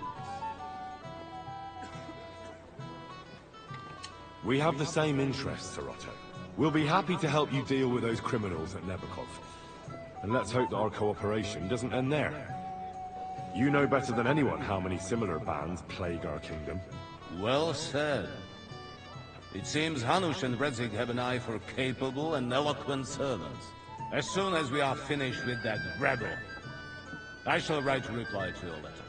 We have the same interests, Sorotto. We'll be happy to help you deal with those criminals at Nabokov. And let's hope that our cooperation doesn't end there. You know better than anyone how many similar bands plague our kingdom. Well said. It seems Hanush and Redzig have an eye for capable and eloquent servants. As soon as we are finished with that rabble, I shall write a reply to your letter.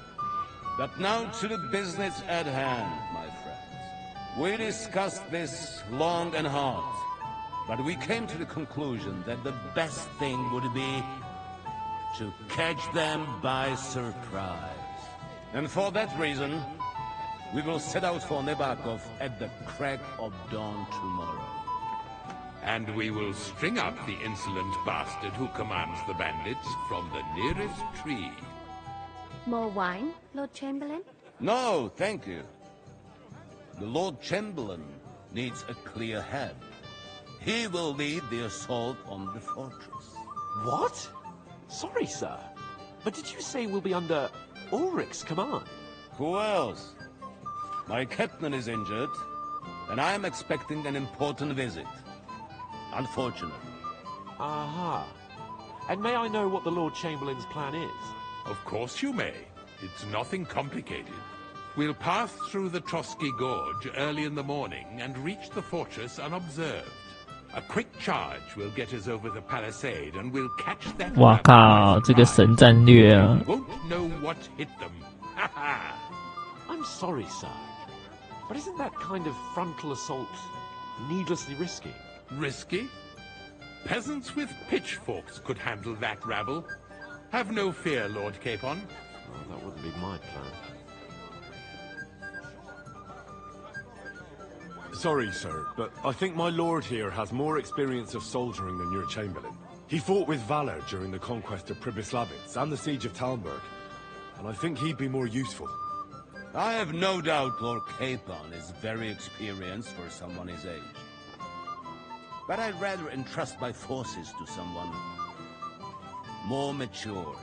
But now to the business at hand, my friends. We discussed this long and hard, but we came to the conclusion that the best thing would be to catch them by surprise. And for that reason, we will set out for Nabokov at the crack of dawn tomorrow. And we will string up the insolent bastard who commands the bandits from the nearest tree. More wine, Lord Chamberlain? No, thank you. The Lord Chamberlain needs a clear head. He will lead the assault on the fortress. What? Sorry, sir. But did you say we'll be under Ulrich's command? Who else? My captain is injured, and I am expecting an important visit. Unfortunately. Aha. And may I know what the Lord Chamberlain's plan is? Of course you may. It's nothing complicated. We'll pass through the Trotsky Gorge early in the morning and reach the fortress unobserved. A quick charge will get us over the palisade and we'll catch that. 哇靠，这个神战略啊 Won't know what hit them. I'm sorry, sir. But isn't that kind of frontal assault needlessly risky? Risky? Peasants with pitchforks could handle that rabble. Have no fear, Lord Capon. Well, that wouldn't be my plan. Sorry, sir, but I think my lord here has more experience of soldiering than your chamberlain. He fought with valor during the conquest of Pribyslavitz and the siege of Talmberg, and I think he'd be more useful. I have no doubt Lord Capon is very experienced for someone his age. But I'd rather entrust my forces to someone more mature.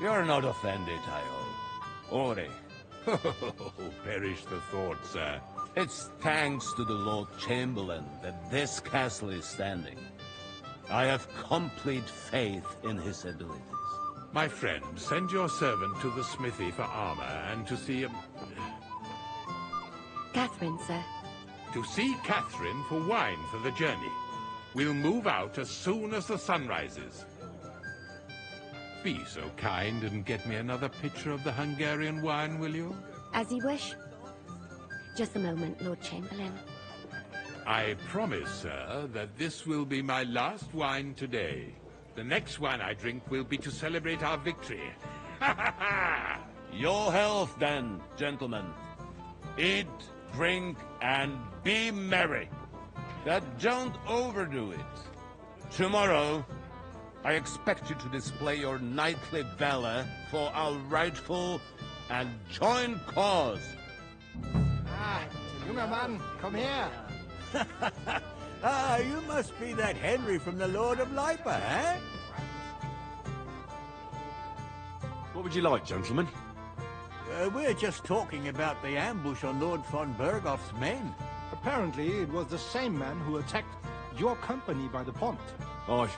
You're not offended, I hope. Ore. Perish the thought, sir. It's thanks to the Lord Chamberlain that this castle is standing. I have complete faith in his abilities. My friend, send your servant to the smithy for armor and to see Catherine, sir. To see Catherine for wine for the journey. We'll move out as soon as the sun rises. Be so kind and get me another pitcher of the Hungarian wine, will you? As you wish. Just a moment, Lord Chamberlain. I promise, sir, that this will be my last wine today. The next wine I drink will be to celebrate our victory. Your health, then, gentlemen. Eat, drink, and be merry. But don't overdo it. Tomorrow, I expect you to display your knightly valor for our rightful and joint cause. Ah, junger Mann, komm her. You must be that Henry from the Lord of Lipa, eh? What would you like, gentlemen? We're just talking about the ambush on Lord von Bergoff's men. Apparently, it was the same man who attacked your company by the pond. Aye,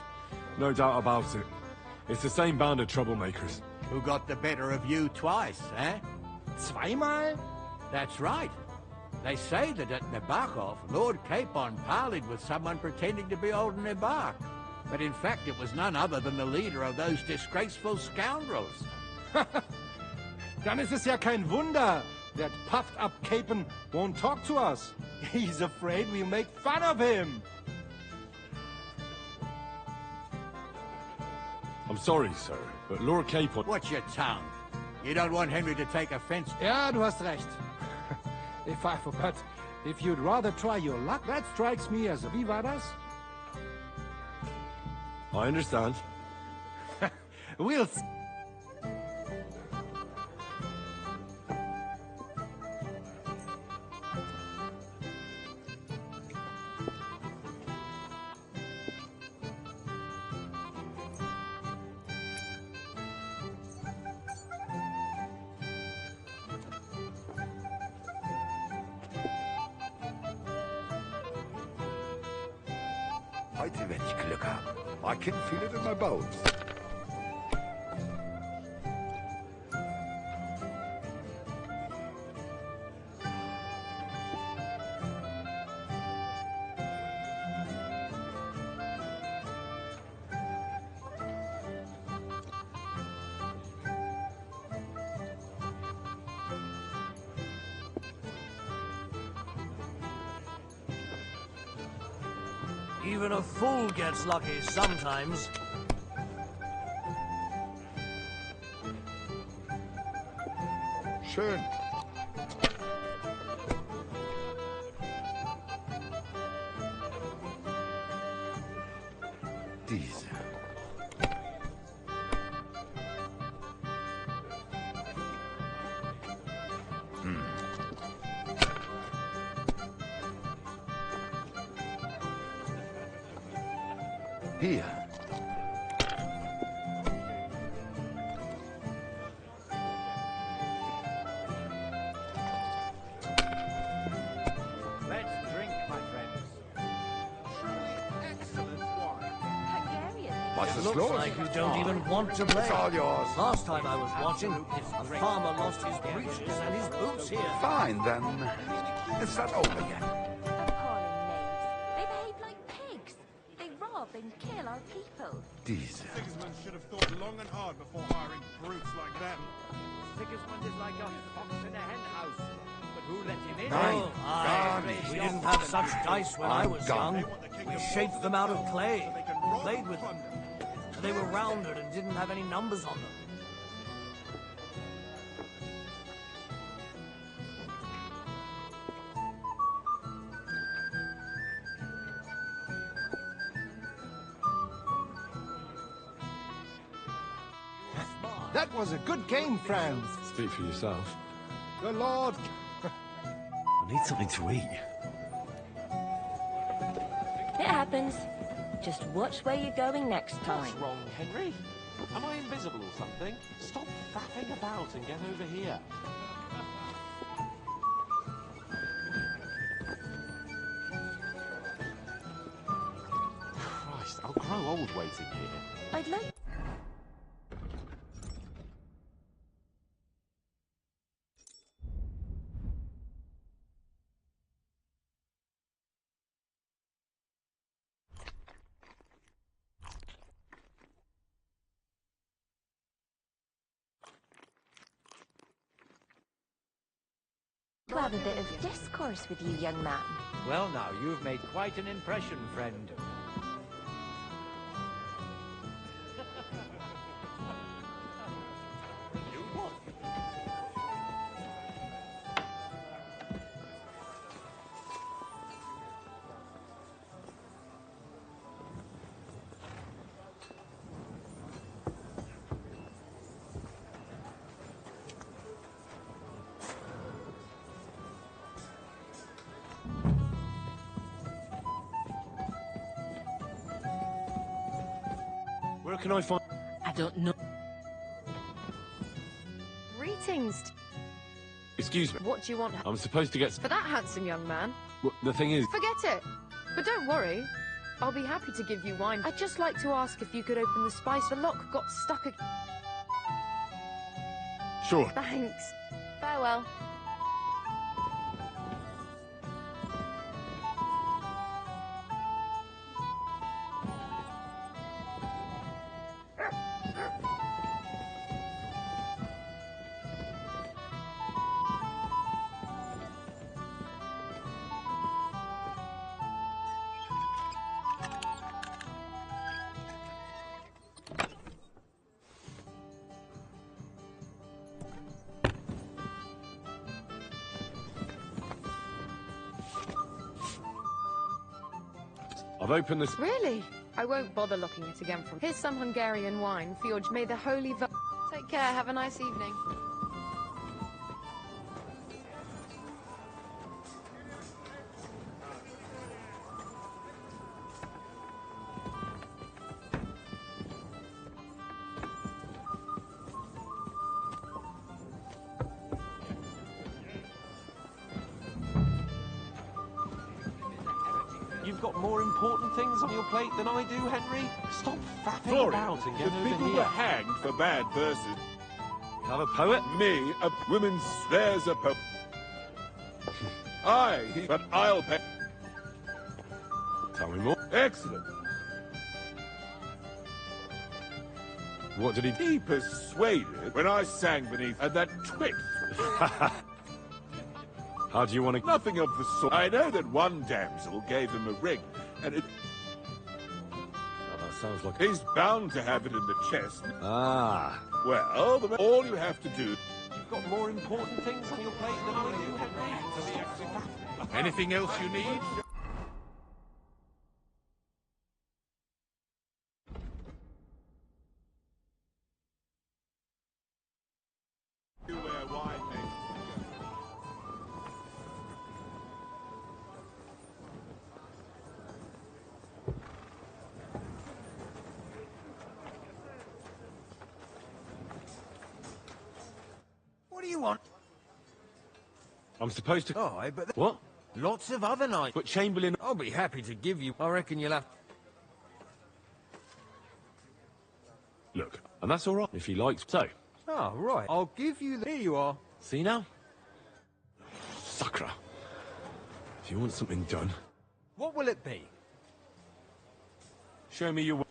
no doubt about it. It's the same band of troublemakers. Who got the better of you twice, eh? Zweimal? That's right. They say that at Nabokov, Lord Capon parleyed with someone pretending to be old Nabark. But in fact, it was none other than the leader of those disgraceful scoundrels. Dann ist es ja kein Wunder that puffed-up Capon won't talk to us. He's afraid we'll make fun of him. I'm sorry, sir, but Lord Capon... Watch your tongue. You don't want Henry to take offense. Ja, du hast recht. If I forgot, if you'd rather try your luck, that strikes me as a... Wie war das? I understand. We'll... Heute werde ich Glück haben. I can feel it in my bones. Even a fool gets lucky sometimes. Schön. Diese. Here. Let's drink, my friends. Truly excellent wine. What's It the looks slow? like you don't even want to play. It's all yours. Last time I was watching, a farmer lost his breeches and his boots here. Fine, then. It's not over yet. Appalling knaves. They behave like pigs. They rob and kill our people. Diesel. Sigismund should have thought long and hard before hiring brutes like them. Sigismund is like a fox in a hen house. But who let him in? Nine. Oh, aye. We didn't have such dice when I was young. We shaped them out of clay. Played with them. They were rounded and didn't have any numbers on them. That was a good game, friends. Speak for yourself. The Lord... I need something to eat. It happens. Just watch where you're going next time. What's wrong, Henry? Am I invisible or something? Stop faffing about and get over here. Christ, I'll grow old waiting here. I'd like... to have a bit of discourse with you, young man. Well now, you've made quite an impression, friend. Where can I find... I don't know. Greetings. Excuse me. What do you want I'm supposed to get... for that handsome young man? Well, the thing is... Forget it. But don't worry. I'll be happy to give you wine. I'd just like to ask if you could open the spice. The lock got stuck again. Sure. Thanks. Farewell. I've opened this... Really? I won't bother looking it again from... Here's some Hungarian wine for your... May the holy... Take care. Have a nice evening. You've got more important things on your plate than I do, Henry. Stop faffing Florian, about and get the over people here. were hanged for bad verses. Have a poet? Me, a woman's... There's a poet. Aye, but I'll pay... Tell me more. Excellent. What did he... He persuaded when I sang beneath and that twit. How do you want to... Nothing of the sort. I know that one damsel gave him a ring, and it... Oh, that sounds like... He's bound to have it in the chest. Ah. Well, all you have to do... You've got more important things on your plate than I do, Henry. Stop faffing. Anything else you need? What do you want? I'm supposed to... Oh, but... What? Lots of other knights. But Chamberlain... I'll be happy to give you... I reckon you'll have... Look, and that's all right if he likes... So... Oh, right. I'll give you... Here you are. See now? Sucker. If you want something done... What will it be? Show me your...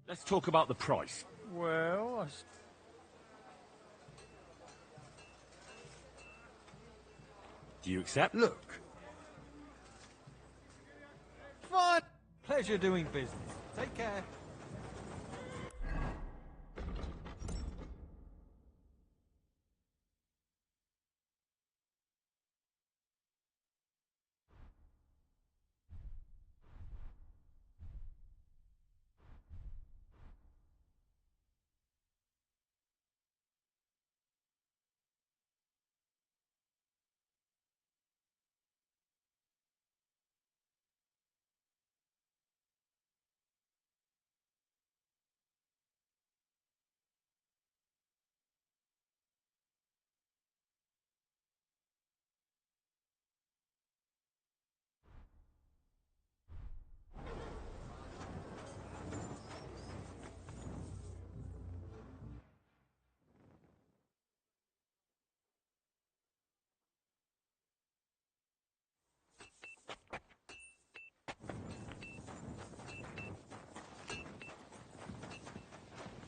Let's talk about the price. Well, Do you accept? Look. Fine. Pleasure doing business. Take care.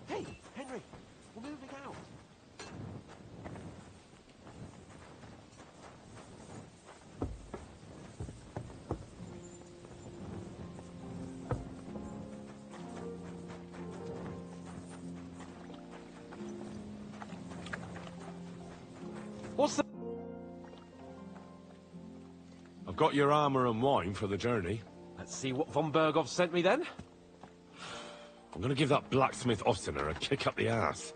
Hey, Henry, we're moving out. What's the... I've got your armor and wine for the journey. Let's see what von Berghoff sent me then. I'm gonna give that blacksmith Ostener a kick up the ass.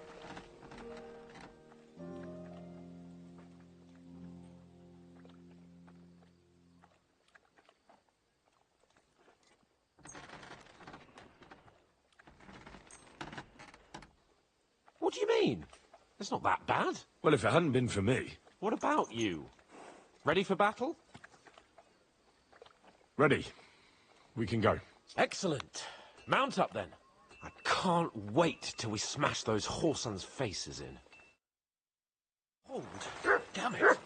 What do you mean? It's not that bad. Well, if it hadn't been for me... What about you? Ready for battle? Ready. We can go. Excellent. Mount up then. I can't wait till we smash those whoresons' faces in. Hold. Damn it.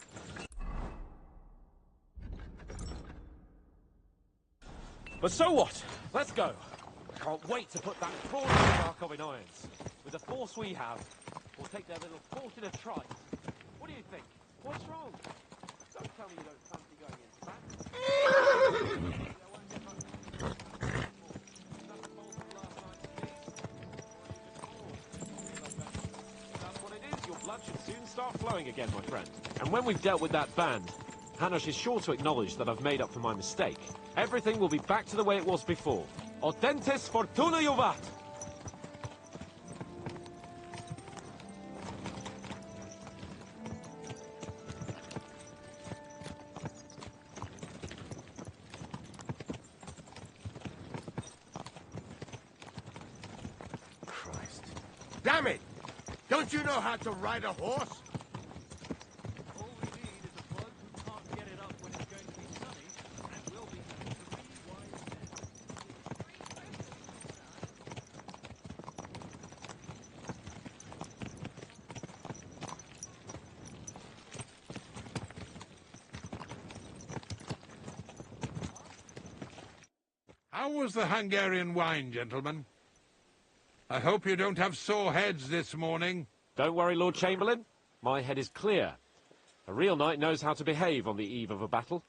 But so what? Let's go. I can't wait to put that prawn in the Markov in irons. With the force we have, we'll take their little fort in a trice. What do you think? What's wrong? Don't tell me you don't fancy going into battle. Blood should soon start flowing again, my friend. And when we've dealt with that band, Hanush is sure to acknowledge that I've made up for my mistake. Everything will be back to the way it was before. Audentes fortuna juvat! Christ. Damn it! Don't you know how to ride a horse? All we need is a bloke who can't get it up when it's going to be sunny, and we'll be 3 wise men. How was the Hungarian wine, gentlemen? I hope you don't have sore heads this morning. Don't worry, Lord Chamberlain. My head is clear. A real knight knows how to behave on the eve of a battle.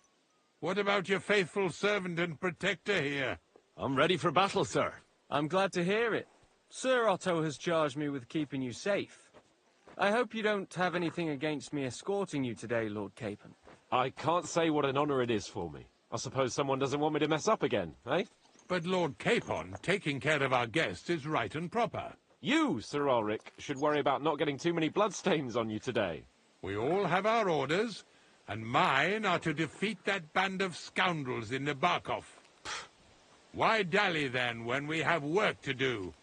What about your faithful servant and protector here? I'm ready for battle, sir. I'm glad to hear it. Sir Otto has charged me with keeping you safe. I hope you don't have anything against me escorting you today, Lord Capon. I can't say what an honor it is for me. I suppose someone doesn't want me to mess up again, eh? But Lord Capon, taking care of our guests is right and proper. You, Sir Ulrich, should worry about not getting too many bloodstains on you today. We all have our orders, and mine are to defeat that band of scoundrels in Nabarkov. Why dally, then, when we have work to do?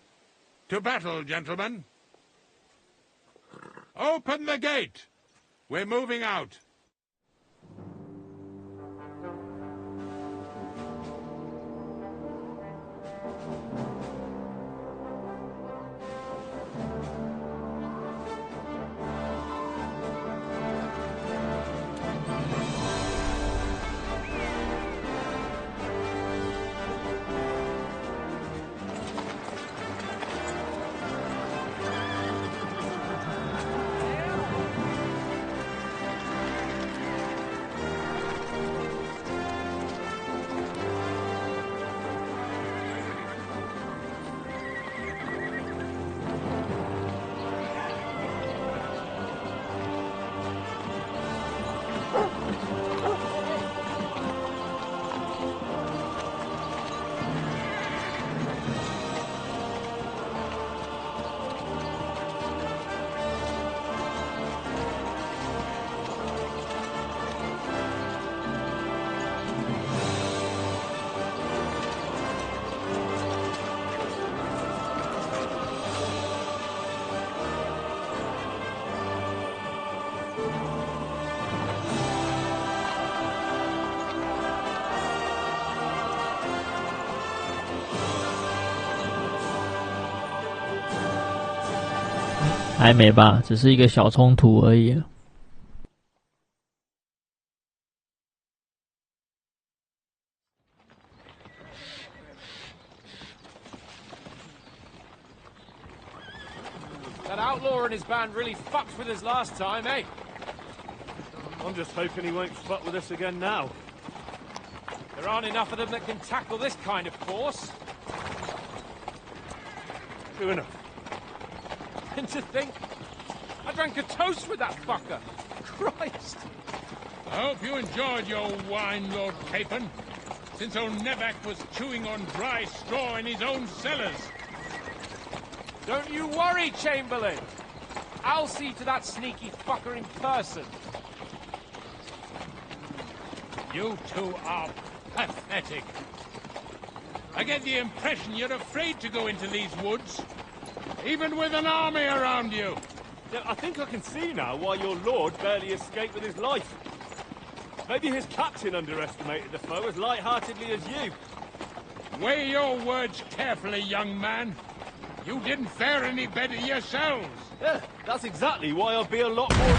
To battle, gentlemen! Open the gate! We're moving out.还没吧，只是一个小冲突而已。That outlaw and his band really fucked with us last time, eh? I'm just hoping he won't fuck with us again now. There aren't enough of them that can tackle this kind of force. True enough. And to think, I drank a toast with that fucker. Christ. I hope you enjoyed your wine, Lord Capon, since old Nevak was chewing on dry straw in his own cellars. Don't you worry, Chamberlain. I'll see to that sneaky fucker in person. You two are pathetic. I get the impression you're afraid to go into these woods, even with an army around you. Yeah, I think I can see now why your lord barely escaped with his life. Maybe his captain underestimated the foe as light-heartedly as you. Weigh your words carefully, young man. You didn't fare any better yourselves. Yeah, that's exactly why I'll be a lot more...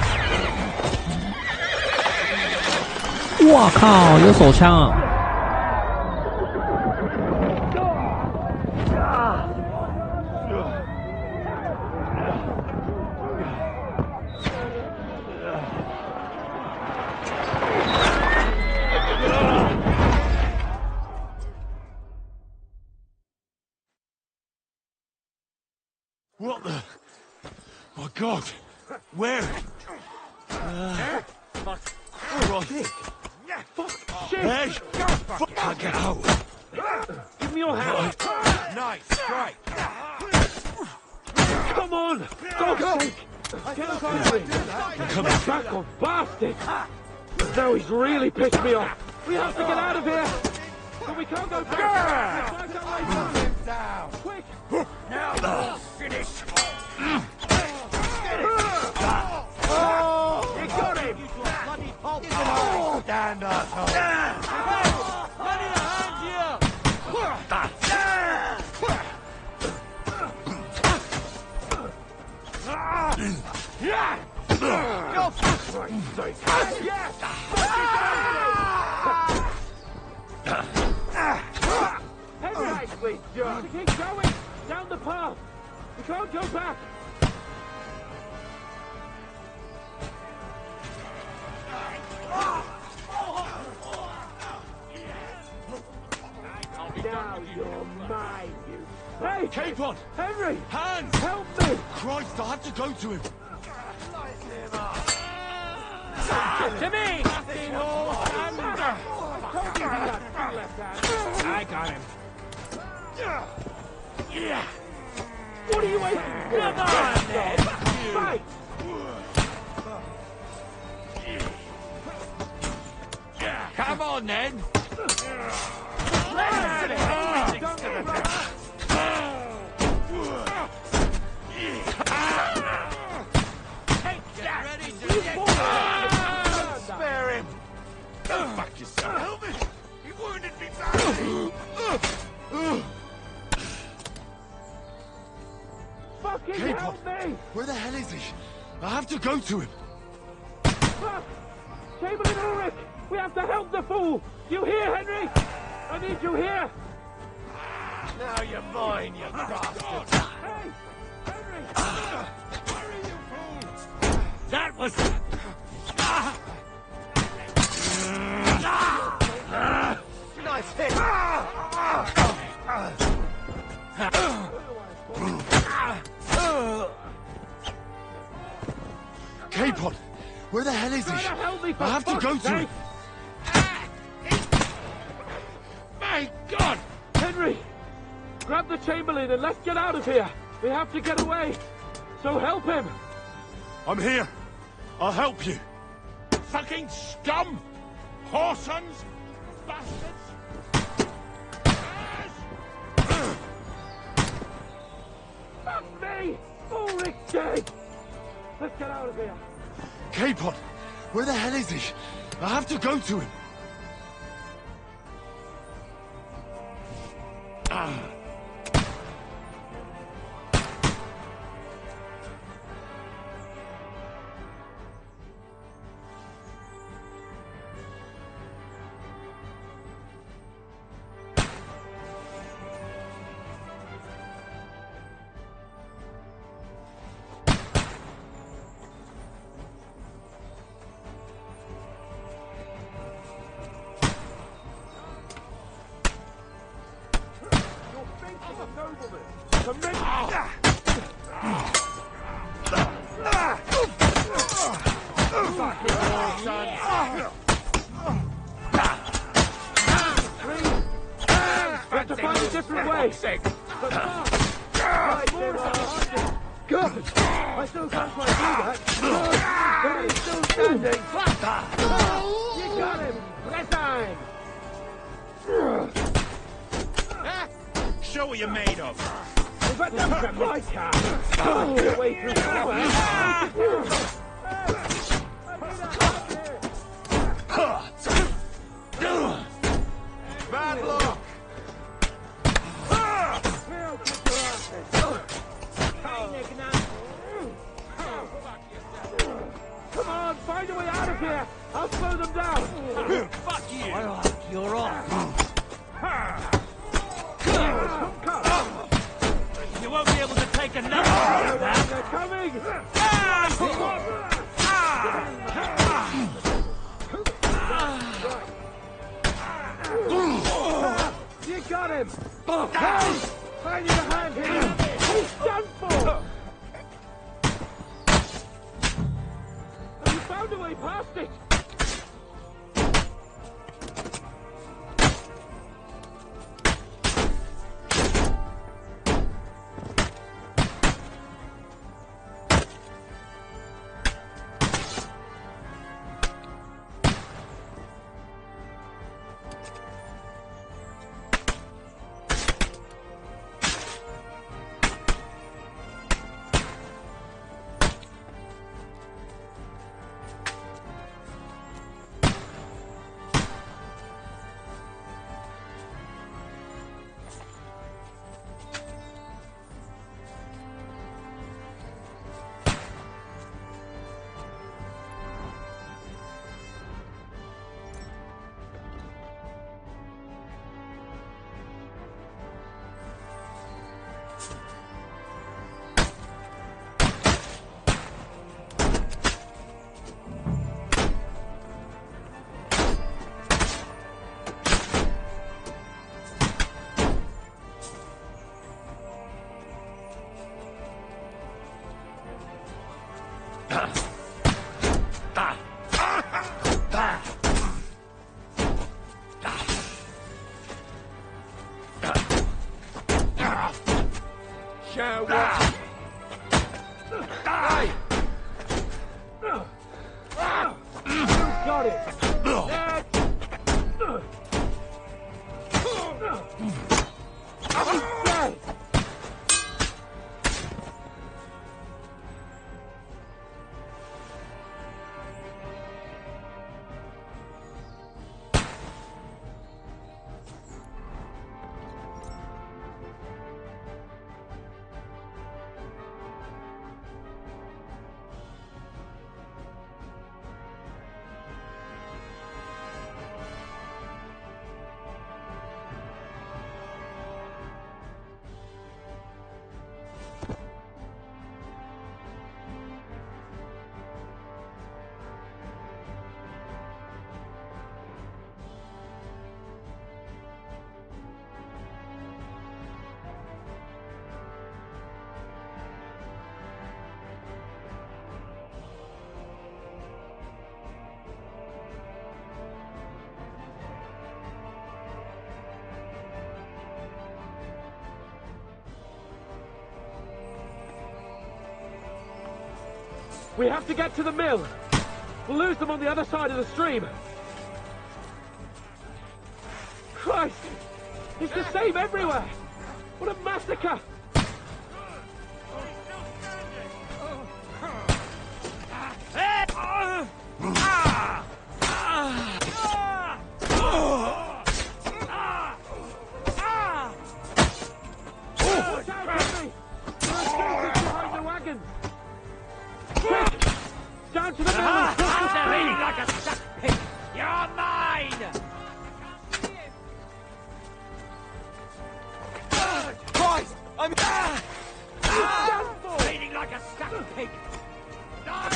哇靠，有手枪啊！ What the? My God! Where? Fuck. Right here. Fuck. Shit. Hey! Fuck! Can't get out. Give me your hand. Nice strike. Come on. God's sake. Get over it. You're coming back on bastard. Now he's really pissed me off. We have to get out of here. But we can't go back. We can't go away from him. Down. Quick. Now the finish. Oh, you got him. Oh, stand up. Ready to hand you. Go for it. Yes. Ugly jerk! Keep going! Down the path! We can't go back! Now you're mine, you... Hey! Capon! Henry! Hands! Help me! Christ, I have to go to him! To me! Fucking old thunder! I got him. Yeah! What are you waiting for? Come on, then! Fight! Come on, then! Spare him! Go fuck yourself! Help me! He wounded me badly! Fucking Capon, help me! where the hell is he? I have to go to him! Fuck! Chamberlain Ulrich! We have to help the fool! You hear, Henry? I need you here! Now you're mine, you bastard! Hey! Henry! Hurry, you fools! That was... Nice hit! Capon, where the hell is he? I have to go to him! My God! Henry! Grab the Chamberlain and let's get out of here! We have to get away! So help him! I'm here! I'll help you! Fucking scum! Whoresons! Bastards! Fuck me! Ulrich dead! Let's get out of here! Capon, where the hell is he? I have to go to him! Have to find a different way! But good! I still can't quite do that! Good! But he's still standing! You got him! Left time! Show what you're made of! If I don't grab my car, I'll get away through somewhere! Bad luck! Come on, find a way out of here! I'll slow them down! Fuck you! Well, you're off. You won't be able to take another shot at that! They're coming! You got him! Hey! I need a hand here! He's done for! Have you found a way past it? care what. Die! You got it! Dead! We have to get to the mill. We'll lose them on the other side of the stream. Christ! It's the same everywhere! What a massacre! Down to the mill! Like a stuck pig! You're mine! Christ! I'm... Bleeding like a stuck pig! Let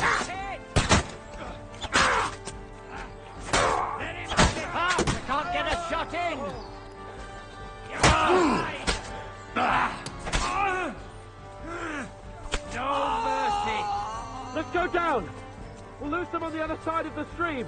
him have it! I can't get a shot in! No mercy! Let's go down! We'll lose them on the other side of the stream!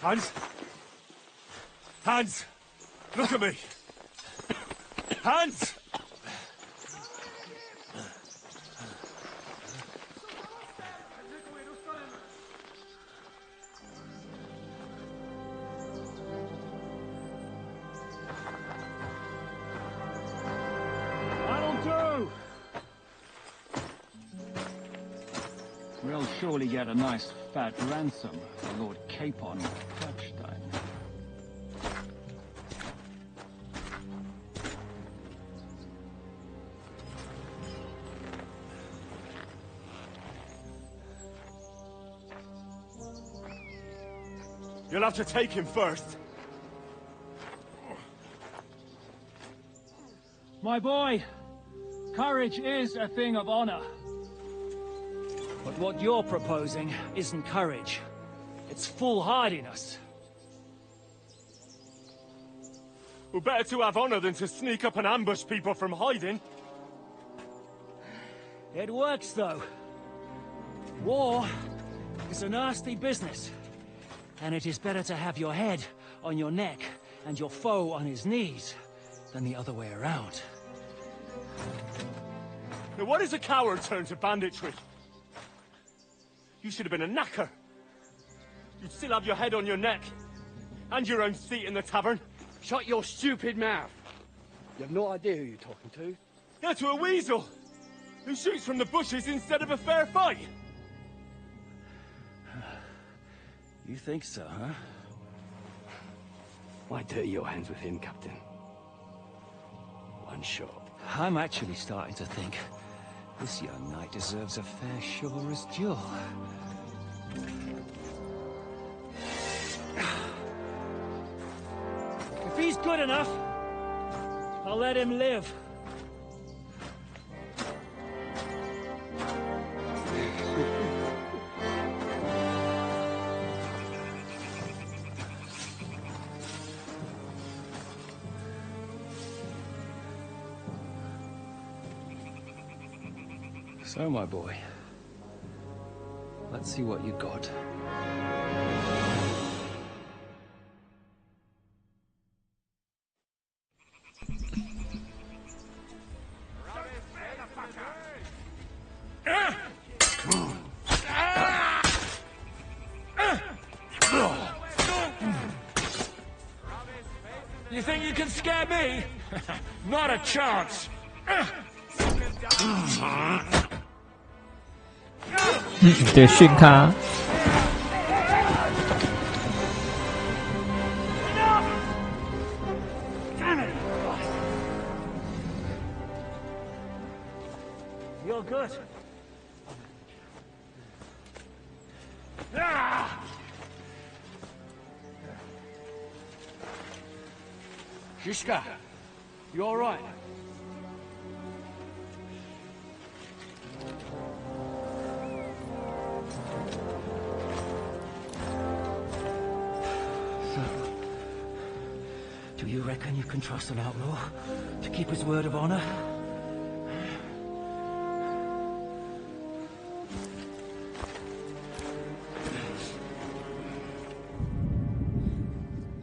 Hans? Hans! Look at me! Hans! That'll do! We'll surely get a nice fat ransom for Lord Capon of Kirkstein. You'll have to take him first. My boy, courage is a thing of honor. But what you're proposing isn't courage. It's foolhardiness. Well, better to have honor than to sneak up and ambush people from hiding. It works, though. War is a nasty business. And it is better to have your head on your neck and your foe on his knees than the other way around. Now, what is a coward turned to banditry? You should have been a knacker. You'd still have your head on your neck. And your own seat in the tavern. Shut your stupid mouth. You have no idea who you're talking to. Yeah, to a weasel! Who shoots from the bushes instead of a fair fight! You think so, huh? Why dirty your hands with him, Captain? One shot. I'm actually starting to think this young knight deserves a fair chivalrous duel. If he's good enough, I'll let him live. So, my boy, let's see what you got. You think you can scare me? Not a chance. 对，训他。You're good. Shishka, you all right? Do you reckon you can trust an outlaw to keep his word of honor?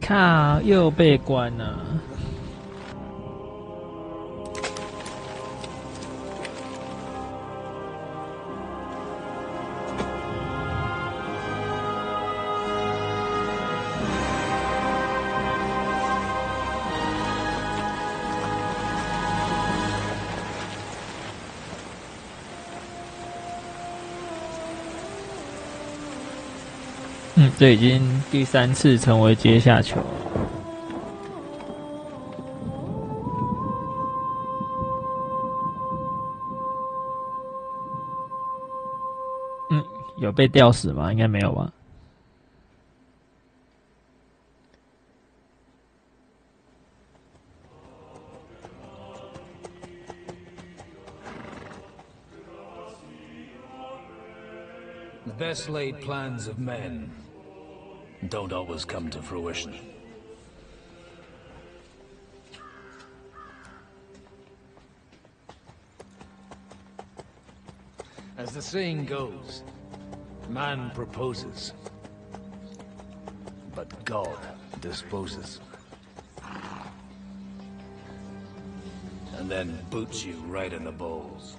"靠，又被关了。这已经第3次成为阶下囚。有被吊死吗？应该没有吧。The best laid plans of men don't always come to fruition. As the saying goes, man proposes, but God disposes. And then boots you right in the balls.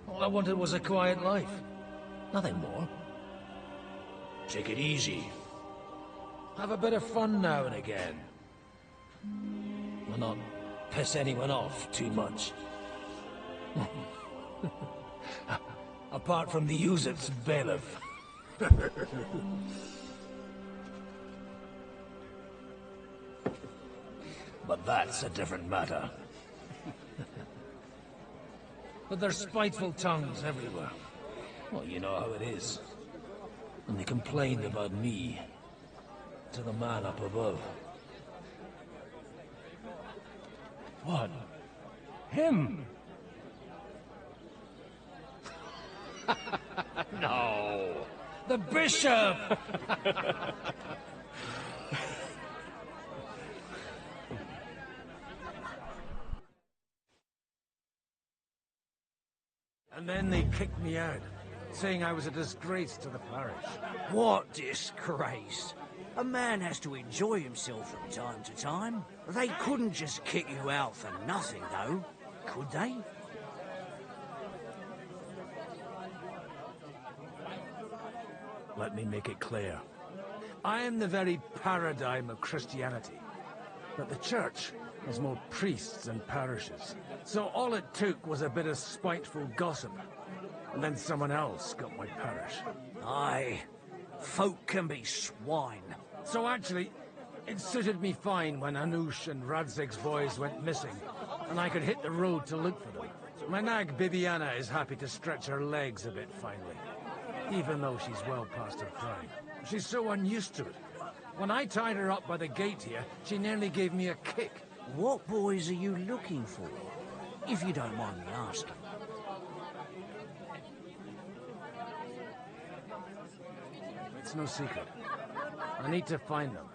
All I wanted was a quiet life. Nothing more. Take it easy. Have a bit of fun now and again. Will not piss anyone off too much. Apart from the Uzit's bailiff. But that's a different matter. But there's spiteful tongues everywhere. Well, you know how it is. And they complained about me to the man up above. What? Him? No. The bishop! And then they kicked me out, saying I was a disgrace to the parish. What disgrace? A man has to enjoy himself from time to time. They couldn't just kick you out for nothing, though, could they? Let me make it clear. I am the very paradigm of Christianity. But the church has more priests than parishes. So all it took was a bit of spiteful gossip. And then someone else got my parish. Aye. Folk can be swine. So actually, it suited me fine when Anush and Radzig's boys went missing, and I could hit the road to look for them. My nag Bibiana is happy to stretch her legs a bit finally, even though she's well past her prime. She's so unused to it. When I tied her up by the gate here, she nearly gave me a kick. What boys are you looking for, if you don't mind me asking? It's no secret. I need to find them.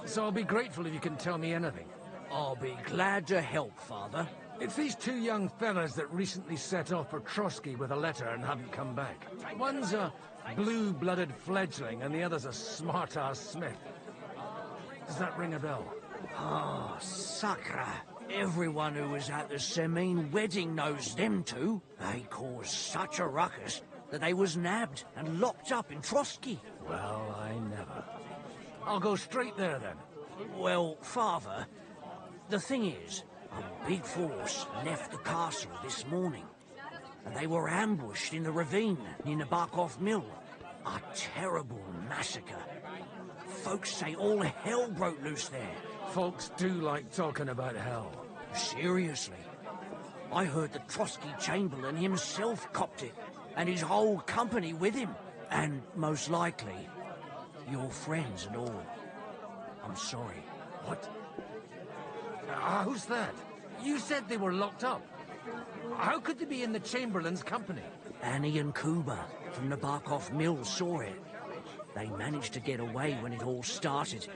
So I'll be grateful if you can tell me anything. I'll be glad to help, Father. It's these two young fellas that recently set off for Trotsky with a letter and haven't come back. One's a blue-blooded fledgling and the other's a smart-ass smith. Does that ring a bell? Oh, sucker. Everyone who was at the Semine wedding knows them two. They caused such a ruckus that they was nabbed and locked up in Trotsky. Well, I never. I'll go straight there, then. Well, Father, the thing is, a big force left the castle this morning, and they were ambushed in the ravine near the Barkov Mill. A terrible massacre. Folks say all hell broke loose there. Folks do like talking about hell. Seriously. I heard the Trotsky Chamberlain himself copped it, and his whole company with him. And most likely, your friends and all. I'm sorry. What? Who's that? You said they were locked up. How could they be in the Chamberlain's company? Annie and Kuba from the Barkov Mill saw it. They managed to get away when it all started,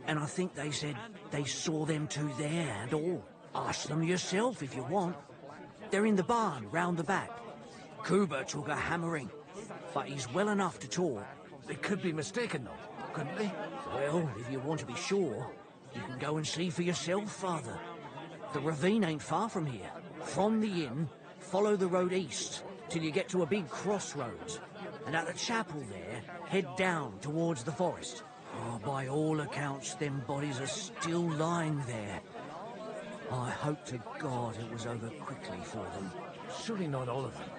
and I think they said they saw them two there and all. Ask them yourself if you want. They're in the barn round the back. Kuba took a hammering, but he's well enough to talk. They could be mistaken, though, couldn't they? Well, if you want to be sure, you can go and see for yourself, Father. The ravine ain't far from here. From the inn, follow the road east till you get to a big crossroads. And at the chapel there, head down towards the forest. Oh, by all accounts, them bodies are still lying there. I hope to God it was over quickly for them. Surely not all of them.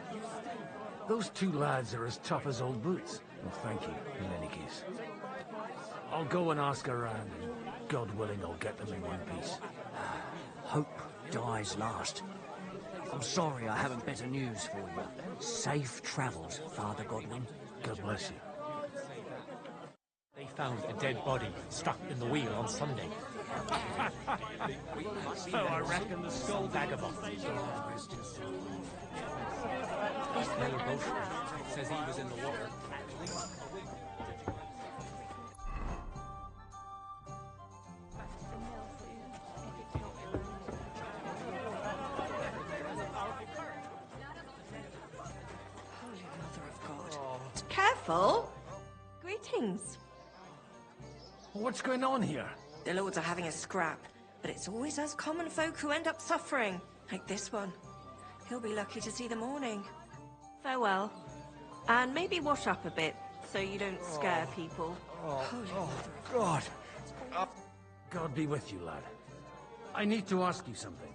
Those two lads are as tough as old boots. Well, thank you, in any case. I'll go and ask around, and God willing, I'll get them in one piece. Hope dies last. I'm sorry I haven't better news for you. Safe travels, Father Godwin. God bless you. They found a dead body stuck in the wheel on Sunday. So I reckon the skull vagabond. They were both. Says he was in the water. Careful! Greetings. What's going on here? The lords are having a scrap, but it's always us common folk who end up suffering, like this one. He'll be lucky to see the morning. Farewell. And maybe wash up a bit, so you don't scare people. God. God be with you, lad. I need to ask you something.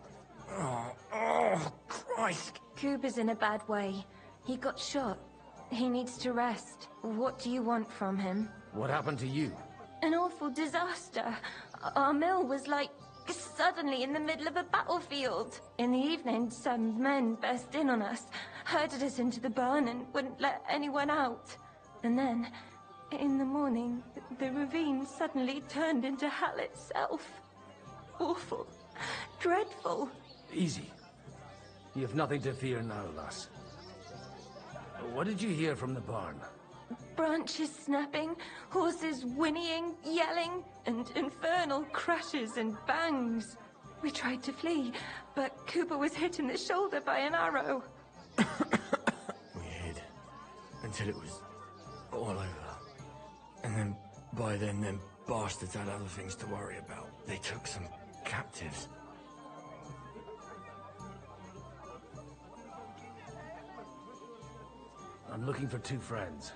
Oh, Christ! Kuba's in a bad way. He got shot. He needs to rest. What do you want from him? What happened to you? An awful disaster. Our mill was like suddenly in the middle of a battlefield. In the evening, some men burst in on us, herded us into the barn and wouldn't let anyone out. And then, in the morning, the ravine suddenly turned into hell itself. Awful. Dreadful. Easy. You have nothing to fear now, lass. What did you hear from the barn? Branches snapping, horses whinnying, yelling, and infernal crashes and bangs. We tried to flee, but Cooper was hit in the shoulder by an arrow. We hid until it was all over. And then, by then, them bastards had other things to worry about. They took some captives. I'm looking for two friends.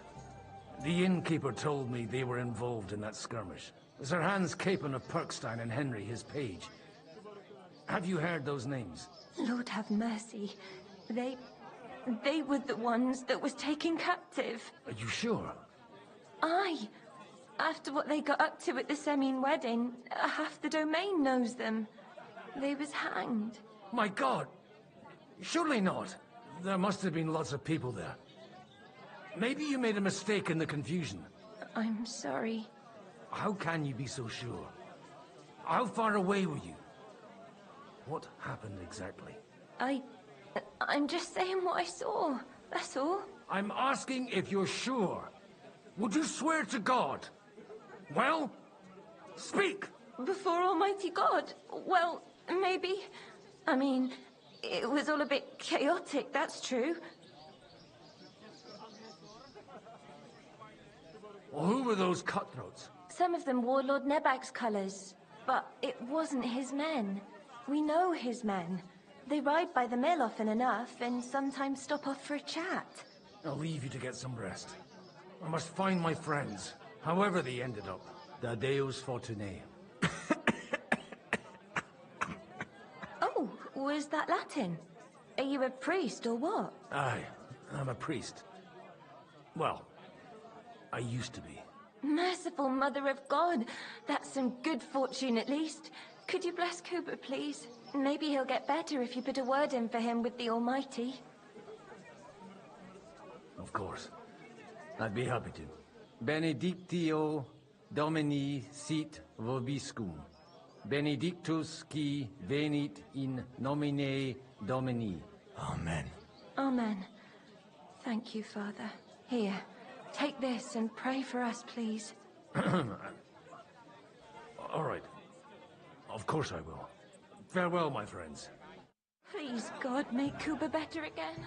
The innkeeper told me they were involved in that skirmish. Sir Hans Capon of Perkstein and Henry, his page. Have you heard those names? Lord have mercy. They were the ones that was taken captive. Are you sure? Aye. After what they got up to at the Semine wedding, half the domain knows them. They was hanged. My God! Surely not. There must have been lots of people there. Maybe you made a mistake in the confusion. I'm sorry. How can you be so sure? How far away were you? What happened exactly? I'm just saying what I saw. That's all. I'm asking if you're sure. Would you swear to God? Well, speak! Before Almighty God? Well, maybe. I mean, it was all a bit chaotic, that's true. Well, who were those cutthroats? Some of them wore Lord Nebag's colours, but it wasn't his men. We know his men. They ride by the mill often enough, and sometimes stop off for a chat. I'll leave you to get some rest. I must find my friends, however they ended up. Da Deus Fortunae. Oh, was that Latin? Are you a priest or what? Aye, I'm a priest. Well, I used to be. Merciful Mother of God. That's some good fortune at least. Could you bless Cooper, please? Maybe he'll get better if you put a word in for him with the Almighty. Of course. I'd be happy to. Benedictio Domini sit vobiscum. Benedictus qui venit in nomine Domini. Amen. Amen. Thank you, Father. Here, take this and pray for us, please. All right. Of course I will. Farewell, my friends. Please, God, make Cooper better again.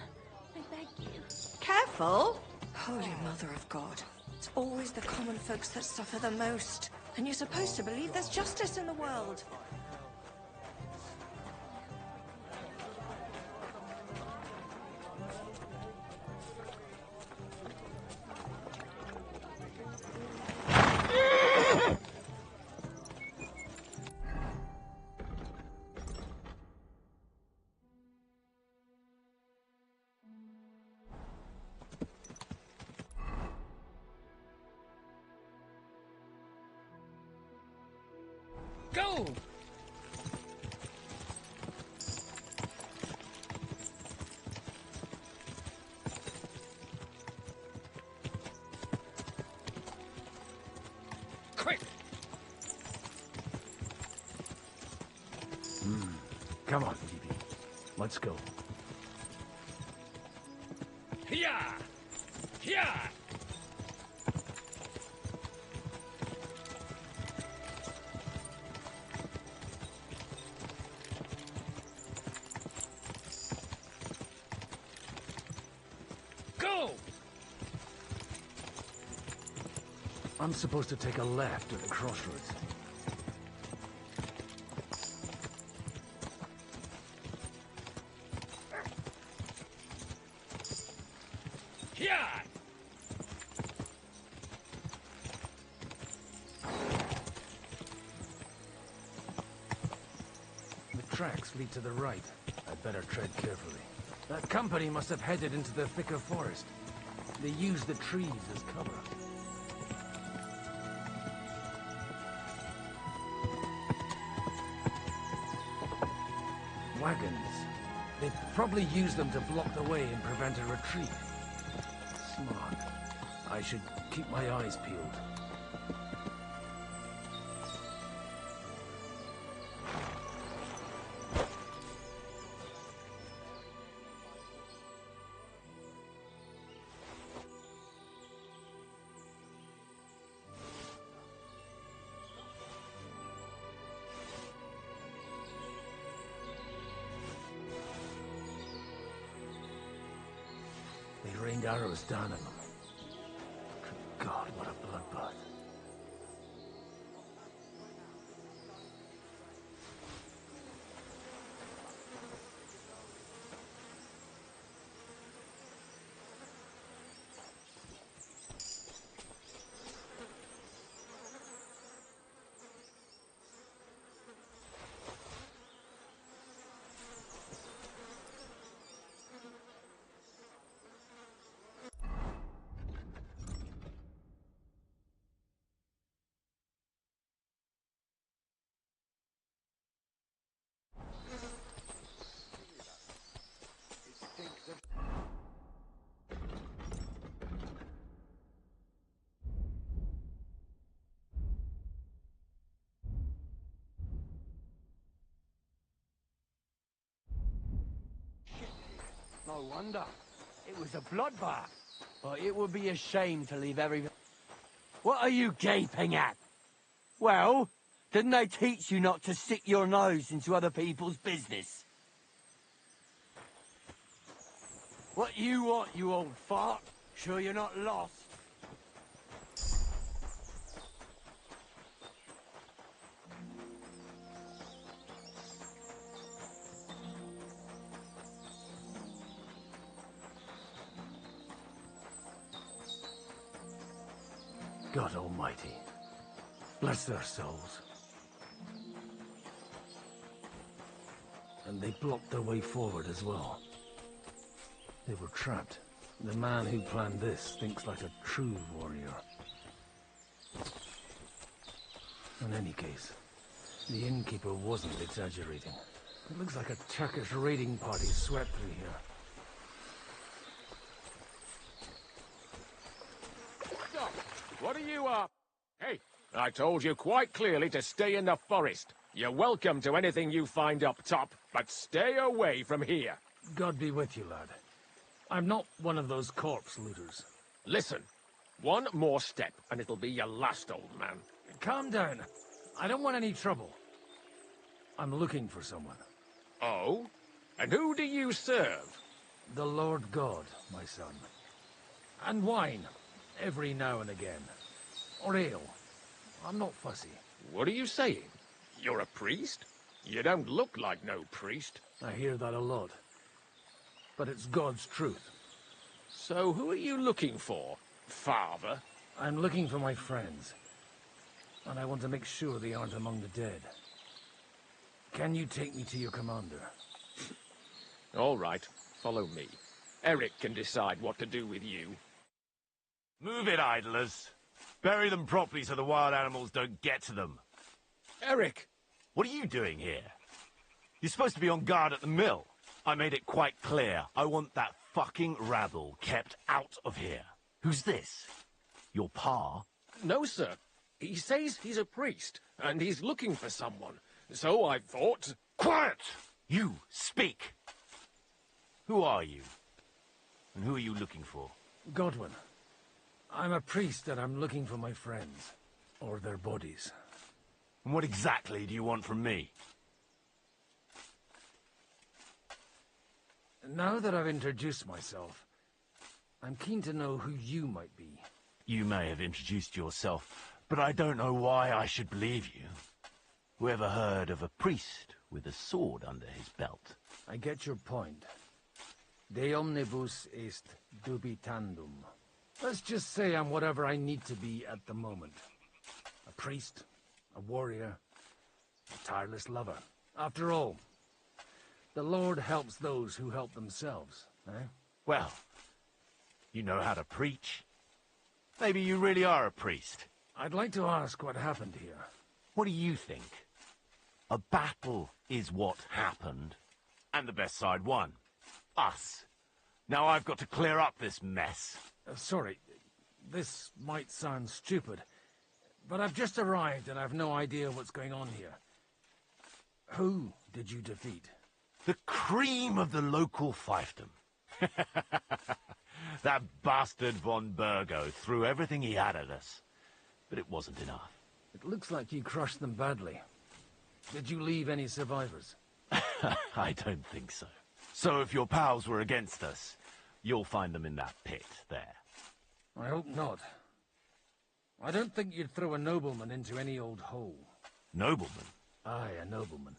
I beg you. Careful! Holy Mother of God. It's always the common folks that suffer the most. And you're supposed to believe there's justice in the world. Go! Quick! Come on, Phoebe. Let's go. Here! Here! Go! I'm supposed to take a left at the crossroads. Here! The tracks lead to the right. I'd better tread carefully. That company must have headed into the thicker forest. They use the trees as cover. Wagons. They probably use them to block the way and prevent a retreat. Smart. I should keep my eyes peeled. They rained arrows down at them. Good God, what a bloodbath. No wonder. It was a bloodbath. But it would be a shame to leave every... What are you gaping at? Well, didn't they teach you not to stick your nose into other people's business? What you want, you old fart? Sure you're not lost? God Almighty, bless their souls. And they blocked their way forward as well. They were trapped. The man who planned this thinks like a true warrior. In any case, the innkeeper wasn't exaggerating. It looks like a Turkish raiding party swept through here. Stop! What are you up? Hey, I told you quite clearly to stay in the forest. You're welcome to anything you find up top, but stay away from here. God be with you, lad. I'm not one of those corpse looters. Listen, one more step and it'll be your last, old man. Calm down. I don't want any trouble. I'm looking for someone. Oh? And who do you serve? The Lord God, my son. And wine, every now and again. Or ale. I'm not fussy. What are you saying? You're a priest? You don't look like no priest. I hear that a lot. But it's God's truth. So who are you looking for, Father? I'm looking for my friends. And I want to make sure they aren't among the dead. Can you take me to your commander? All right, follow me. Eric can decide what to do with you. Move it, idlers. Bury them properly so the wild animals don't get to them. Eric! What are you doing here? You're supposed to be on guard at the mill. I made it quite clear. I want that fucking rabble kept out of here. Who's this? Your pa? No, sir. He says he's a priest, and he's looking for someone. So I thought... Quiet! You, speak! Who are you? And who are you looking for? Godwin. I'm a priest and I'm looking for my friends. Or their bodies. And what exactly do you want from me? Now that I've introduced myself, I'm keen to know who you might be. You may have introduced yourself, but I don't know why I should believe you. Whoever heard of a priest with a sword under his belt? I get your point. De omnibus est dubitandum. Let's just say I'm whatever I need to be at the moment. A priest, a warrior, a tireless lover. After all, the Lord helps those who help themselves, eh? Well, you know how to preach. Maybe you really are a priest. I'd like to ask what happened here. What do you think? A battle is what happened, and the best side won. Us. Now I've got to clear up this mess. Sorry, this might sound stupid, but I've just arrived and I've no idea what's going on here. Who did you defeat? The cream of the local fiefdom. That bastard von Burgo threw everything he had at us, but it wasn't enough. It looks like you crushed them badly. Did you leave any survivors? I don't think so. So if your pals were against us, you'll find them in that pit there. I hope not. I don't think you'd throw a nobleman into any old hole. Nobleman? Aye, a nobleman.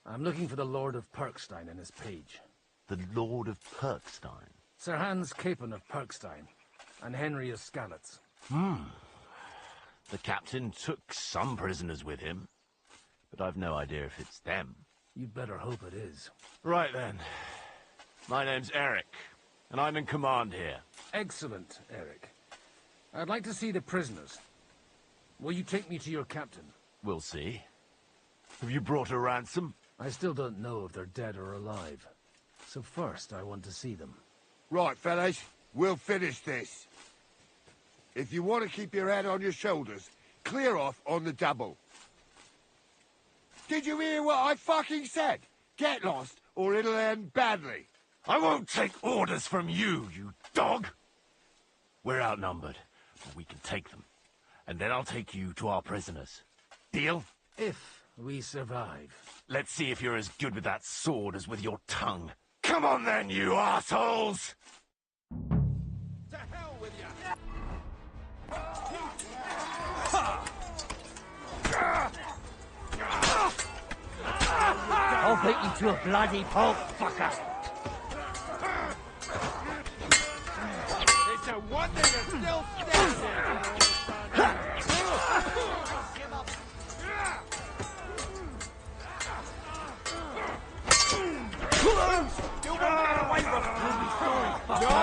I'm looking for the Lord of Perkstein and his page. The Lord of Perkstein? Sir Hans Capon of Perkstein, and Henry of Skalitz. The captain took some prisoners with him, but I've no idea if it's them. You'd better hope it is. Right then. My name's Eric, and I'm in command here. Excellent, Eric. I'd like to see the prisoners. Will you take me to your captain? We'll see. Have you brought a ransom? I still don't know if they're dead or alive. So first, I want to see them. Right, fellas. We'll finish this. If you want to keep your head on your shoulders, clear off on the double. Did you hear what I fucking said? Get lost, or it'll end badly. I won't take orders from you, you dog! We're outnumbered, but we can take them. and then I'll take you to our prisoners. Deal? If we survive. Let's see if you're as good with that sword as with your tongue. Come on then, you assholes! To hell with you! I'll beat you to a bloody pulp, fucker! It's a wonder you're still standing! You won't get away with it, you'll be sorry, fucker!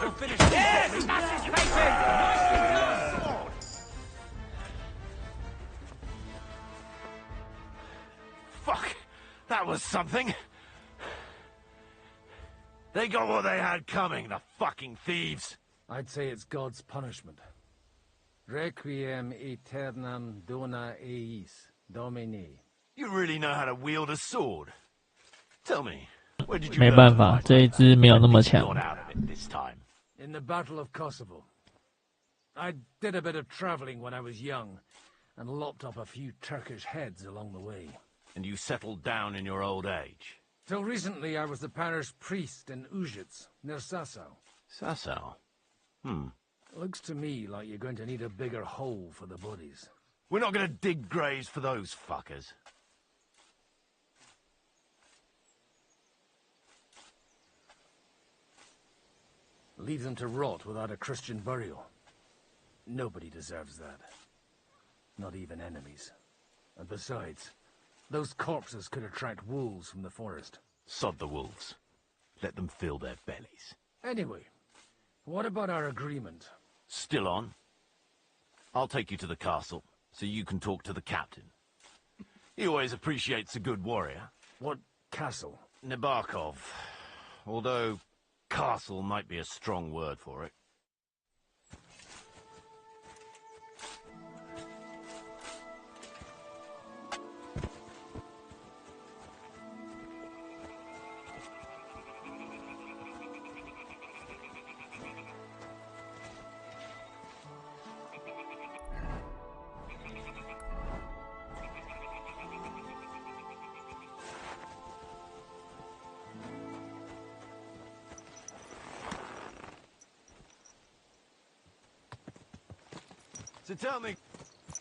We'll finish this! Yes! Smash his face in! Nicely done! Fuck! That was something! They got what they had coming, the fucking thieves! I'd say it's God's punishment. Requiem aeternam dona eis, Domini. You really know how to wield a sword? Tell me, where did you 没办法，这一只没有那么强。 got out of it this time? In the Battle of Kosovo. I did a bit of traveling when I was young, and lopped up a few Turkish heads along the way. And you settled down in your old age? Till recently I was the parish priest in Ujits, near Sasau. Sasau? Looks to me like you're going to need a bigger hole for the bodies. We're not going to dig graves for those fuckers. Leave them to rot without a Christian burial. Nobody deserves that. Not even enemies. And besides, those corpses could attract wolves from the forest. Sod the wolves. Let them fill their bellies. Anyway, what about our agreement? Still on? I'll take you to the castle, so you can talk to the captain. He always appreciates a good warrior. What castle? Nabokov. Although, castle might be a strong word for it.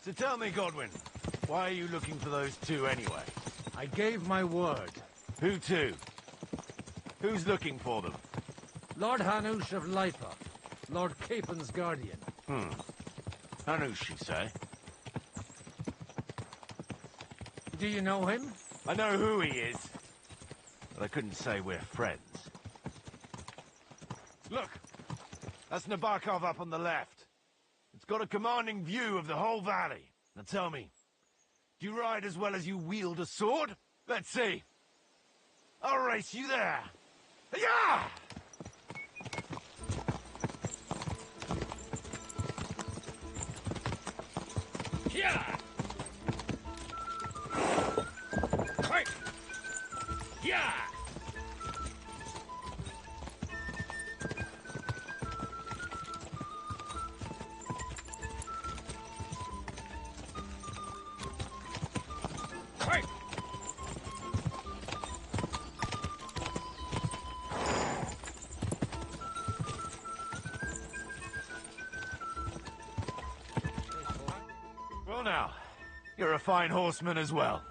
So tell me, Godwin, why are you looking for those two anyway? I gave my word. Who to? Who's looking for them? Lord Hanush of Lipa, Lord Capen's guardian. Hanush, you say? Do you know him? I know who he is, but I couldn't say we're friends. Look, that's Nabokov up on the left. It's got a commanding view of the whole valley. Now tell me, do you ride as well as you wield a sword? Let's see. I'll race you there. Yeah! Yeah! Quick! Yeah! Quick! Well now, you're a fine horseman as well.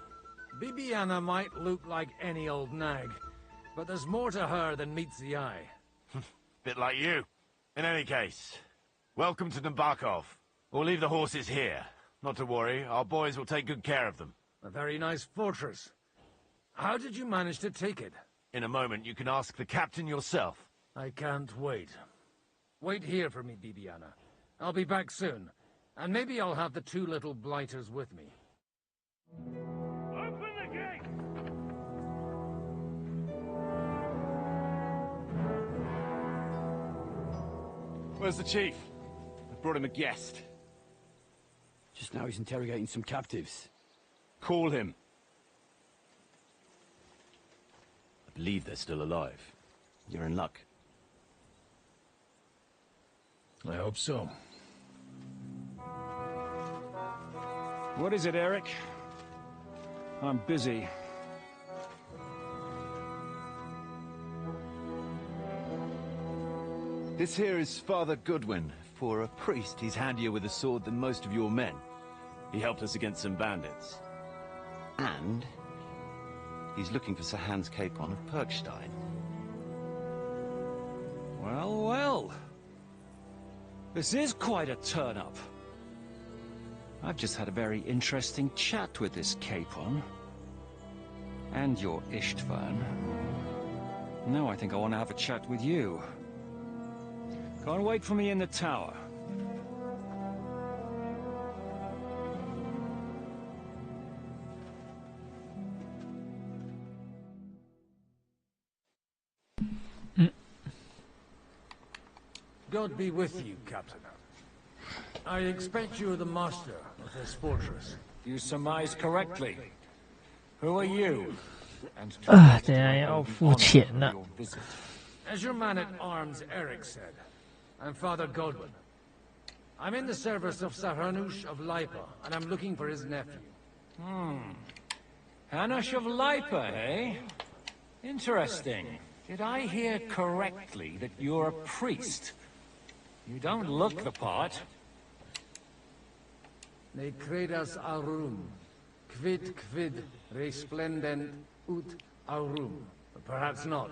Bibiana might look like any old nag, but there's more to her than meets the eye. Bit like you. In any case, welcome to Nabokov. We'll leave the horses here. Not to worry, our boys will take good care of them. A very nice fortress. How did you manage to take it? In a moment, you can ask the captain yourself. I can't wait. Wait here for me, Bibiana. I'll be back soon, and maybe I'll have the two little blighters with me. Open the gate! Where's the chief? I brought him a guest. Just now he's interrogating some captives. Call him. I believe they're still alive. you're in luck. I hope so. What is it, Eric? I'm busy. This here is Father Goodwin. For a priest, he's handier with a sword than most of your men. He helped us against some bandits. And he's looking for Sir Hans Capon of Perkstein. Well, well. This is quite a turn-up. I've just had a very interesting chat with this Capon. And your Istvan. Now I think I want to have a chat with you. Can't wait for me in the tower. God be with you, Captain. I expect you are the master of this fortress. You surmise correctly. Who are you? And 等下要付钱呢。 As your man-at-arms Eric said, I'm Father Godwin. I'm in the service of Sir Hanush of Lipa, and I'm looking for his nephew. Hanush of Lipa, eh? Interesting. Did I hear correctly that you're a priest? You don't look the part. Ne credas aurum, quid resplendent ut aurum. Perhaps not,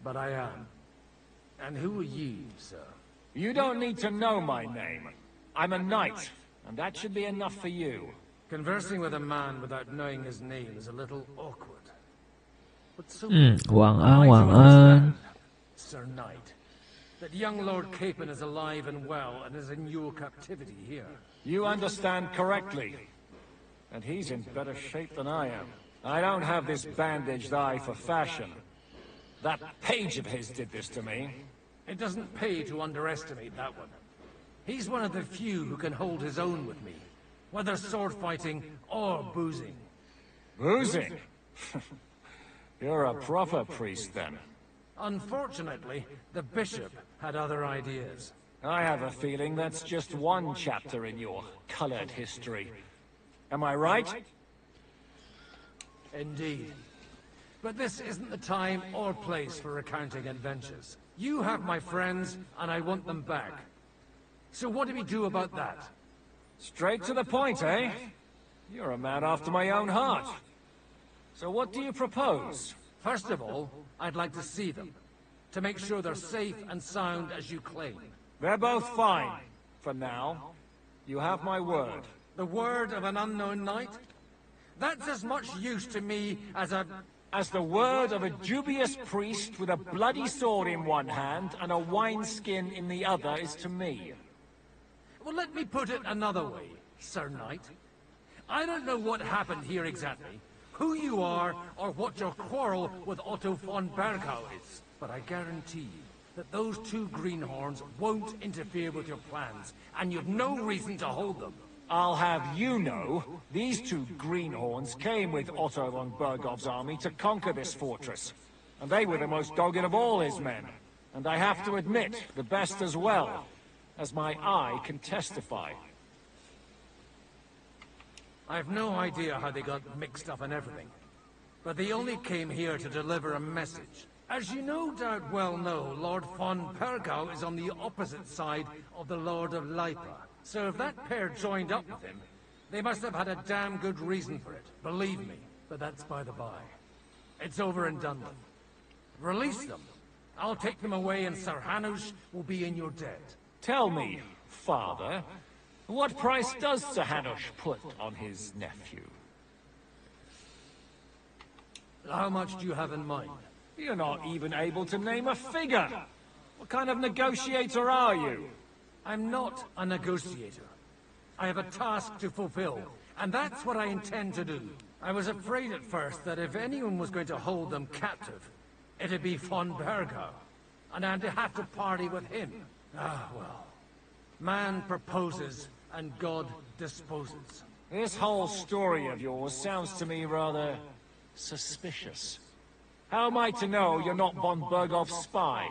but I am. And who are you, sir? You don't need to know my name. I'm a knight, and that should be enough for you. Conversing with a man without knowing his name is a little awkward. But so 晚安，晚安。 Sir Knight, that young Lord Capon is alive and well and is in your captivity here. You understand correctly. And he's in better shape than I am. I don't have this bandaged eye for fashion. That page of his did this to me. It doesn't pay to underestimate that one. He's one of the few who can hold his own with me, whether sword fighting or boozing. Boozing? You're a proper priest, then. Unfortunately, the bishop had other ideas. I have a feeling that's just one chapter in your colored history. Am I right? Indeed. But this isn't the time or place for recounting adventures. You have my friends, and I want them back. So what do we do about that? Straight to the point, eh? You're a man after my own heart. So what do you propose? First of all, I'd like to see them, to make sure they're safe and sound as you claim. They're both fine, for now. You have my word. The word of an unknown knight? That's as much use to me as the word of a dubious priest with a bloody sword in one hand and a wineskin in the other is to me. Well, let me put it another way, Sir Knight. I don't know what happened here exactly, who you are, or what your quarrel with Otto von Bergau is. But I guarantee you that those two greenhorns won't interfere with your plans, and you've no reason to hold them. I'll have you know, these two greenhorns came with Otto von Bergov's army to conquer this fortress. And they were the most dogged of all his men. And I have to admit, the best as well, as my eye can testify. I've no idea how they got mixed up in everything. But they only came here to deliver a message. As you no doubt well know, Lord von Bergau is on the opposite side of the Lord of Lipa. So if that pair joined up with him, they must have had a damn good reason for it, believe me. But that's by the by. It's over and done with. Release them. I'll take them away and Sir Hanush will be in your debt. Tell me, Father, what price does Sir Hanush put on his nephew? How much do you have in mind? You're not even able to name a figure. What kind of negotiator are you? I'm not a negotiator. I have a task to fulfill, and that's what I intend to do. I was afraid at first that if anyone was going to hold them captive, it'd be von Bergau, and I'd have to party with him. Ah, well. Man proposes, and God disposes. This whole story of yours sounds to me rather suspicious. How am I to know you're not von Bergoff's spy?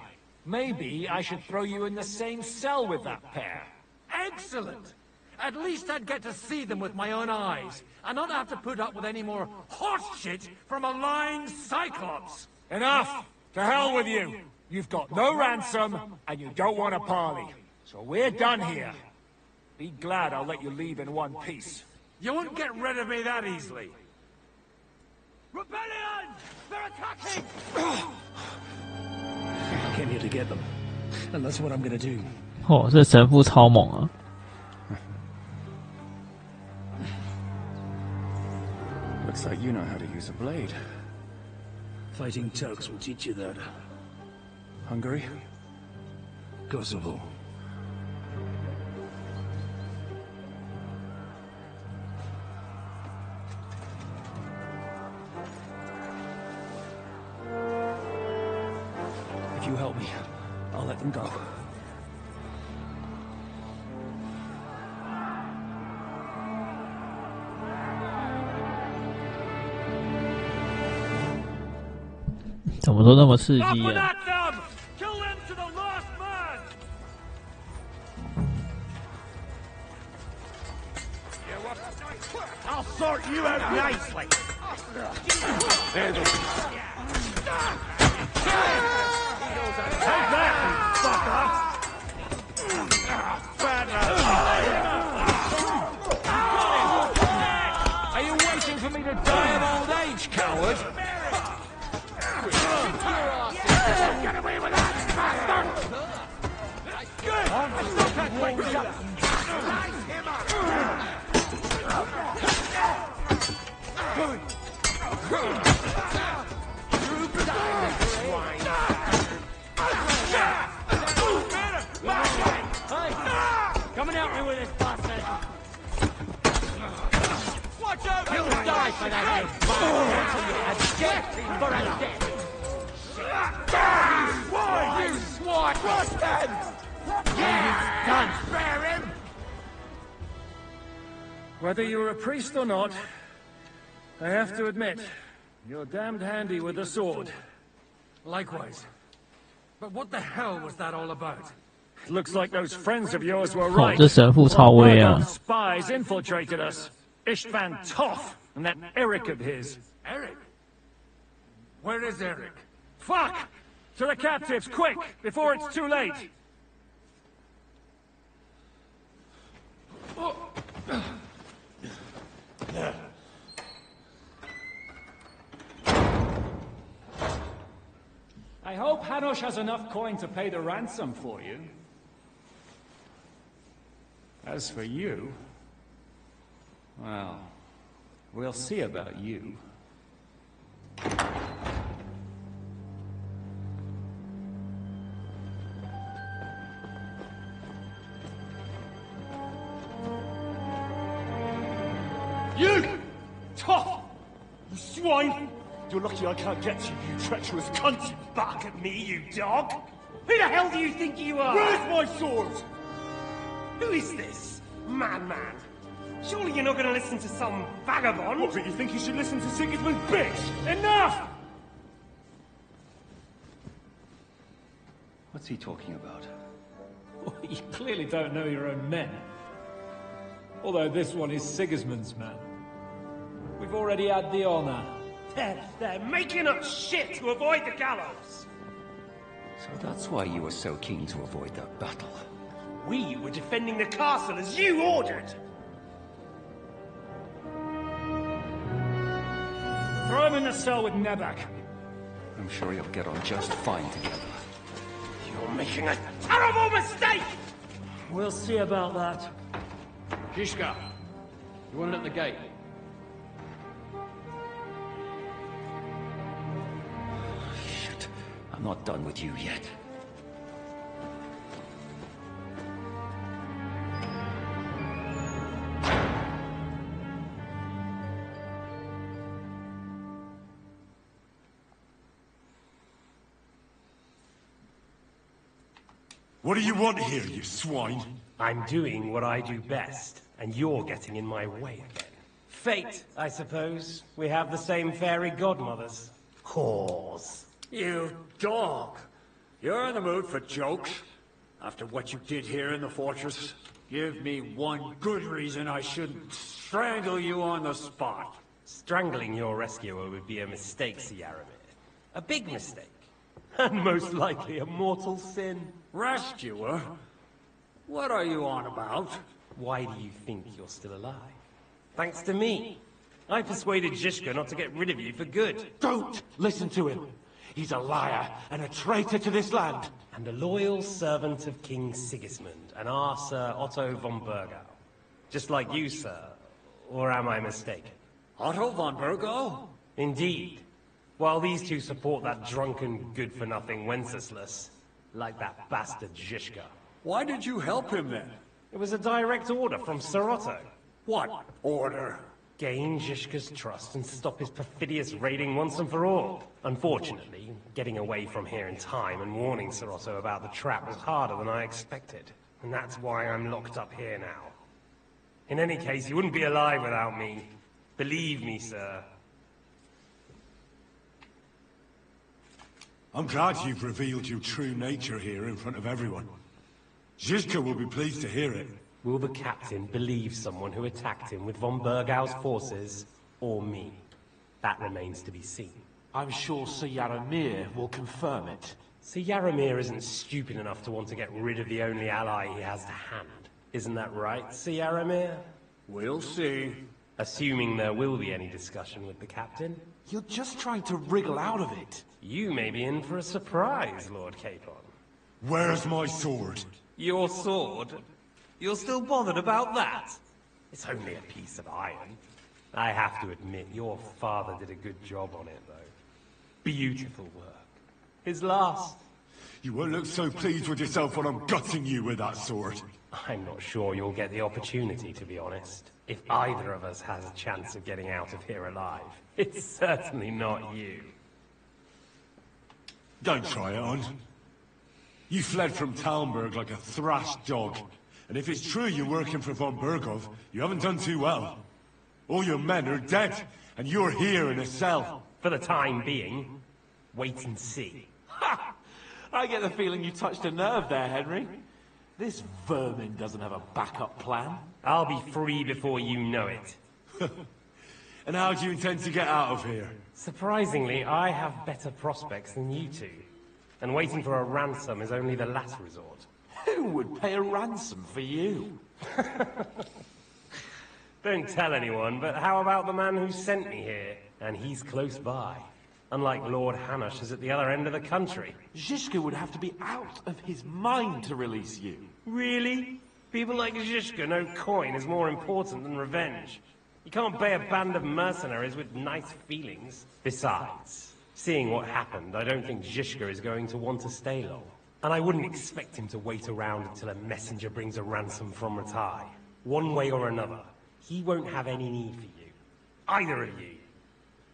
Maybe I should throw you in the same cell with that pair. Excellent! At least I'd get to see them with my own eyes, and not have to put up with any more horse shit from a lying Cyclops! Enough! To hell with you! You've got no ransom, and you don't want a parley. So we're done here. Be glad I'll let you leave in one piece. You won't get rid of me that easily. Rebellion! They're attacking! I came here to get them, and that's what I'm gonna do. 哦，这神父超猛啊！ Looks like you know how to use a blade. Fighting Turks will teach you that. Hungary? Kosovo. If you help me, I'll let them go. "怎么都那么刺激啊！" I'll sort you out nicely. Take that, you fucker! Are you waiting for me to die of old age, coward? Get away with that, bastard! Good! Stop that quick! Light him up! Come and help me with this bastard! Watch out! You'll die for that head! A death for a death! You swine! Trust him! Yeah! Done! Spare him! Whether you're a priest or not, I have to admit, you're damned handy with a sword. Likewise. But what the hell was that all about? Looks like those friends of yours were 哦， right. 这神父超威啊！ Spies infiltrated us. Istvan Toth and that Eric of his. Eric? Where is Eric? Fuck! To the captives, quick, before it's too late. I hope Hanush has enough coin to pay the ransom for you. As for you, well, we'll see about you. You! Tough! You swine! You're lucky I can't get you, you treacherous cunt! You bark at me, you dog! Who the hell do you think you are? Where's my sword? Who is this? Man. Surely you're not going to listen to some vagabond? What, but you think you should listen to Sigismund's bitch? Enough! What's he talking about? Well, you clearly don't know your own men. Although this one is Sigismund's man. We've already had the honor. They're making up shit to avoid the gallows! So that's why you were so keen to avoid that battle. We were defending the castle as you ordered! Throw him in the cell with Nebak. I'm sure you'll get on just fine together. You're making a terrible mistake! We'll see about that. Shishka, you want it at the gate? Shit, I'm not done with you yet. What do you want here, you swine? I'm doing what I do best, and you're getting in my way again. Fate, I suppose. We have the same fairy godmothers. Whores. You dog! You're in the mood for jokes? After what you did here in the fortress? Give me one good reason I shouldn't strangle you on the spot. Strangling your rescuer would be a mistake, Yaramir. A big mistake. And most likely a mortal sin. Rescuer? What are you on about? Why do you think you're still alive? Thanks to me. I persuaded Zhishka not to get rid of you for good. Don't listen to him. He's a liar and a traitor to this land. And a loyal servant of King Sigismund and our Sir Otto von Burgau. Just like you, sir. Or am I mistaken? Otto von Burgau? Indeed. While these two support that drunken, good-for-nothing Wenceslas, like that bastard Zhishka. Why did you help him then? It was a direct order from Sir Otto. What order? Gain Zhishka's trust and stop his perfidious raiding once and for all. Unfortunately, getting away from here in time and warning Sir Otto about the trap was harder than I expected. And that's why I'm locked up here now. In any case, you wouldn't be alive without me. Believe me, sir. I'm glad you've revealed your true nature here in front of everyone. Zhishka will be pleased to hear it. Will the captain believe someone who attacked him with von Burgau's forces, or me? That remains to be seen. I'm sure Sir Yaramir will confirm it. Sir Yaramir isn't stupid enough to want to get rid of the only ally he has to hand. Isn't that right, Sir Yaramir? We'll see. Assuming there will be any discussion with the captain. You're just trying to wriggle out of it. You may be in for a surprise, Lord Capon. Where's my sword? Your sword? You're still bothered about that? It's only a piece of iron. I have to admit, your father did a good job on it, though. Beautiful work. His last. You won't look so pleased with yourself when I'm gutting you with that sword. I'm not sure you'll get the opportunity, to be honest. If either of us has a chance of getting out of here alive. It's certainly not you. Don't try it on. You fled from Talmberg like a thrashed dog. And if it's true you're working for von Burgov, you haven't done too well. All your men are dead, and you're here in a cell. For the time being, wait and see. Ha! I get the feeling you touched a nerve there, Henry. This vermin doesn't have a backup plan. I'll be free before you know it. And how do you intend to get out of here? Surprisingly, I have better prospects than you two. And waiting for a ransom is only the last resort. Who would pay a ransom for you? Don't tell anyone, but how about the man who sent me here? And he's close by. Unlike Lord Hanush is at the other end of the country. Zhishka would have to be out of his mind to release you. Really? People like Zhishka know coin is more important than revenge. You can't pay a band of mercenaries with nice feelings. Besides, seeing what happened, I don't think Zhishka is going to want to stay long. And I wouldn't expect him to wait around until a messenger brings a ransom from Ratai. One way or another, he won't have any need for you. Either of you.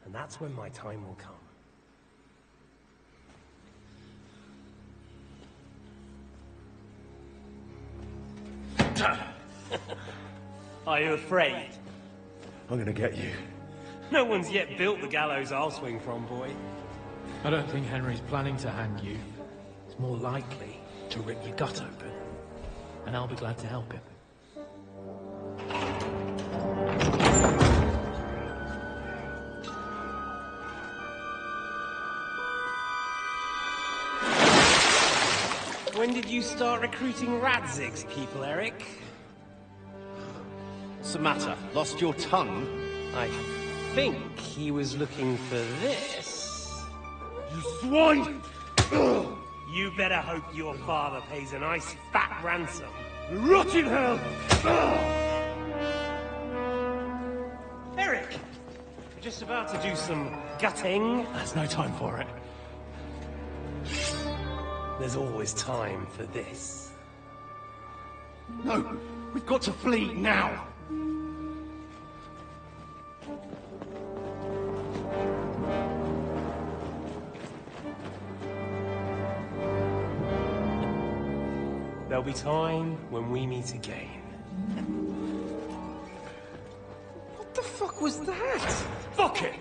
And that's when my time will come. Are you afraid? I'm gonna get you. No one's yet built the gallows I'll swing from, boy. I don't think Henry's planning to hang you. It's more likely to rip your gut open. And I'll be glad to help him. When did you start recruiting Radzig's people, Eric? What's the matter? Lost your tongue? I think he was looking for this. You swine! You better hope your father pays a nice fat ransom. Rot in hell! Eric! We're just about to do some gutting. There's no time for it. There's always time for this. No! We've got to flee now! There'll be time when we meet again. What the fuck was that? Fuck it!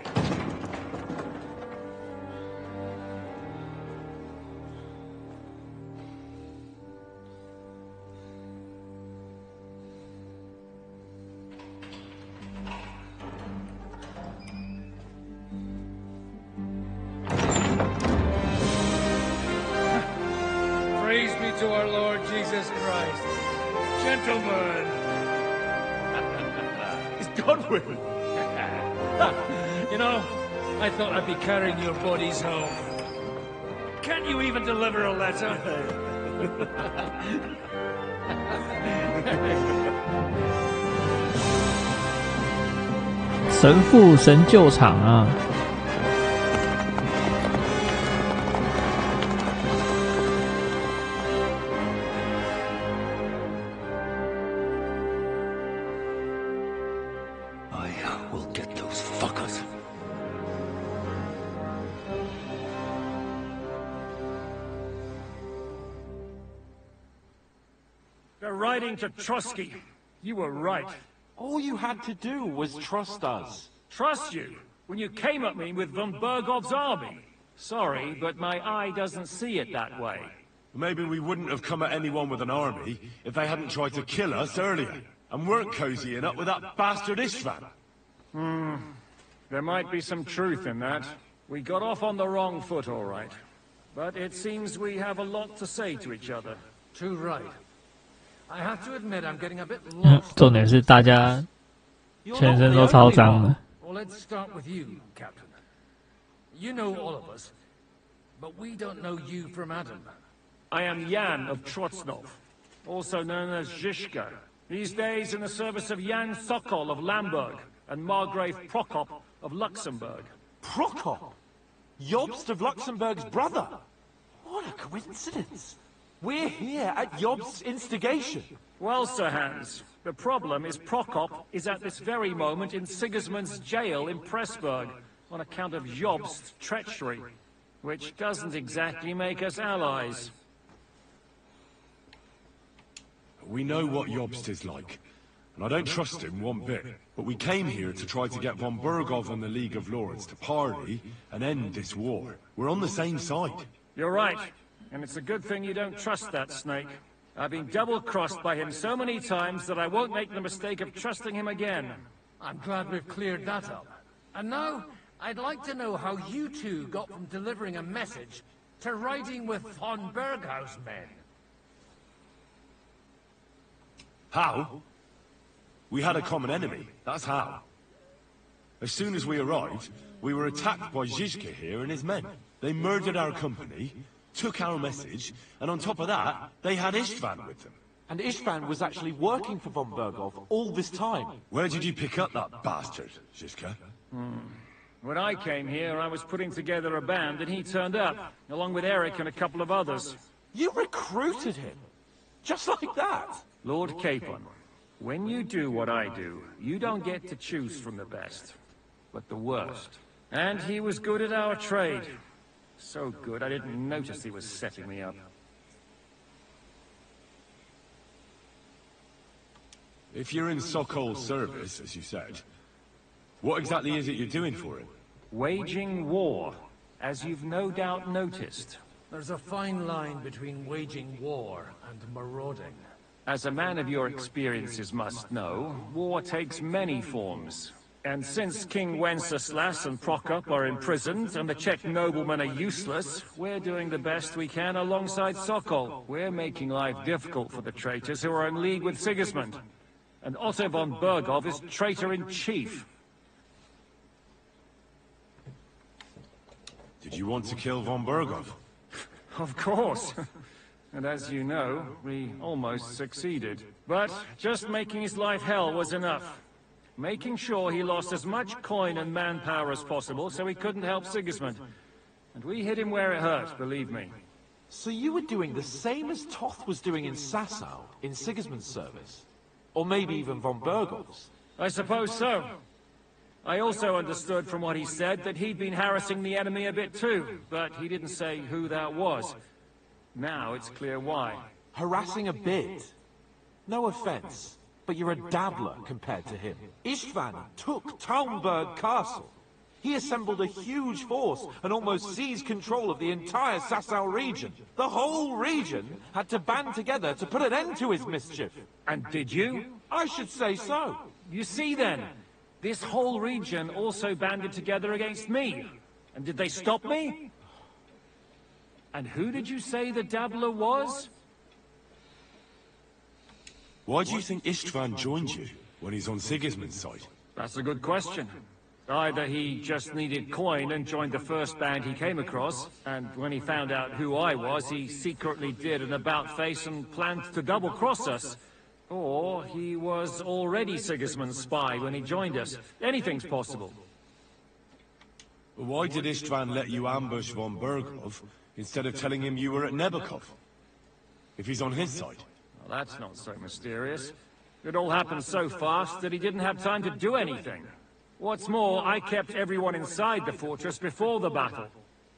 to our Lord Jesus Christ. Gentlemen! It's Godwin! You know, I thought I'd be carrying your bodies home. Can't you even deliver a letter? 神父神救场啊！ They're riding to Trotsky. You were right. All you had to do was trust us. Trust you? When you came at me with von Bergov's army? Sorry, but my eye doesn't see it that way. Maybe we wouldn't have come at anyone with an army if they hadn't tried to kill us earlier, and weren't cozying up with that bastard Istvan. There might be some truth in that. We got off on the wrong foot, all right. But it seems we have a lot to say to each other. Too right. I have to admit I'm getting a bit lost. 重点是大家全身都超脏的。 Well, let's start with you, Captain. You know all of us, but we don't know you from Adam. I am Jan of Trotsnov, also known as Zhishka. These days in the service of Jan Sokol of Lamberg and Margrave Prokop of Luxembourg. Prokop? Jobst of Luxembourg's brother? What a coincidence! We're here at Jobst's instigation. Well, Sir Hans, the problem is Prokop is at this very moment in Sigismund's jail in Pressburg on account of Jobst's treachery, which doesn't exactly make us allies. We know what Jobst is like, and I don't trust him one bit. But we came here to try to get von Bergov and the League of Lords to parley and end this war. We're on the same side. You're right, and it's a good thing you don't trust that snake. I've been double-crossed by him so many times that I won't make the mistake of trusting him again. I'm glad we've cleared that up. And now, I'd like to know how you two got from delivering a message to riding with von Berghaus men. How? We had a common enemy, that's how. As soon as we arrived, we were attacked by Zhizka here and his men. They murdered our company, took our message, and on top of that, they had Istvan with them. And Istvan was actually working for von Bergov all this time. Where did you pick up that bastard, Zhizka? When I came here, I was putting together a band, and he turned up, along with Eric and a couple of others. You recruited him? Just like that? Lord Capon, when you do what I do, you don't get to choose from the best, but the worst. And he was good at our trade. So good, I didn't notice he was setting me up. If you're in Sokol's service, as you said, what exactly is it you're doing for him? Waging war, as you've no doubt noticed. There's a fine line between waging war and marauding. As a man of your experiences must know, war takes many forms. And since King Wenceslas and Prokop are imprisoned and the Czech noblemen are useless, we're doing the best we can alongside Sokol. We're making life difficult for the traitors who are in league with Sigismund. And Otto von Bergov is traitor-in-chief. Did you want to kill von Bergov? Of course. And as you know, we almost succeeded. But just making his life hell was enough. Making sure he lost as much coin and manpower as possible so he couldn't help Sigismund. And we hit him where it hurt, believe me. So you were doing the same as Toth was doing in Sasau, in Sigismund's service? Or maybe even von Bergov's? I suppose so. I also understood from what he said that he'd been harassing the enemy a bit too, but he didn't say who that was. Now it's clear why. Harassing a bit? No offense, but you're a dabbler compared to him. Istvan took Talmberg Castle. He assembled a huge force and almost seized control of the entire Sasau region. The whole region had to band together to put an end to his mischief. And did you? I should say so. You see then, this whole region also banded together against me. And did they stop me? And who did you say the dabbler was? Why do you think Istvan joined you when he's on Sigismund's side? That's a good question. Either he just needed coin and joined the first band he came across, and when he found out who I was, he secretly did an about-face and planned to double-cross us. Or he was already Sigismund's spy when he joined us. Anything's possible. Why did Istvan let you ambush von Berghoff instead of telling him you were at Nebukov? If he's on his side. Well, that's not so mysterious. It all happened so fast that he didn't have time to do anything. What's more, I kept everyone inside the fortress before the battle.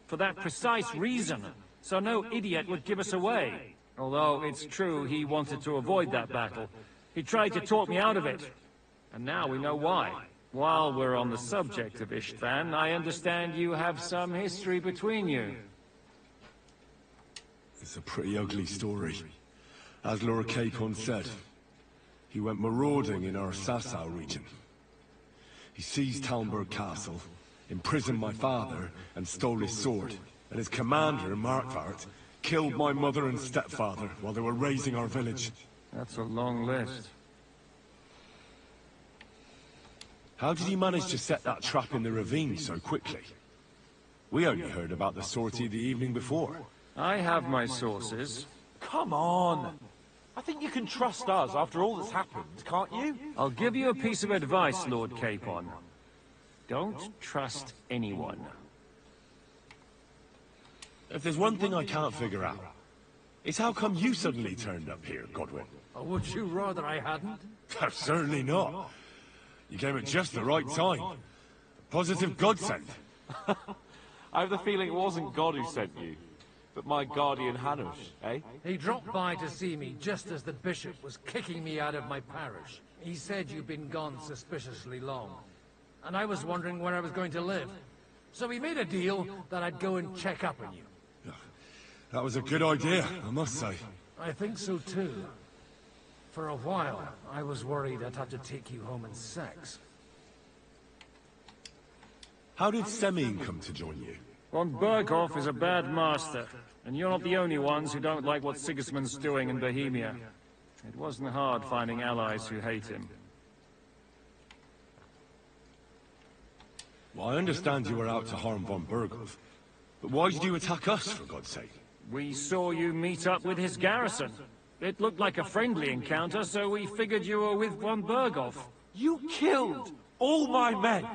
For that precise reason, so no idiot would give us away. Although it's true he wanted to avoid that battle. He tried to talk me out of it. And now we know why. While we're on the subject of Istvan, I understand you have some history between you. It's a pretty ugly story. As Lord Capon said, he went marauding in our Sasau region. He seized Talmberg Castle, imprisoned my father, and stole his sword. And his commander, Markvart, killed my mother and stepfather while they were raising our village. That's a long list. How did he manage to set that trap in the ravine so quickly? We only heard about the sortie the evening before. I have my sources. Come on! I think you can trust us after all that's happened, can't you? I'll give you a piece of advice, Lord Capon. Don't trust anyone. If there's one thing I can't figure out, it's how come you suddenly turned up here, Godwin? Or would you rather I hadn't? Certainly not. You came at just the right time. Positive godsend. I have the feeling it wasn't God who sent you, but my guardian Hanush, eh? He dropped by to see me just as the bishop was kicking me out of my parish. He said you'd been gone suspiciously long, and I was wondering where I was going to live. So we made a deal that I'd go and check up on you. That was a good idea, I must say. I think so too. For a while, I was worried I'd have to take you home and sex. How did Semyon come to join you? Von Berghoff is a bad master, and you're not the only ones who don't like what Sigismund's doing in Bohemia. It wasn't hard finding allies who hate him. Well, I understand you were out to harm von Berghoff, but why did you attack us, for God's sake? We saw you meet up with his garrison. It looked like a friendly encounter, so we figured you were with von Berghoff. You killed all my men!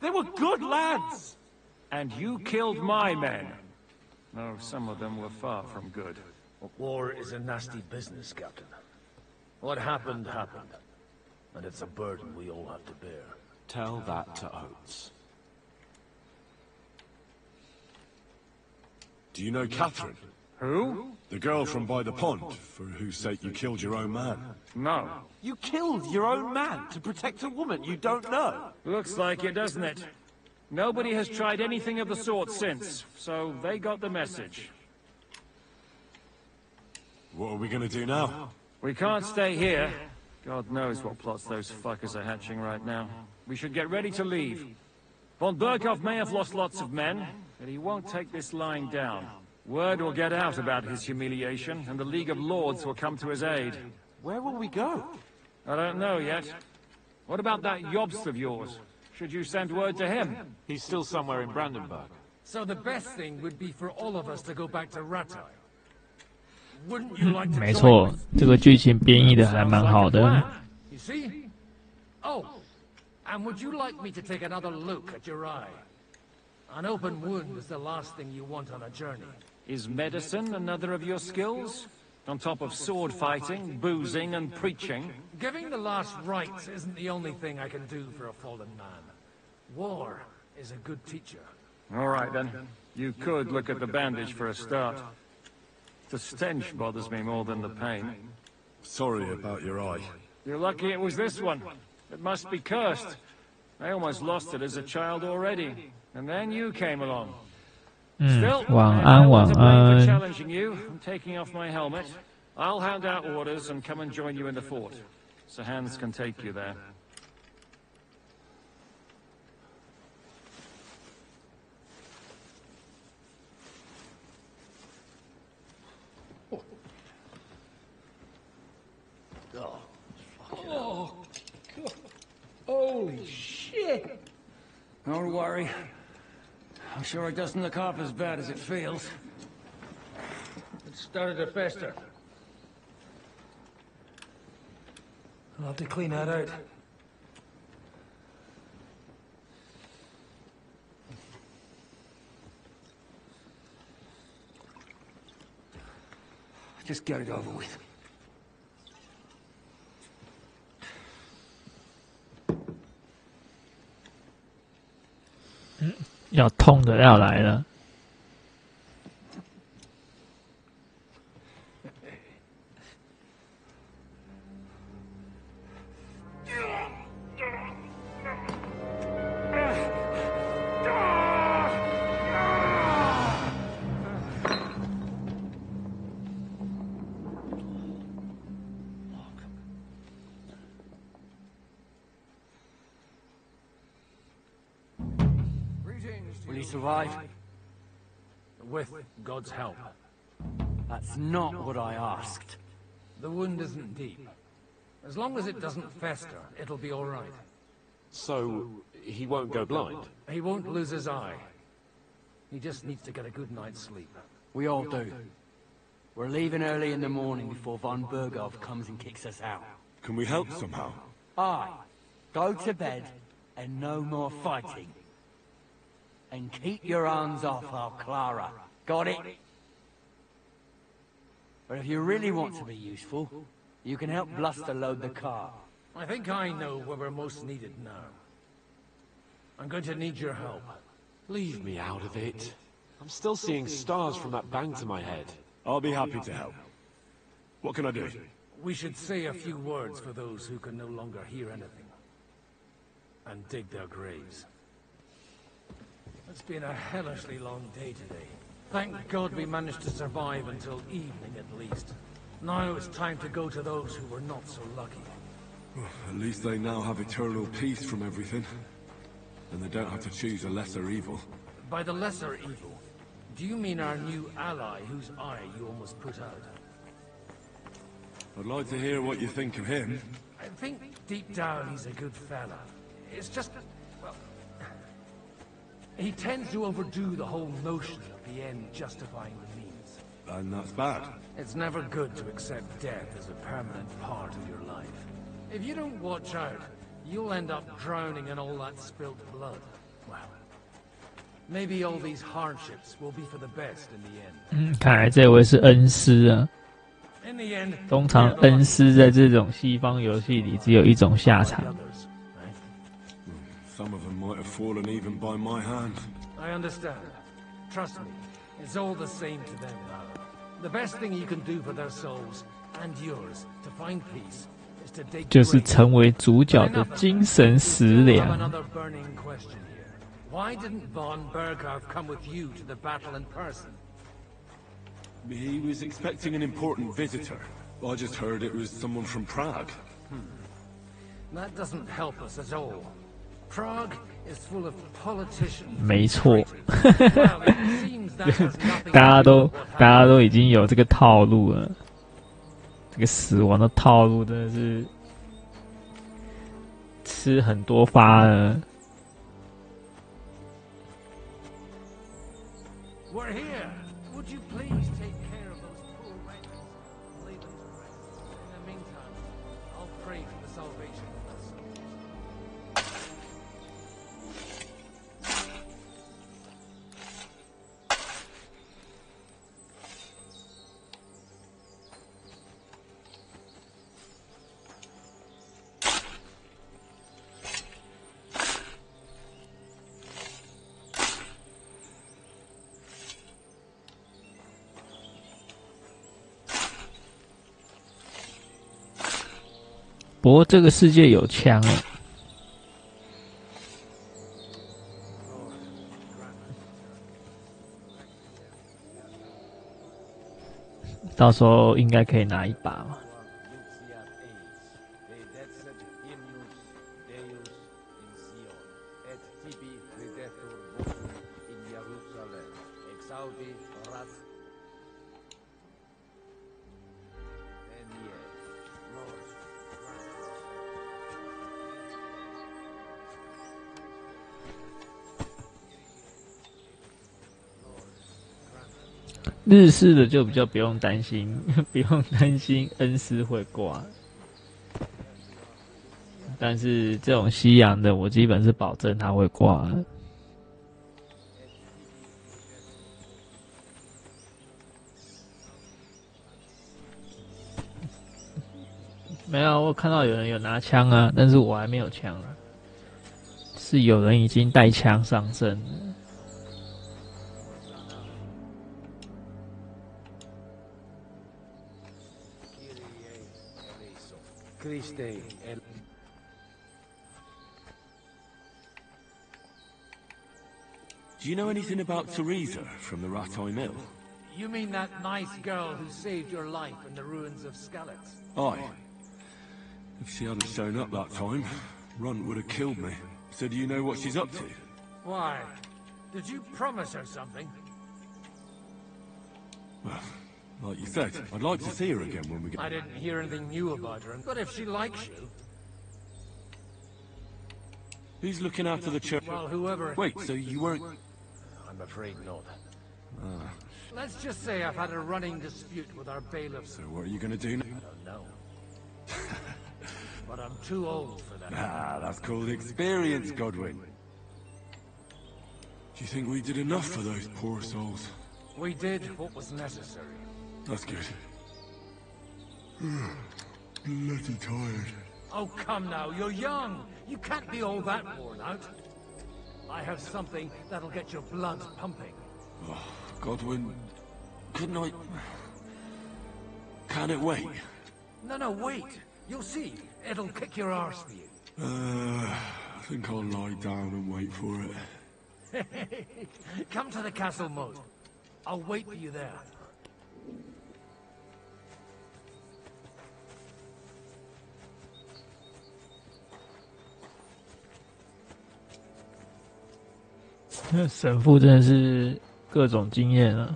They were good lads! And you killed my men. Though some of them were far from good. War is a nasty business, Captain. What happened, happened. And it's a burden we all have to bear. Tell that to Oates. Do you know Catherine? Who? The girl from by the pond, for whose sake you killed your own man. No. You killed your own man to protect a woman you don't know? Looks like it, doesn't it? Nobody has tried anything of the sort since, so they got the message. What are we gonna do now? We can't stay here. God knows what plots those fuckers are hatching right now. We should get ready to leave. Von Berghoff may have lost lots of men, but he won't take this lying down. Word will get out about his humiliation, and the League of Lords will come to his aid. Where will we go? I don't know yet. What about that Jobst of yours? Should you send word to him? He's still somewhere in Brandenburg. So the best thing would be for all of us to go back to Rattay. Wouldn't you like to 没错，这个剧情编译的还蛮好的。 You see? Oh, and would you like me to take another look at your eye? An open wound is the last thing you want on a journey. Is medicine another of your skills? On top of sword fighting, boozing, and preaching? Giving the last rites isn't the only thing I can do for a fallen man. War is a good teacher. All right, then. You could look at the bandage for a start. The stench bothers me more than the pain. Sorry about your eye. You're lucky it was this one. It must be cursed. I almost lost it as a child already. And then you came along. Still, 晚安，晚 for 安。 challenging you and taking off my helmet. I'll hand out orders and come and join you in the fort. So Hans can take you there. Oh. Don't worry. I'm sure it doesn't look half as bad as it feels. It started to fester. I'll have to clean that out. Just get it over with. 要痛的要来了。Will he survive? With God's help. That's not what I asked. The wound isn't deep. As long as it doesn't fester, it'll be all right. So, he won't go blind? He won't lose his eye. He just needs to get a good night's sleep. We all do. We're leaving early in the morning before von Berghoff comes and kicks us out. Can we help somehow? Aye. Go to bed and no more fighting. And keep your hands off our Clara. Got it? But if you really want to be useful, you can help Bluster load the car. I think I know where we're most needed now. I'm going to need your help. Leave me out of it. I'm still seeing stars from that bang to my head. I'll be happy to help. What can I do? We should say a few words for those who can no longer hear anything. And dig their graves. It's been a hellishly long day today. Thank God we managed to survive until evening at least. Now it's time to go to those who were not so lucky. At least they now have eternal peace from everything. And they don't have to choose a lesser evil. By the lesser evil, do you mean our new ally whose eye you almost put out? I'd like to hear what you think of him. I think deep down he's a good fella. It's just, well, he tends to overdo the whole notion of the end justifying the means. And that's bad. It's never good to accept death as a permanent part of your life. If you don't watch out, you'll end up drowning in all that spilt blood. Well, maybe all these hardships will be for the best in the end. 看来这位是恩师啊。 In the end, 通常恩师在这种西方游戏里只有一种下场。 Some of them might have fallen even by my hand. I understand. Trust me, it's all the same to them now. The best thing you can do for their souls and yours to find peace is to dig 就是成为主角的精神食粮。 another burning question here. Why didn't von Berghoff come with you to the battle in person? He was expecting an important visitor. I just heard it was someone from Prague. That doesn't help us at all. Prague is full of politicians. 没错，大家都已经有这个套路了。这个死亡的套路真的是吃很多发了。 We're here. Would you please take care of those poor wretches and lay them to rest? In the meantime, I'll pray for the salvation of their souls.不过这个世界有枪哎，到时候应该可以拿一把嘛。日式的就比较不用担心，不用担心恩师会挂。但是这种西洋的，我基本是保证他会挂。没有，我看到有人有拿枪啊，但是我还没有枪啊。是有人已经带枪上阵了。Do you know anything about Teresa from the Ratoi Mill? You mean that nice girl who saved your life in the ruins of Skalitz? Aye. If she hadn't shown up that time, Runt would have killed me. So do you know what she's up to? Why? Did you promise her something? Well, like you said, I'd like to see her again when we get... I didn't hear anything new about her, but if she likes you... Who's looking after the church? Well, whoever... Wait, so you weren't... I'm afraid not. Ah. Let's just say I've had a running dispute with our bailiffs. So what are you going to do now? I don't know. But I'm too old for that. Ah, that's called experience, Godwin. Do you think we did enough for those poor souls? We did what was necessary. That's good. Bloody tired. Oh, come now, you're young. You can't be all that worn out. I have something that'll get your blood pumping. Oh, Godwin, couldn't I... Can it wait? No, wait. You'll see. It'll kick your arse for you. I think I'll lie down and wait for it. Come to the castle moat. I'll wait for you there. This 神父真的是各种经验啊。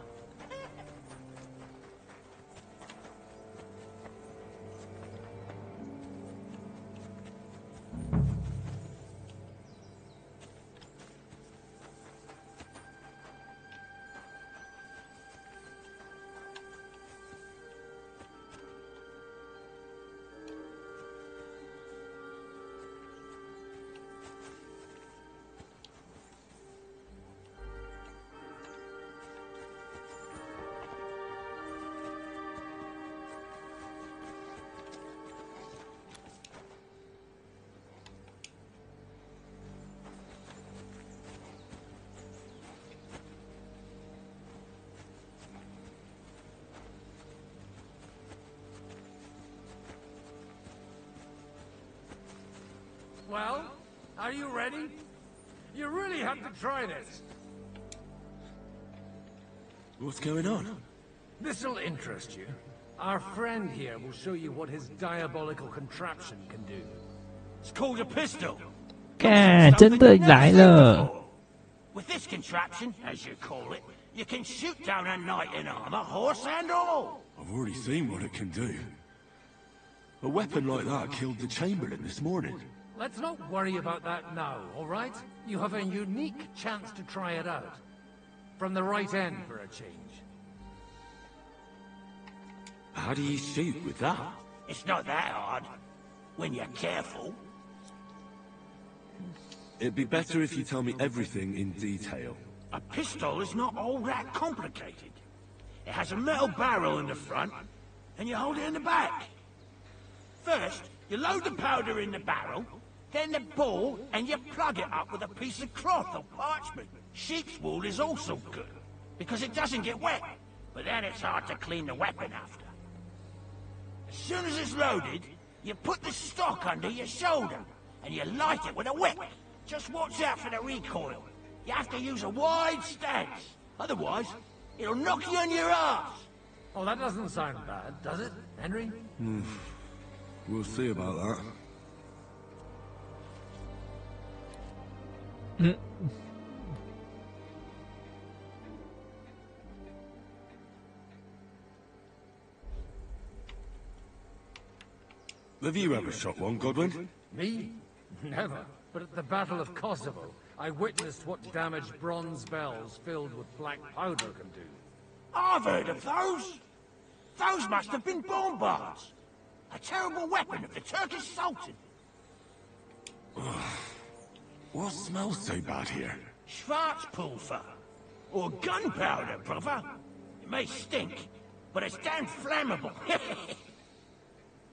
Well, are you ready? You really have to try this. What's going on? This'll interest you. Our friend here will show you what his diabolical contraption can do. It's called a pistol. 看，真的来了。 With this contraption, as you call it, you can shoot down a knight in armor, horse and all. I've already seen what it can do. A weapon like that killed the Chamberlain this morning. Let's not worry about that now, all right? You have a unique chance to try it out. From the right end for a change. How do you shoot with that? It's not that hard, when you're careful. It'd be better if you tell me everything in detail. A pistol is not all that complicated. It has a metal barrel in the front, and you hold it in the back. First, you load the powder in the barrel, then the ball, and you plug it up with a piece of cloth or parchment. Sheep's wool is also good, because it doesn't get wet, but then it's hard to clean the weapon after. As soon as it's loaded, you put the stock under your shoulder, and you light it with a wick. Just watch out for the recoil. You have to use a wide stance, otherwise, it'll knock you on your ass. Oh, that doesn't sound bad, does it, Henry? We'll see about that. Have you ever shot one, Godwin? Me? Never. But at the Battle of Kosovo, I witnessed what damage bronze bells filled with black powder can do. I've heard of those. Those must have been bombards. A terrible weapon of the Turkish Sultan. What smells so bad here? Schwarzpulver. Or gunpowder, brother. It may stink, but it's damn flammable.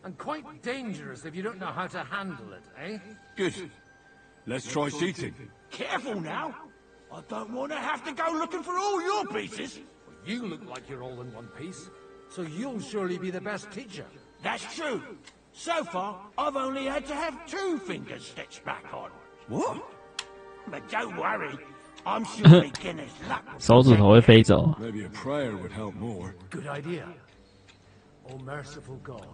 And quite dangerous if you don't know how to handle it, eh? Good. Let's try shooting. Careful now. I don't want to have to go looking for all your pieces. You look like you're all in one piece, so you'll surely be the best teacher. That's true. So far, I've only had to have 2 fingers stitched back on. What? But don't worry. I'm sure beginner's luck. 手指头会飞走。 Maybe a prayer would help more. Good idea. O merciful God,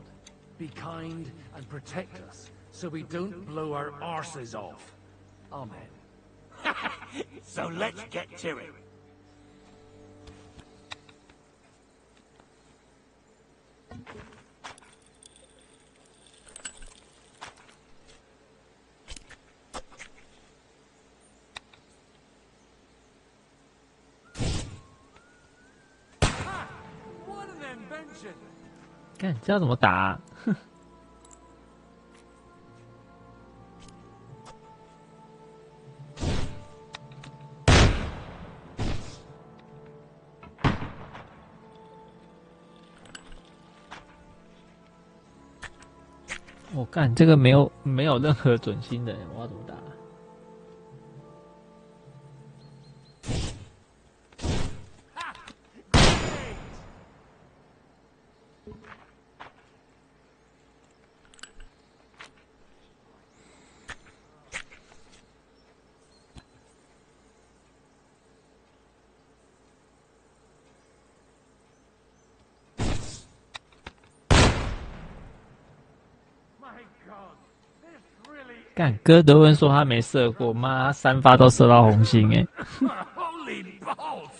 be kind and protect us, so we don't blow our arses off. Amen. So let's get to it. What an invention! 看这要怎么打啊？哼。我干，这个没有任何准心的，我要怎么打？干，哥德温说他没射过，妈，3发都射到红心哎。Holy balls!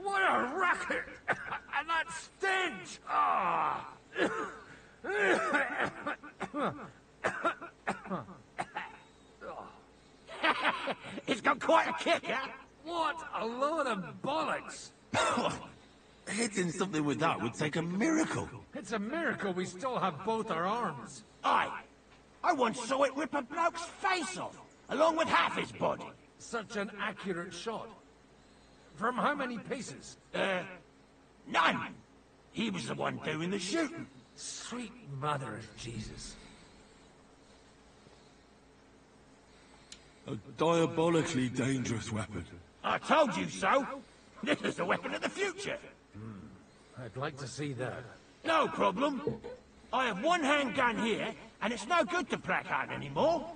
What a racket! And that stench! Ah! It's got quite a kick, huh? What a load of bollocks! Hitting something with that would take a miracle. It's a miracle we still have both our arms. Aye. I once saw it rip a bloke's face off, along with half his body. Such an accurate shot. From how many paces? None. He was the one doing the shooting. Sweet mother of Jesus. A diabolically dangerous weapon. I told you so. This is the weapon of the future. I'd like to see that. No problem. I have one handgun here, and it's no good to placard anymore.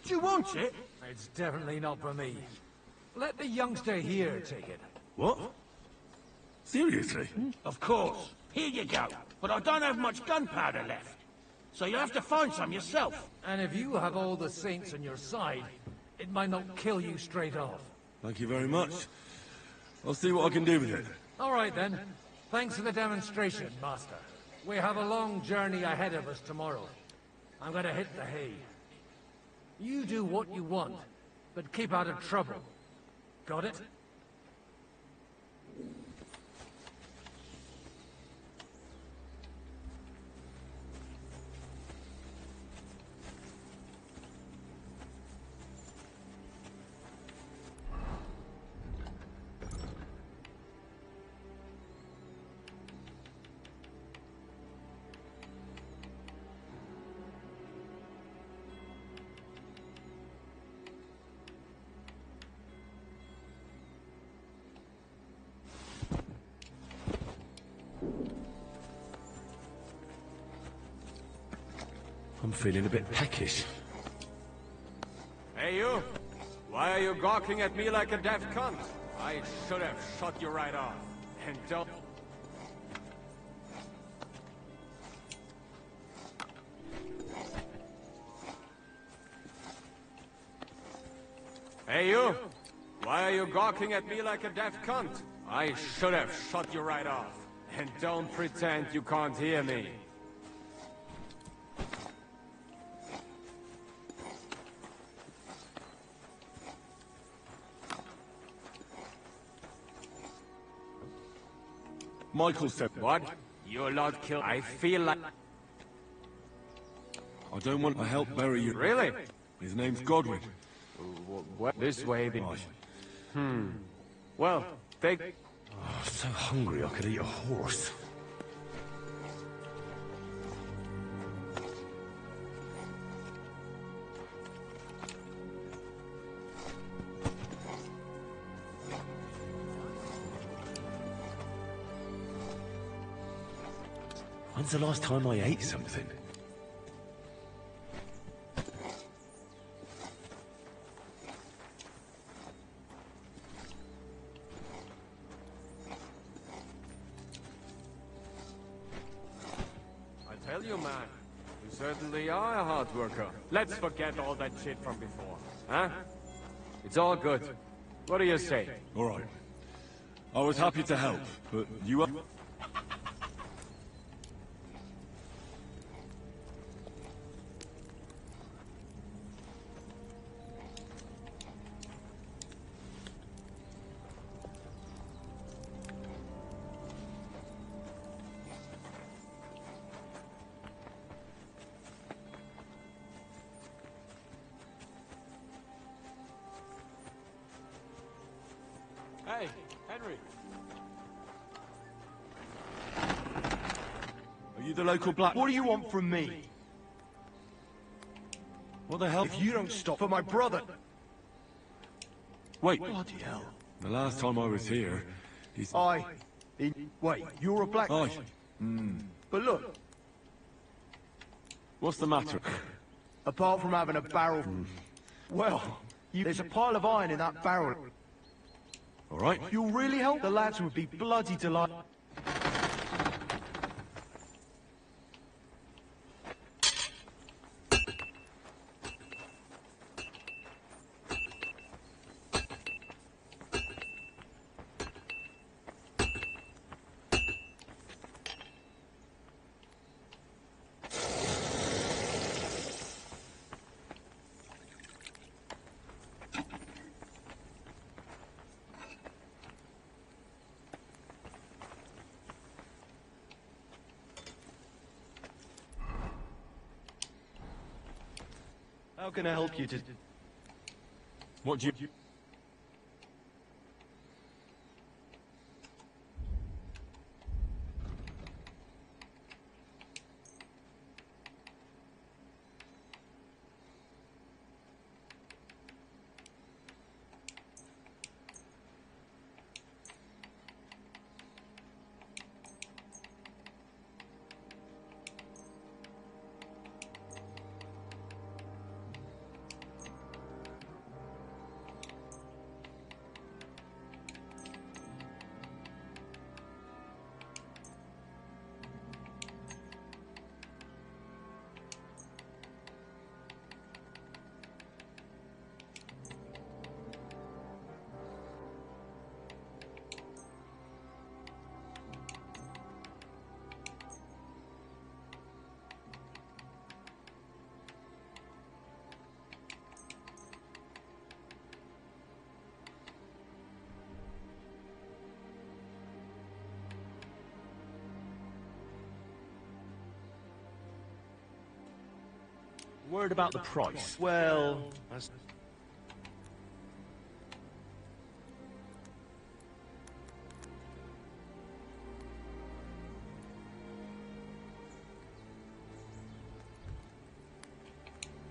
Do you want it? It's definitely not for me. Let the youngster here take it. What? Seriously? Of course. Here you go. But I don't have much gunpowder left. So you'll have to find some yourself. And if you have all the saints on your side, it might not kill you straight off. Thank you very much. I'll see what I can do with it. All right then. Thanks for the demonstration, Master. We have a long journey ahead of us tomorrow. I'm gonna hit the hay. You do what you want, but keep out of trouble. Got it? I'm feeling a bit peckish. Hey, you! Why are you gawking at me like a deaf cunt? I should have shut you right off. And don't... Hey, you! Why are you gawking at me like a deaf cunt? I should have shut you right off. And don't pretend you can't hear me. Michael said... What? Your lot killed... I feel like... I don't want to help bury you. Really? His name's Godwin. What? This way, then... Well, take... Oh, I'm so hungry I could eat a horse. When's the last time I ate something? I tell you, man, you certainly are a hard worker. Let's forget all that shit from before, huh? It's all good. What do you say? All right. I was happy to help, but you are... Hey, Henry. Are you the local black... What do you want from me? What the hell? If you don't stop for my brother... Wait. Bloody hell. The last time I was here, he's... Wait, you're a black... Aye. But look, What's the matter? apart from having a barrel... Well, there's a pile of iron in that barrel. All right. You'll really help? The lads would be bloody delighted. How can I help you to... What do you... Worried about the price? Well, that's...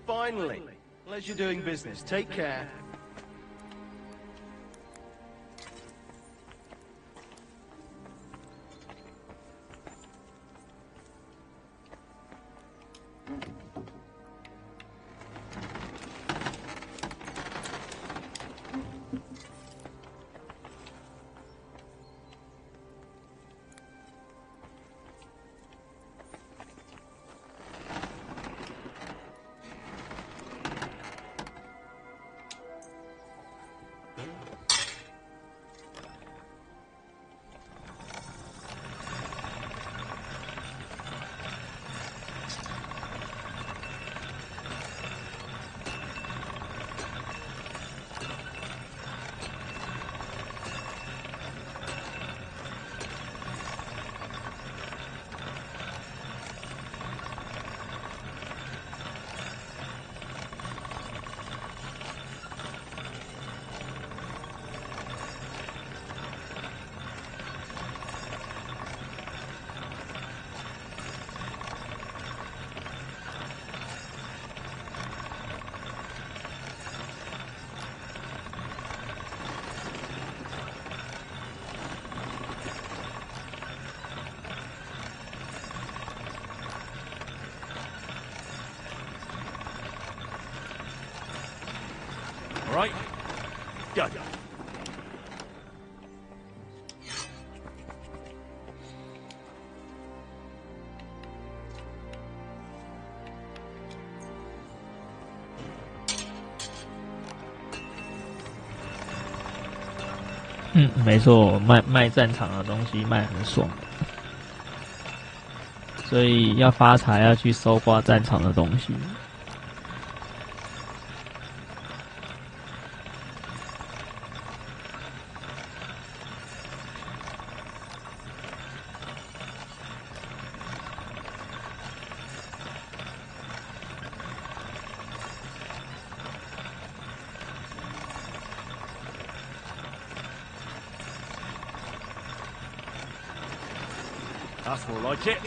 Finally, pleasure doing business. Take care. Right? Go. 没错，卖战场的东西卖很爽，所以要发财要去搜刮战场的东西。That's more like it.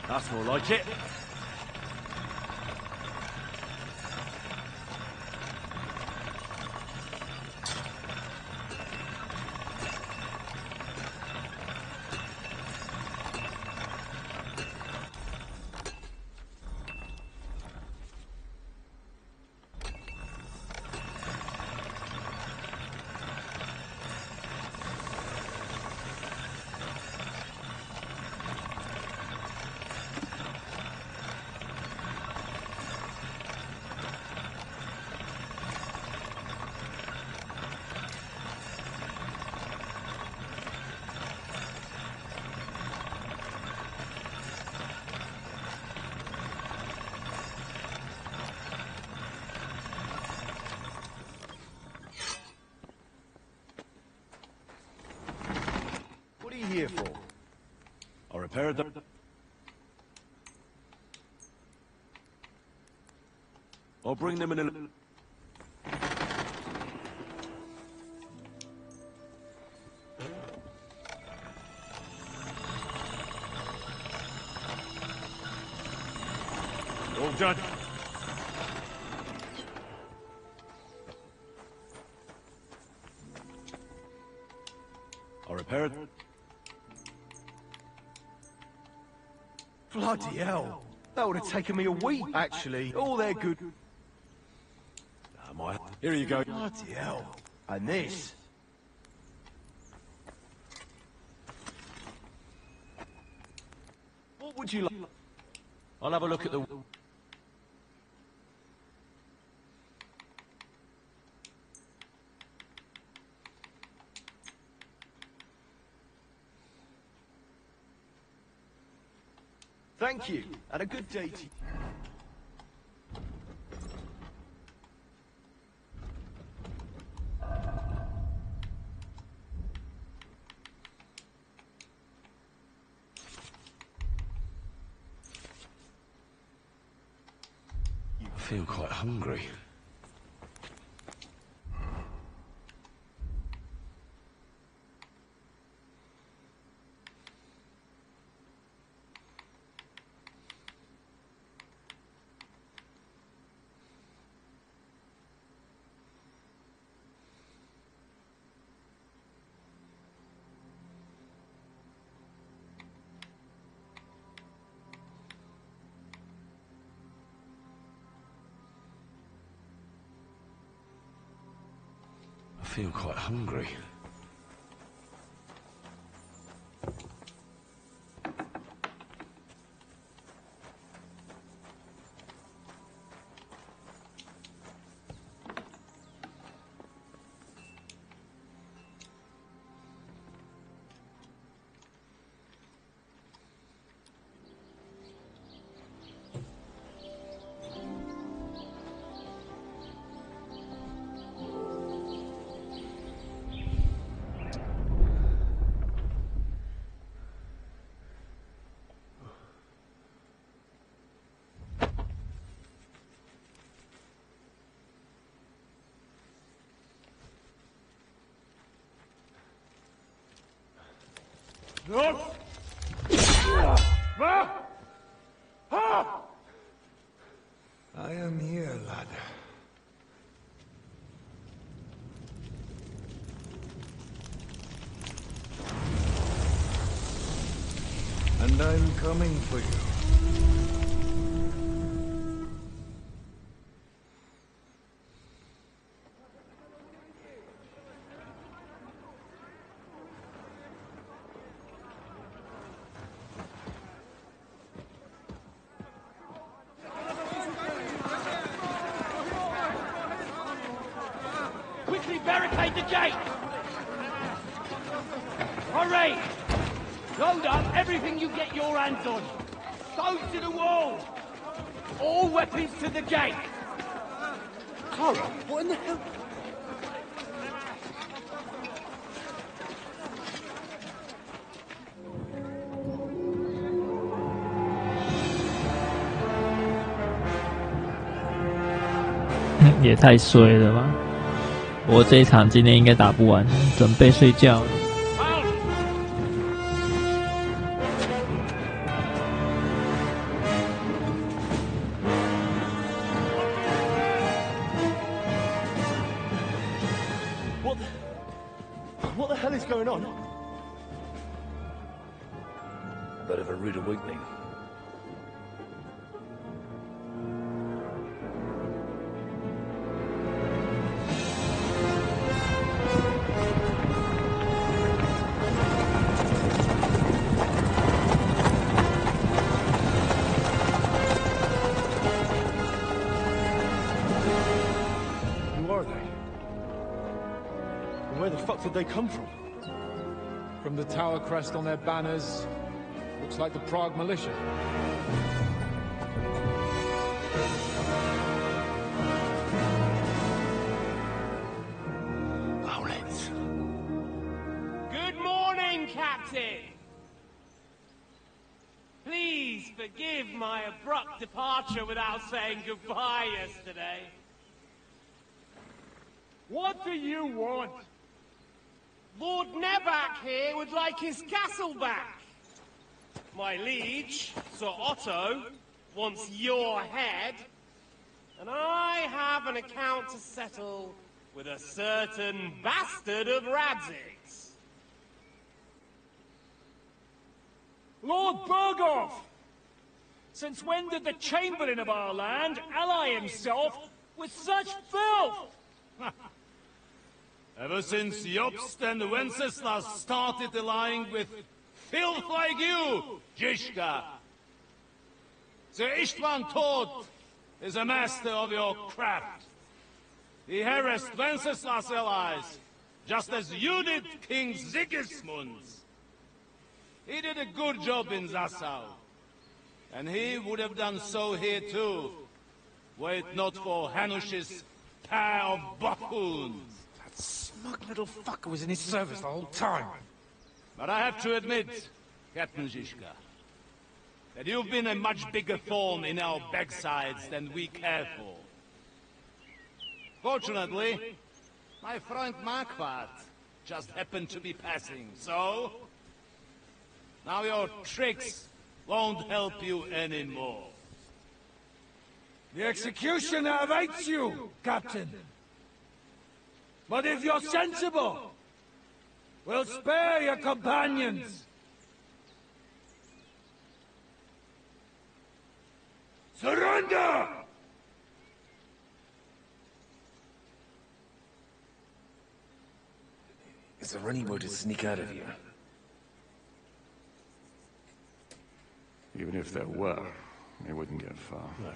That's more like it. What are you here for? I repaired the... I'll bring them in a... All done. I repaired... Bloody hell. That would have taken me a week, actually. All they're good... Here you go. Bloody hell. And this? What would you like? I'll have a look at the... Thank you, and a good day to you. I feel quite hungry. feel quite hungry. I am here, lad. And I'm coming for you. Barricade the gate! Hurry! Load up everything you get your hands on. Go to the wall! All weapons to the gate! Clara, what in the hell?也太衰了吧！我这一场今天应该打不完，准备睡觉了。What the hell is going on? Bit of a rude awakening. Where the fuck did they come from? From the tower crest on their banners. Looks like the Prague militia. Owlets. Good morning, Captain! Please forgive my abrupt departure without saying goodbye yesterday. What do you want? Lord Nebak here would like his castle back. My liege, Sir Otto, wants your head. And I have an account to settle with a certain bastard of Radzig's. Lord Bergoff! Since when did the Chamberlain of our land ally himself with such filth? Ever since Jobst and Wenceslas started allying with filth like you, Zizka. Sir Istvan Tod is a master of your craft. He harassed Wenceslas' allies, just as you did King Sigismund's. He did a good job in Zassau, and he would have done so here too, were it not for Hanush's pair of buffoons. Smug little fucker was in his service the whole time. But I have to admit, Captain Zizka, that you've been a much bigger thorn in our backsides than we care for. Fortunately, my friend Marquardt just happened to be passing, so... now your tricks won't help you anymore. The executioner awaits you, Captain. But if you're sensible, we'll spare your companions. Surrender! Is there any way to sneak out of here? Even if there were, they wouldn't get far. No.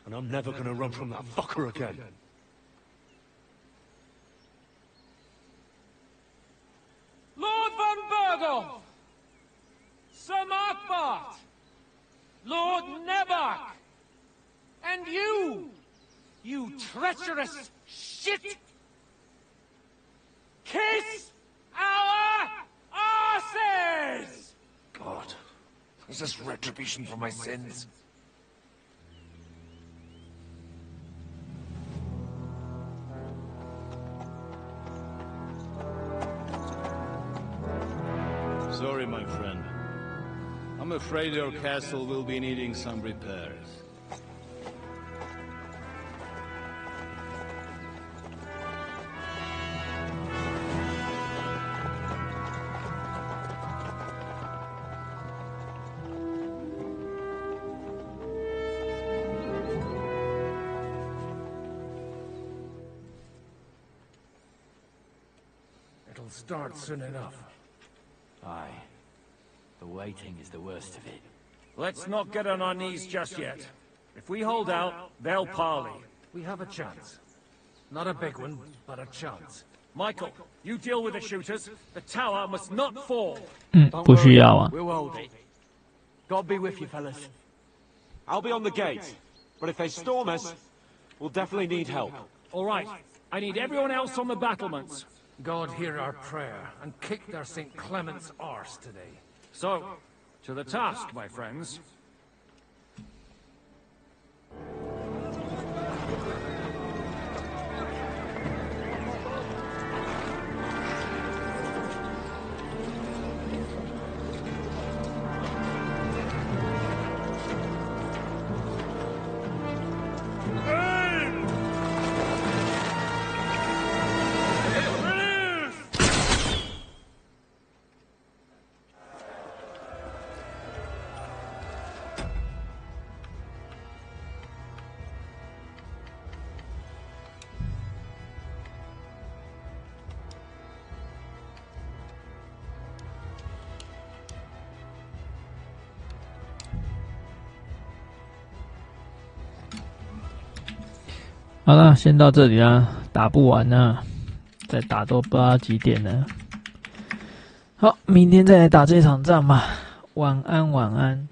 And I'm never gonna run from that fucker again. Lord von Berghoff! Sir Markbart! Lord Nebark! And you treacherous shit! Kiss our asses! God, is this retribution for my sins? Sorry, my friend. I'm afraid your castle will be needing some repairs. It'll start soon enough. Aye. The waiting is the worst of it. Let's not get on our knees just yet. If we hold out, they'll parley. We have a chance. Not a big one, but a chance. Michael, you deal with the shooters. The tower must not fall. 不需要啊。 We'll hold it. God be with you, fellas. I'll be on the gate. But if they storm us, we'll definitely need help. All right. I need everyone else on the battlements. God hear our prayer and kick their St. Clement's arse today. So, to the task, my friends.好了，先到这里啦，打不完呢，再打都不知道几点了。好，明天再来打这场仗吧。晚安，晚安。